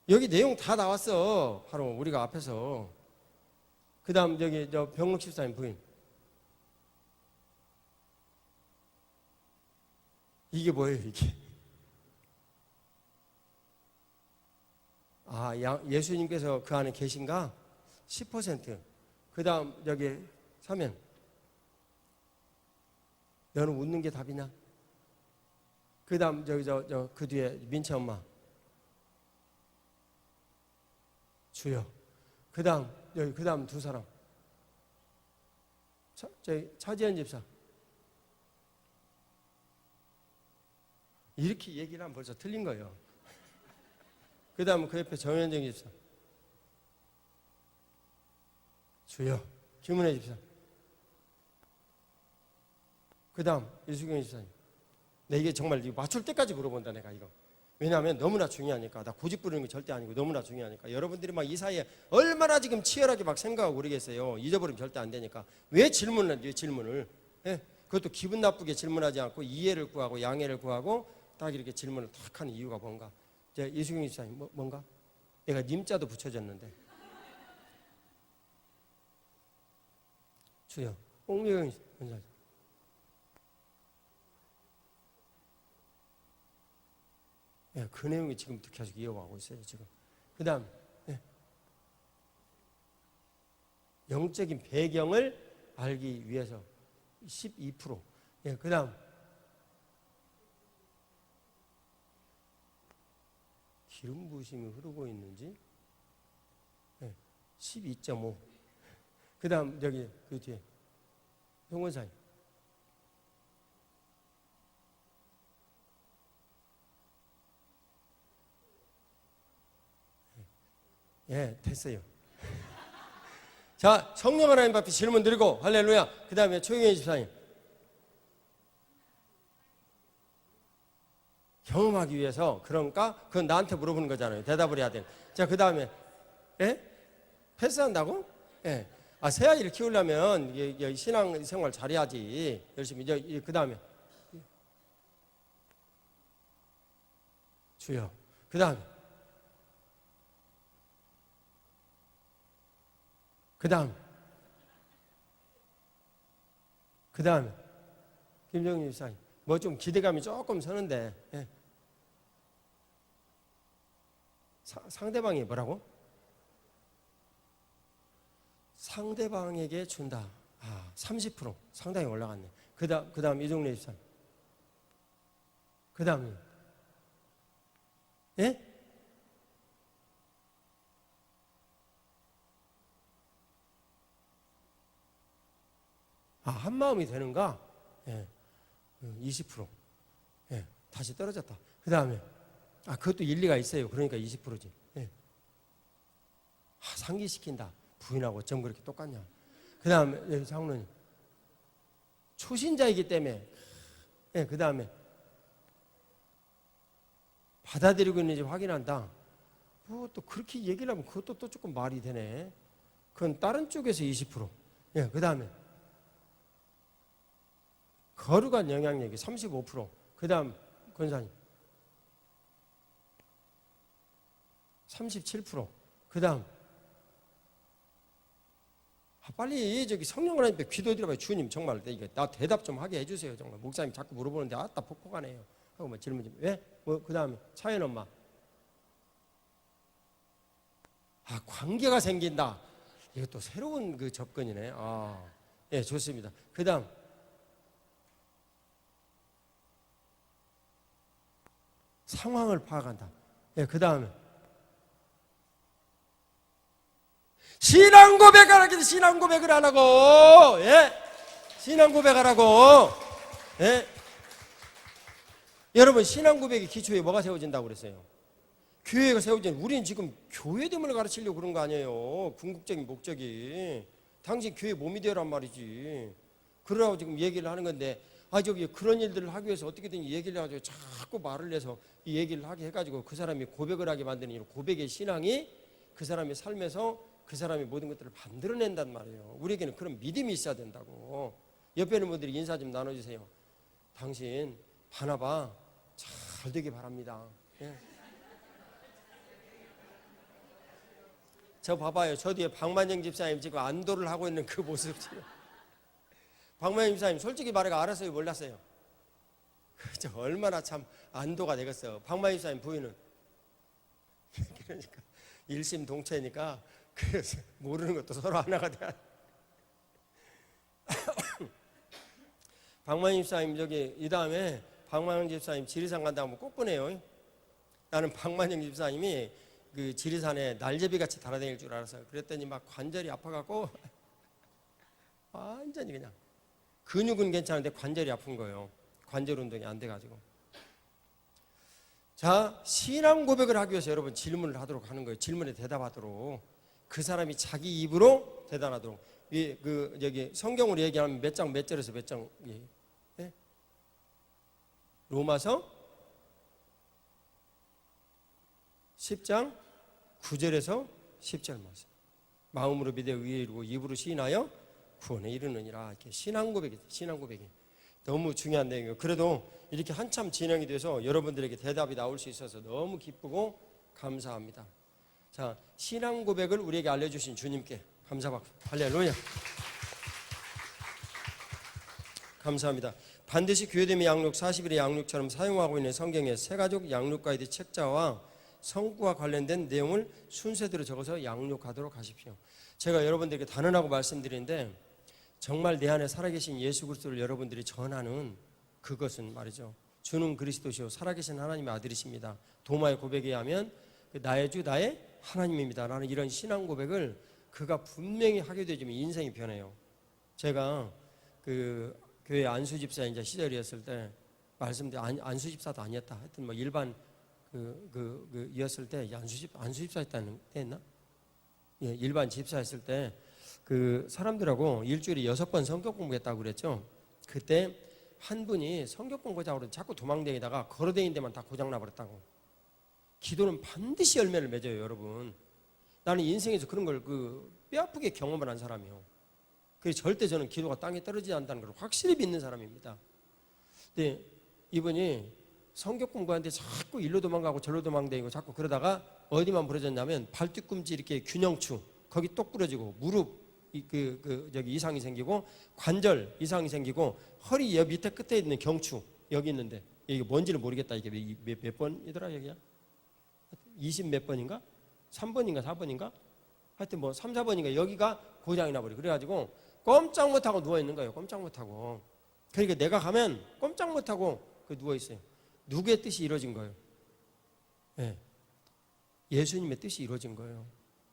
여기 내용 다 나왔어. 바로 우리가 앞에서. 그 다음 여기 병록 집사님 부인. 이게 뭐예요, 이게? 아, 예수님께서 그 안에 계신가? 10%. 그 다음, 여기 사면. 너는 웃는 게 답이냐? 그 다음, 그 뒤에 민채 엄마. 주여. 그 다음, 그 다음 두 사람. 차지현 집사. 이렇게 얘기를 하면 벌써 틀린 거예요. 그 다음은 그 옆에 정현정 집사. 주여. 김은혜 집사. 그 다음 이수경 집사님. 내 이게 정말 맞출 때까지 물어본다 내가 이거. 왜냐하면 너무나 중요하니까. 나 고집 부리는 게 절대 아니고 너무나 중요하니까. 여러분들이 막 이 사이에 얼마나 지금 치열하게 막 생각하고 그러겠어요. 잊어버리면 절대 안 되니까. 왜 질문을 해요, 질문을. 예? 그것도 기분 나쁘게 질문하지 않고 이해를 구하고 양해를 구하고 딱 이렇게 질문을 탁 하는 이유가 뭔가. 이제 이수경 집사님 뭔가? 내가 님자도 붙여줬는데. 주여. 옥미경 원사님. 예, 그 내용이 지금부터 계속 이어가고 있어요, 지금. 그 다음, 예. 영적인 배경을 알기 위해서 12%. 예, 그 다음, 기름 부으심이 흐르고 있는지, 예, 12.5. 그 다음, 여기, 그 뒤에, 송원사님. 예, 됐어요. 자, 성령 하나님 앞에 질문 드리고, 할렐루야. 그 다음에 최경희 집사님. 경험하기 위해서, 그러니까, 그건 나한테 물어보는 거잖아요. 대답을 해야 돼. 자, 그 다음에, 예? 패스한다고? 예. 아, 새 아이를 키우려면, 신앙 생활 잘해야지. 열심히. 그 다음에. 주여. 그 다음에. 그 다음에 김정일 집사님 뭐 좀 기대감이 조금 서는데 예. 상대방이 뭐라고? 상대방에게 준다. 아, 30% 상당히 올라갔네. 그 다음 이종래 집사님. 그 다음에 예? 아, 한 마음이 되는가? 예. 20%. 예. 다시 떨어졌다. 그 다음에, 아, 그것도 일리가 있어요. 그러니까 20%지. 예. 아, 상기시킨다. 부인하고 어쩜 그렇게 똑같냐. 그 다음에, 장로님. 초신자이기 때문에, 예. 그 다음에, 받아들이고 있는지 확인한다. 뭐 또 그렇게 얘기를 하면 그것도 또 조금 말이 되네. 그건 다른 쪽에서 20%. 예. 그 다음에, 거룩한 영향력이 35%. 그 다음, 권사님. 37%. 그 다음, 빨리 저기 성령 하나님께 기도드려봐요. 주님 정말 이게 나 대답 좀 하게 해주세요. 정말 목사님 자꾸 물어보는데 아따 폭포가네요. 하고 뭐 질문 좀 왜? 뭐 그 다음에 차연 엄마. 관계가 생긴다. 이것도 새로운 그 접근이네. 예, 좋습니다. 그 다음, 상황을 파악한다. 예, 그 다음에 신앙 고백하라고 신앙 고백을 안 하고, 예, 신앙 고백하라고. 예, 여러분 신앙 고백의 기초에 뭐가 세워진다고 그랬어요? 교회가 세워진. 우리는 지금 교회됨을 가르치려고 그런 거 아니에요. 궁극적인 목적이 당신 교회 몸이 되란 말이지. 그러라고 지금 얘기를 하는 건데, 저기 그런 일들을 하기 위해서 어떻게든 얘기를 해가지고 자꾸 말을 해서 이 얘기를 하게 해가지고 그 사람이 고백을 하게 만드는 이런 고백의 신앙이 그 사람의 삶에서 그 사람이 모든 것들을 만들어낸단 말이에요. 우리에게는 그런 믿음이 있어야 된다고. 옆에 있는 분들이 인사 좀 나눠주세요. 당신 바나바 잘 되길 바랍니다. 예. 저 봐봐요. 저 뒤에 박만영 집사님 지금 안도를 하고 있는 그 모습 지금. 박만영 집사님 솔직히 말해가 알았어요, 몰랐어요? 저 얼마나 참 안도가 되겠어요. 박만영 집사님 부인은 그러니까 일심동체니까 그래서 모르는 것도 서로 하나가 돼. 박만영 집사님 저기 이 다음에 박만영 집사님 지리산 간다고 하면 꼭 보내요. 나는 박만영 집사님이 그 지리산에 날제비같이 달아다닐 줄 알았어요. 그랬더니 막 관절이 아파갖고 완전히 그냥 근육은 괜찮은데 관절이 아픈 거예요. 관절 운동이 안 돼가지고. 자, 신앙 고백을 하기 위해서 여러분 질문을 하도록 하는 거예요. 질문에 대답하도록. 그 사람이 자기 입으로 대답하도록. 여기 성경으로 얘기하면 몇 장 몇 절에서 몇 장? 예? 로마서 10장 9절에서 10절 말씀. 마음으로 믿어 의에 이르고 입으로 시인하여 구원에 이르느니라. 이렇게 신앙 고백이 너무 중요한 내용이에요. 그래도 이렇게 한참 진행이 돼서 여러분들에게 대답이 나올 수 있어서 너무 기쁘고 감사합니다. 자, 신앙 고백을 우리에게 알려주신 주님께 감사받고 할렐루야. 감사합니다. 반드시 교회됨의 양육 40일의 양육처럼 사용하고 있는 성경의 세가족 양육 가이드 책자와 성구와 관련된 내용을 순서대로 적어서 양육하도록 하십시오. 제가 여러분들에게 단언하고 말씀드리는데 정말 내 안에 살아계신 예수 그리스도를 여러분들이 전하는 그것은 말이죠. 주는 그리스도시요 살아계신 하나님의 아들이십니다. 도마의 고백에 하면 나의 주 나의 하나님입니다 라는 이런 신앙 고백을 그가 분명히 하게 되지만 인생이 변해요. 제가 그 교회 안수집사 이제 시절이었을 때 말씀드린 안수집사도 아니었다. 하여튼 뭐 일반 이었을 때 안수집사 했다는 때 했나? 예, 일반 집사했을 때 그 사람들하고 일주일에 6번 성경 공부했다고 그랬죠. 그때 한 분이 성경 공부하자고 그러더니 자꾸 도망다니다가 걸어다니는 데만 다 고장나 버렸다고. 기도는 반드시 열매를 맺어요, 여러분. 나는 인생에서 그런 걸 뼈아프게 경험을 한 사람이에요. 그래서 절대 저는 기도가 땅에 떨어지지 않는다는 걸 확실히 믿는 사람입니다. 근데 이분이 성경 공부하는데 자꾸 일로 도망가고 절로 도망다니고 자꾸 그러다가 어디만 부러졌냐면 발뒤꿈치 이렇게 균형추 거기 똑 부러지고 무릎 저기 이상이 생기고 관절 이상이 생기고 허리 옆 밑에 끝에 있는 경추 여기 있는데 이게 뭔지는 모르겠다. 이게 몇 번이더라 여기야? 20 몇 번인가? 3번인가 4번인가? 하여튼 뭐 3, 4번인가 여기가 고장이 나버려. 그래가지고 꼼짝 못하고 누워있는 거예요. 꼼짝 못하고. 그러니까 내가 가면 꼼짝 못하고 누워있어요. 누구의 뜻이 이루어진 거예요? 네. 예수님의 뜻이 이루어진 거예요.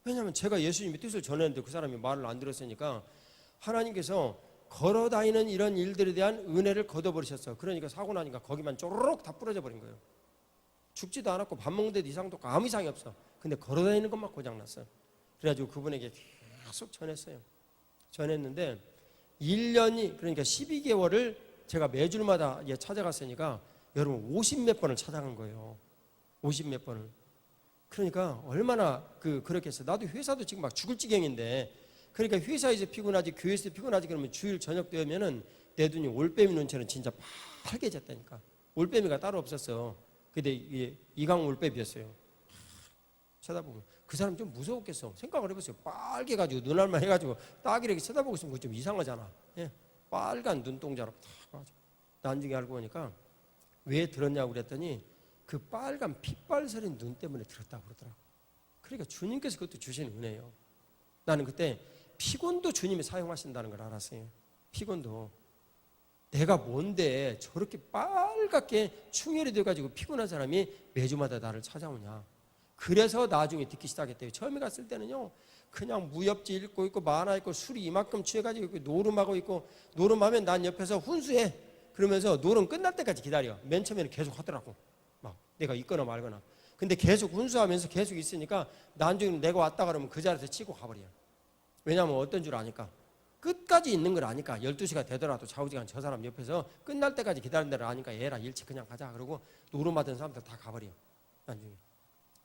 왜냐하면 제가 예수님의 뜻을 전했는데 그 사람이 말을 안 들었으니까 하나님께서 걸어다니는 이런 일들에 대한 은혜를 걷어버리셨어요. 그러니까 사고 나니까 거기만 쪼르륵 다 부러져 버린 거예요. 죽지도 않았고 밥 먹는데도 이상도 없고 아무 이상이 없어. 근데 걸어다니는 것만 고장났어요. 그래가지고 그분에게 계속 전했어요. 전했는데 1년이 그러니까 12개월을 제가 매주마다 찾아갔으니까 여러분 50몇 번을 찾아간 거예요. 50몇 번을. 그러니까 얼마나 그렇게 했어요. 나도 회사도 지금 막 죽을 지경인데 그러니까 회사에서 피곤하지 교회에서 피곤하지 그러면 주일 저녁 되면은 내 눈이 올빼미 눈처럼 진짜 빨개졌다니까. 올빼미가 따로 없었어. 근데 이게 이강 올빼미였어요. 쳐다보고. 그 사람 좀 무서웠겠어. 생각을 해보세요. 빨개가지고 눈알만 해가지고 딱 이렇게 쳐다보고 있으면 좀 이상하잖아. 예? 빨간 눈동자로 딱 가지고. 나중에 알고 보니까 왜 들었냐고 그랬더니 그 빨간 핏발서린 눈 때문에 들었다고 그러더라고. 그러니까 주님께서 그것도 주신 은혜예요. 나는 그때 피곤도 주님이 사용하신다는 걸 알았어요. 피곤도. 내가 뭔데 저렇게 빨갛게 충혈이 돼가지고 피곤한 사람이 매주마다 나를 찾아오냐. 그래서 나중에 듣기 시작했대요. 처음에 갔을 때는요, 그냥 무협지 읽고 있고 만화 읽고 술이 이만큼 취해가지고 있고 노름하고 있고, 노름하면 난 옆에서 훈수해. 그러면서 노름 끝날 때까지 기다려. 맨 처음에는 계속 하더라고. 막 내가 있거나 말거나. 근데 계속 훈수하면서 계속 있으니까 나중에 내가 왔다 그러면 그 자리에서 치고 가버려. 왜냐하면 어떤 줄 아니까. 끝까지 있는 걸 아니까. 12시가 되더라도 좌우지간 저 사람 옆에서 끝날 때까지 기다린다는 걸 아니까 얘라 일찍 그냥 가자. 그러고 노름하던 사람들 다 가버려. 나중에.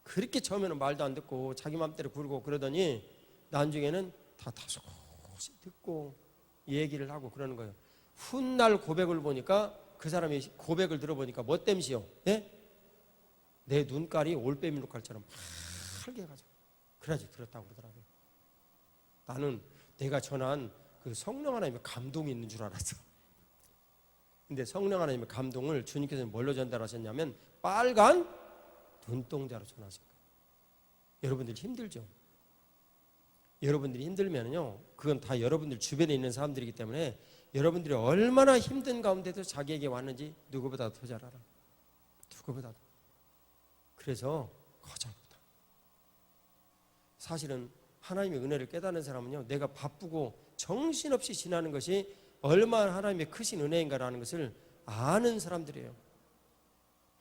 그렇게 처음에는 말도 안 듣고 자기 맘대로 굴고 그러더니 나중에는 다 다소곳이 듣고 얘기를 하고 그러는 거예요. 훗날 고백을 보니까 그 사람이 고백을 들어보니까 뭐 땜시요? 예? 내 눈깔이 올빼미 눈깔처럼 파랗게 해가지고 그래야지 들었다고 그러더라고요. 나는 내가 전한 그 성령 하나님의 감동이 있는 줄 알았어. 근데 성령 하나님의 감동을 주님께서 뭘로 전달하셨냐면 빨간 눈동자로 전하신 거예요. 여러분들이 힘들죠? 여러분들이 힘들면요, 그건 다 여러분들 주변에 있는 사람들이기 때문에 여러분들이 얼마나 힘든 가운데도 자기에게 왔는지 누구보다 더 잘 알아. 누구보다도. 그래서 거절보다. 사실은 하나님의 은혜를 깨닫는 사람은요, 내가 바쁘고 정신없이 지나는 것이 얼마나 하나님의 크신 은혜인가라는 것을 아는 사람들이에요.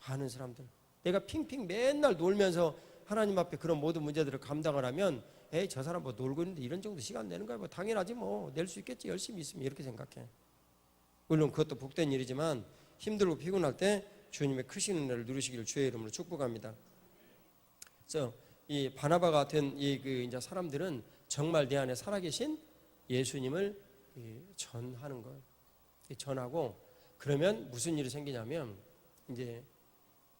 아는 사람들. 내가 핑핑 맨날 놀면서 하나님 앞에 그런 모든 문제들을 감당을 하면 에이 저 사람 뭐 놀고 있는데 이런 정도 시간 내는 거야 뭐 당연하지 뭐 낼 수 있겠지 열심히 있으면 이렇게 생각해. 물론 그것도 복된 일이지만 힘들고 피곤할 때 주님의 크신 은혜를 누리시기를 주의 이름으로 축복합니다. 그래서 이 바나바 같은 이제 사람들은 정말 내 안에 살아계신 예수님을 전하는 거예요. 전하고 그러면 무슨 일이 생기냐면 이제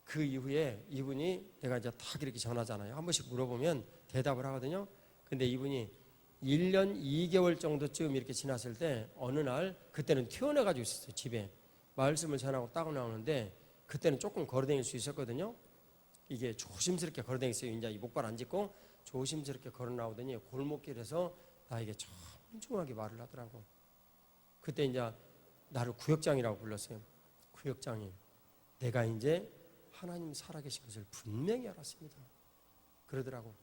그 이후에 이분이 내가 이제 딱 이렇게 전하잖아요. 한 번씩 물어보면 대답을 하거든요. 근데 이분이 1년 2개월 정도쯤 이렇게 지났을 때 어느 날 그때는 튀어나가지고 있었어요. 집에 말씀을 전하고 딱 나오는데 그때는 조금 걸어다닐 수 있었거든요. 이게 조심스럽게 걸어다녔어요. 이제 이 목발 안 짚고 조심스럽게 걸어 나오더니 골목길에서 나에게 정중하게 말을 하더라고. 그때 이제 나를 구역장이라고 불렀어요. 구역장이. 내가 이제 하나님 살아계신 것을 분명히 알았습니다. 그러더라고.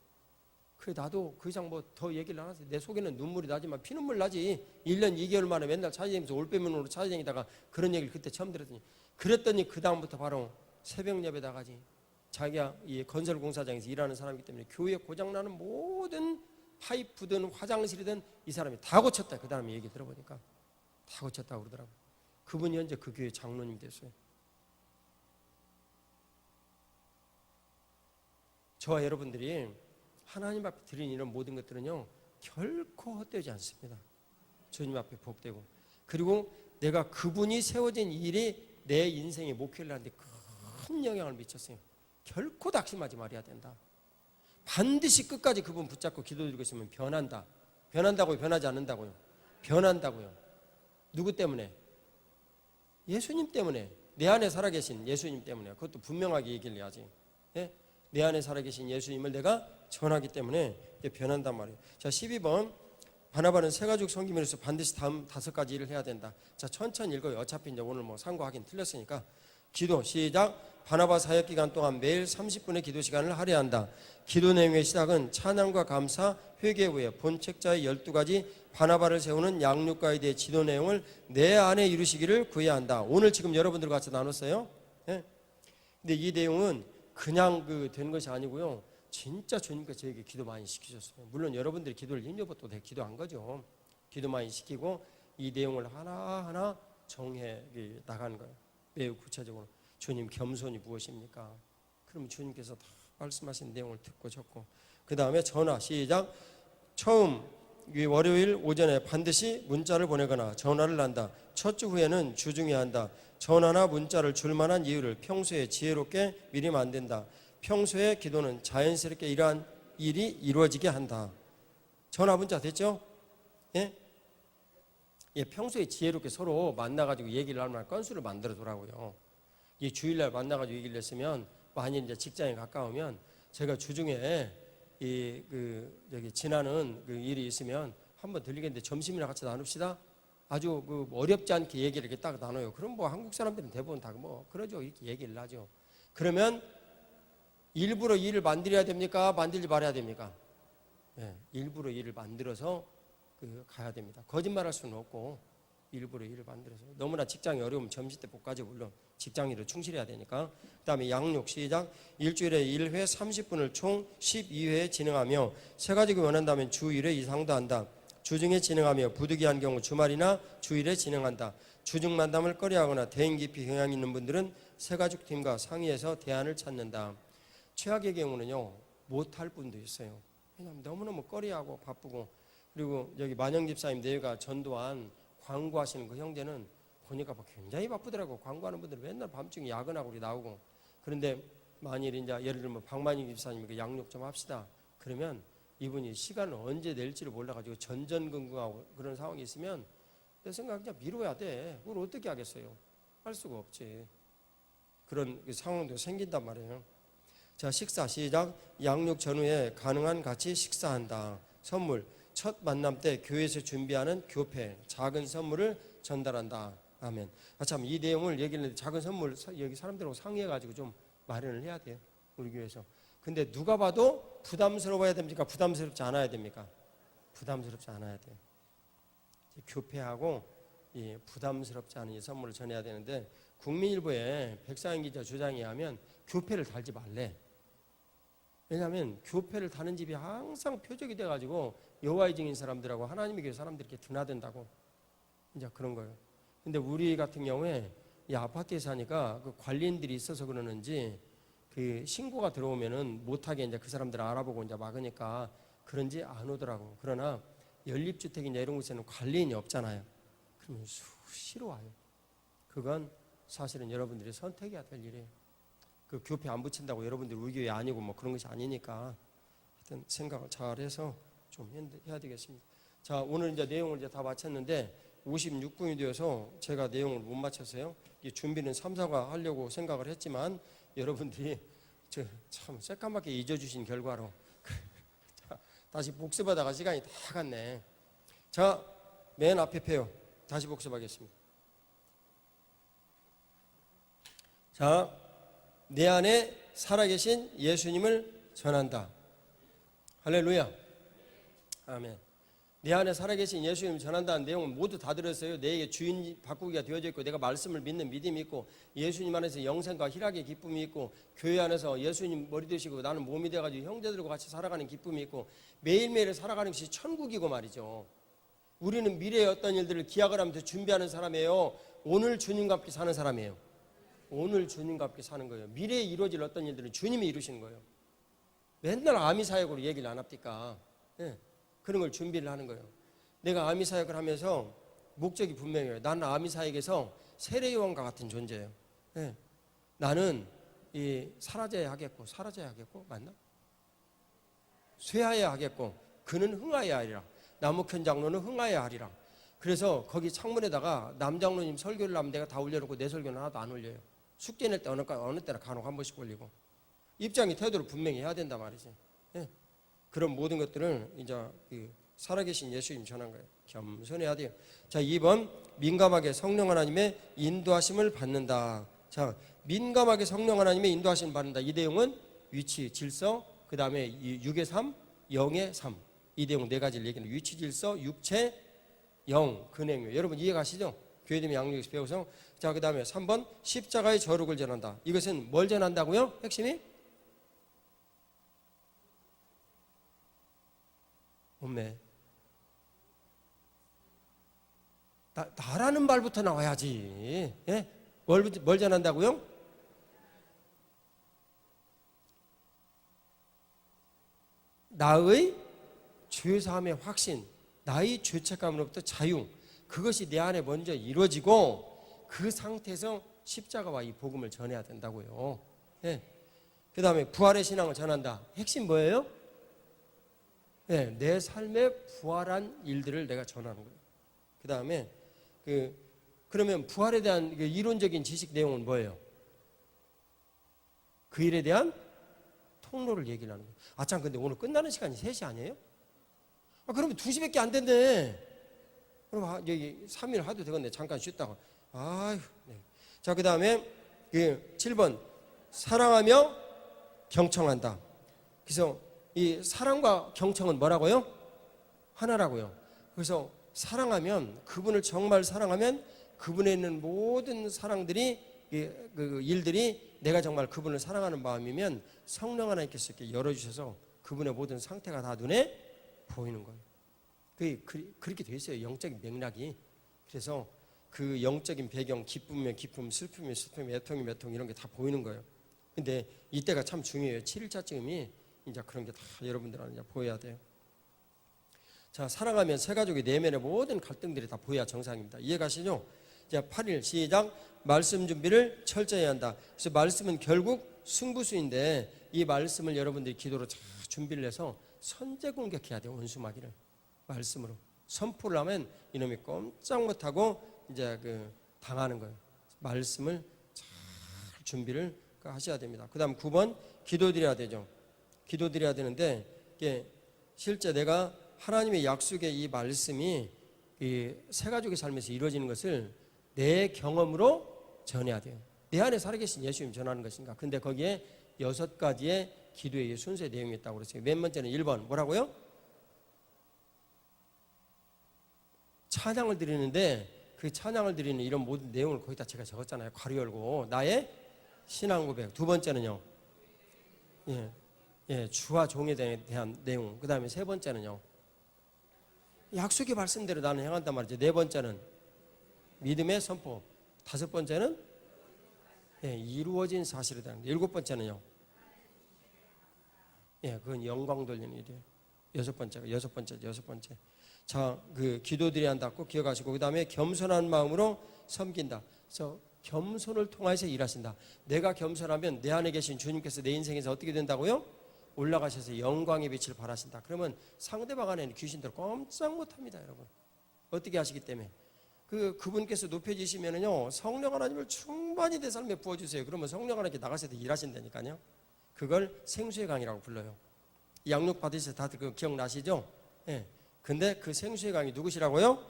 그래 나도 그 이상 뭐 더 얘기를 안 하세요. 내 속에는 눈물이 나지만 피눈물 나지. 1년 2개월 만에 맨날 찾아다니면서 올빼미눈으로 찾아다니다가 그런 얘기를 그때 처음 들었더니 그랬더니 그 다음부터 바로 새벽 예배 나가지. 자기가 이 건설공사장에서 일하는 사람이기 때문에 교회 고장나는 모든 파이프든 화장실이든 이 사람이 다 고쳤다. 그 다음에 얘기 들어보니까 다 고쳤다고 그러더라고. 그분이 현재 그 교회 장로님이 됐어요. 저와 여러분들이 하나님 앞에 드린 이런 모든 것들은요 결코 헛되지 않습니다. 주님 앞에 복되고 그리고 내가 그분이 세워진 일이 내 인생의 목회를 하는데 큰 영향을 미쳤어요. 결코 낙심하지 말아야 된다. 반드시 끝까지 그분 붙잡고 기도드리고 있으면 변한다. 변한다고요? 변하지 않는다고요? 변한다고요. 누구 때문에? 예수님 때문에. 내 안에 살아계신 예수님 때문에. 그것도 분명하게 얘기를 해야지. 예? 내 안에 살아계신 예수님을 내가 전하기 때문에 변한단 말이에요. 자, 12번. 바나바는 새가족 섬김으로서 반드시 다음 5가지 일을 해야 된다. 자, 천천히 읽어요. 어차피 이제 오늘 뭐 상고하긴 틀렸으니까. 기도, 시작. 바나바 사역 기간 동안 매일 30분의 기도 시간을 할애한다. 기도 내용의 시작은 찬양과 감사, 회개 후에 본 책자의 12가지 바나바를 세우는 양육과에 대해 지도 내용을 내 안에 이루시기를 구해야 한다. 오늘 지금 여러분들과 같이 나눴어요. 예? 근데 이 내용은 그냥 된 것이 아니고요. 진짜 주님께서 저에게 기도 많이 시키셨어요. 물론 여러분들이 기도를 힘줘도 내 기도한 거죠. 기도 많이 시키고 이 내용을 하나하나 정해 나가는 거예요. 매우 구체적으로. 주님 겸손이 무엇입니까? 그럼 주님께서 다 말씀하신 내용을 듣고 적고 그 다음에 전화 시작. 처음 월요일 오전에 반드시 문자를 보내거나 전화를 한다. 첫 주 후에는 주중에 한다. 전화나 문자를 줄 만한 이유를 평소에 지혜롭게 미리 만든다. 평소의 기도는 자연스럽게 이러한 일이 이루어지게 한다. 전화 문자 됐죠? 예? 예, 평소에 지혜롭게 서로 만나가지고 얘기를 할 만한 건수를 만들어 두라고요. 이 주일날 만나가지고 얘기를 했으면, 만일 이제 직장에 가까우면 제가 주중에 여기 지나는 그 일이 있으면 한번 들리겠는데 점심이나 같이 나눕시다. 아주 그 어렵지 않게 얘기를 이렇게 딱 나눠요. 그럼 뭐 한국 사람들은 대부분 다 뭐 그러죠. 이렇게 얘기를 하죠. 그러면 일부러 일을 만들어야 됩니까? 만들지 말아야 됩니까? 예, 일부러 일을 만들어서 가야 됩니다. 거짓말할 수는 없고 일부러 일을 만들어서. 너무나 직장이 어려우면 점심 때 복까지 물론 직장 일을 충실해야 되니까. 그 다음에 양육 시작. 일주일에 1회 30분을 총 12회 진행하며 세 가지가 원한다면 주 1회 이상도 한다. 주중에 진행하며 부득이한 경우 주말이나 주일에 진행한다. 주중 만남을 꺼려하거나 대인 깊이 경향 있는 분들은 새가족 팀과 상의해서 대안을 찾는다. 최악의 경우는요, 못할 분도 있어요. 왜냐하면 너무너무 꺼려하고 바쁘고. 그리고 여기 만영 집사님 내외가 전도한 광고하시는 그 형제는 보니까 굉장히 바쁘더라고. 광고하는 분들은 맨날 밤중에 야근하고 우리 나오고. 그런데 만일 이제 예를 들면 박만영 집사님이 양육 좀 합시다. 그러면 이분이 시간을 언제 낼지를 몰라가지고 전전긍긍하고 그런 상황이 있으면 내 생각에 그냥 미뤄야 돼. 그걸 어떻게 하겠어요? 할 수가 없지. 그런 상황도 생긴단 말이에요. 자, 식사 시작. 양육 전후에 가능한 같이 식사한다. 선물. 첫 만남 때 교회에서 준비하는 교패, 작은 선물을 전달한다. 아멘. 참, 이 내용을 얘기를 했는데 작은 선물 여기 사람들하고 상의해가지고 좀 마련을 해야 돼요. 우리 교회에서. 근데 누가 봐도 부담스러워야 됩니까? 부담스럽지 않아야 됩니까? 부담스럽지 않아야 돼요. 교패하고 이 부담스럽지 않은 이 선물을 전해야 되는데, 국민일보에 백상현 기자 주장에 하면 교패를 달지 말래. 왜냐하면 교패를 다는 집이 항상 표적이 돼가지고 여호와의 증인 사람들하고 하나님의 교회 사람들이 이렇게 드나든다고, 이제 그런 거예요. 근데 우리 같은 경우에 이 아파트에 사니까 그 관리인들이 있어서 그러는지 그 신고가 들어오면은 못하게 이제 그 사람들 알아보고 이제 막으니까 그런지 안 오더라고. 그러나 연립주택이나 이런 곳에는 관리인이 없잖아요. 그러면 수시로 와요. 그건 사실은 여러분들이 선택해야 될 일이에요. 그 교패 안 붙인다고 여러분들이 우리 교회 아니고 뭐 그런 것이 아니니까 하여튼 생각을 잘 해서 좀 해야 되겠습니다. 자, 오늘 이제 내용을 이제 다 마쳤는데 56분이 되어서 제가 내용을 못 마쳤어요. 이 준비는 3, 4가 하려고 생각을 했지만 여러분들이 참 새까맣게 잊어주신 결과로 자, 다시 복습하다가 시간이 다 갔네. 자, 맨 앞에 펴요. 다시 복습하겠습니다. 자, 내 안에 살아계신 예수님을 전한다. 할렐루야. 아멘. 내 안에 살아계신 예수님을 전한다는 내용은 모두 다 들었어요. 내게 주인 바꾸기가 되어져 있고, 내가 말씀을 믿는 믿음이 있고, 예수님 안에서 영생과 희락의 기쁨이 있고, 교회 안에서 예수님 머리 되시고 나는 몸이 돼가지고 형제들과 같이 살아가는 기쁨이 있고, 매일매일 살아가는 것이 천국이고 말이죠. 우리는 미래의 어떤 일들을 기약을 하면서 준비하는 사람이에요. 오늘 주님과 함께 사는 사람이에요. 오늘 주님과 함께 사는 거예요. 미래에 이루어질 어떤 일들은 주님이 이루시는 거예요. 맨날 아미 사역으로 얘기를 안 합니까? 네. 그런 걸 준비를 하는 거예요. 내가 아미 사역을 하면서 목적이 분명해요. 나는 아미 사역에서 세례요한과 같은 존재예요. 네. 나는 사라져야 하겠고 맞나? 쇠하여야 하겠고 그는 흥하여야 하리라. 나무현 장로는 흥하여야 하리라. 그래서 거기 창문에다가 남장로님 설교를 하면 내가 다 올려놓고 내 설교는 하나도 안 올려요. 숙제 낼 때 어느 때나 간혹 한 번씩 올리고, 입장이 태도를 분명히 해야 된단 말이지. 예. 그런 모든 것들을 이제 살아계신 예수님 전한 거예요. 겸손해야 돼요. 자, 2번 민감하게 성령 하나님의 인도하심을 받는다. 자, 민감하게 성령 하나님의 인도하심을 받는다. 이 내용은 위치, 질서, 그 다음에 6의 3, 0의 3. 이 내용 네 가지를 얘기하는 위치, 질서, 육체, 영, 근행요. 여러분 이해가시죠? 교회됨의 양육에서 배워서. 자, 그 다음에 3번 십자가의 저룩을 전한다. 이것은 뭘 전한다고요? 핵심이? 없네. 나라는 말부터 나와야지. 예? 뭘 전한다고요? 나의 죄사함의 확신, 나의 죄책감으로부터 자유, 그것이 내 안에 먼저 이루어지고 그 상태에서 십자가와 이 복음을 전해야 된다고요. 예. 그 다음에 부활의 신앙을 전한다. 핵심 뭐예요? 네, 내 삶의 부활한 일들을 내가 전하는 거예요. 그 다음에 그러면 부활에 대한 이론적인 지식 내용은 뭐예요? 그 일에 대한 통로를 얘기를 하는 거예요. 아, 참, 근데 오늘 끝나는 시간이 3시 아니에요? 아, 그러면 2시밖에 안 된대. 그럼 여기 3일 하도 되겠네. 잠깐 쉬었다가. 아휴. 네. 자, 그 다음에 7번. 사랑하며 경청한다. 그래서 이 사랑과 경청은 뭐라고요? 하나라고요. 그래서 사랑하면, 그분을 정말 사랑하면 그분에 있는 모든 사랑들이, 그 일들이 내가 정말 그분을 사랑하는 마음이면 성령 하나님께서 이렇게 열어주셔서 그분의 모든 상태가 다 눈에 보이는 거예요. 그렇게 돼 있어요. 영적인 맥락이. 그래서 그 영적인 배경, 기쁨이면 기쁨, 슬픔이면 슬픔, 애통이면 애통, 이런 게 다 보이는 거예요. 근데 이때가 참 중요해요. 7일차쯤이 이제 그런 게 다 여러분들한테 보여야 돼요. 자, 사랑하면 세 가족의 내면의 모든 갈등들이 다 보여야 정상입니다. 이해가시죠? 자, 8일 시작. 말씀 준비를 철저히 한다. 그래서 말씀은 결국 승부수인데, 이 말씀을 여러분들이 기도로 잘 준비를 해서 선제 공격해야 돼요. 원수마귀를 말씀으로 선포를 하면 이놈이 꼼짝 못하고 이제 당하는 거예요. 말씀을 잘 준비를 하셔야 됩니다. 그 다음 9번 기도드려야 되죠. 기도드려야 되는데, 이게 실제 내가 하나님의 약속의 이 말씀이 이 세 가족의 삶에서 이루어지는 것을 내 경험으로 전해야 돼요. 내 안에 살아계신 예수님 전하는 것인가. 근데 거기에 6가지의 기도의 순서의 내용이 있다고 그랬어요. 맨 번째는 1번 뭐라고요? 찬양을 드리는데, 그 찬양을 드리는 이런 모든 내용을 거기다 제가 적었잖아요. 괄호 열고 나의 신앙 고백. 두 번째는요, 주와 종에 대한 내용. 그 다음에 세 번째는요, 약속의 말씀대로 나는 행한단 말이죠. 네 번째는 믿음의 선포. 다섯 번째는 이루어진 사실에 대한. 일곱 번째는요, 그건 영광 돌리는 일이에요. 여섯 번째. 자, 기도드려야 한다. 꼭 기억하시고, 그 다음에 겸손한 마음으로 섬긴다. 그래서 겸손을 통해서 일하신다. 내가 겸손하면 내 안에 계신 주님께서 내 인생에서 어떻게 된다고요? 올라가셔서 영광의 빛을 발하신다. 그러면 상대방 안에는 귀신들 꼼짝 못합니다, 여러분. 어떻게 하시기 때문에? 그분께서 높여지시면은요, 성령 하나님을 충만히 내 삶에 부어주세요. 그러면 성령 하나님께 나가셔서 일하신다니까요. 그걸 생수의 강이라고 불러요. 양육 받으셔서 다들 기억나시죠? 근데 그 생수의 강이 누구시라고요?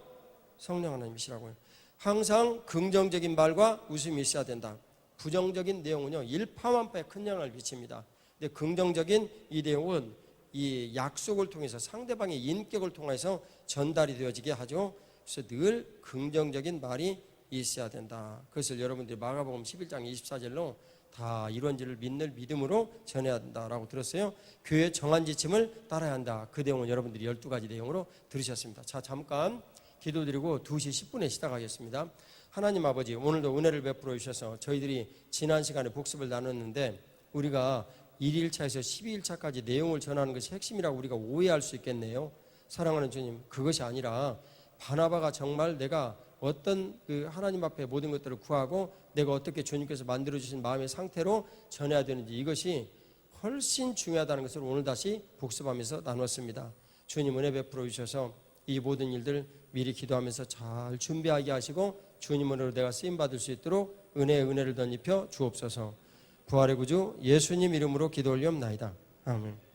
성령 하나님이시라고요. 항상 긍정적인 말과 웃음이 있어야 된다. 부정적인 내용은요, 일파만파에 큰 영향을 미칩니다. 근데 긍정적인 이 내용은 이 약속을 통해서 상대방의 인격을 통해서 전달이 되어지게 하죠. 그래서 늘 긍정적인 말이 있어야 된다. 그것을 여러분들이 마가복음 11장 24절로 다 이루어지를 믿는 믿음으로 전해야 한다라고 들었어요. 교회 정한 지침을 따라야 한다. 그 내용은 여러분들이 12가지 내용으로 들으셨습니다. 자, 잠깐 기도드리고 2시 10분에 시작하겠습니다. 하나님 아버지, 오늘도 은혜를 베풀어 주셔서 저희들이 지난 시간에 복습을 나눴는데, 우리가 1일차에서 12일차까지 내용을 전하는 것이 핵심이라고 우리가 오해할 수 있겠네요. 사랑하는 주님, 그것이 아니라 바나바가 정말 내가 어떤 하나님 앞에 모든 것들을 구하고 내가 어떻게 주님께서 만들어주신 마음의 상태로 전해야 되는지, 이것이 훨씬 중요하다는 것을 오늘 다시 복습하면서 나눴습니다. 주님 은혜 베풀어 주셔서 이 모든 일들 미리 기도하면서 잘 준비하게 하시고 주님으로 내가 쓰임받을 수 있도록 은혜를 덧입혀 주옵소서. 부활의 구주 예수님 이름으로 기도 올리옵나이다. 아멘.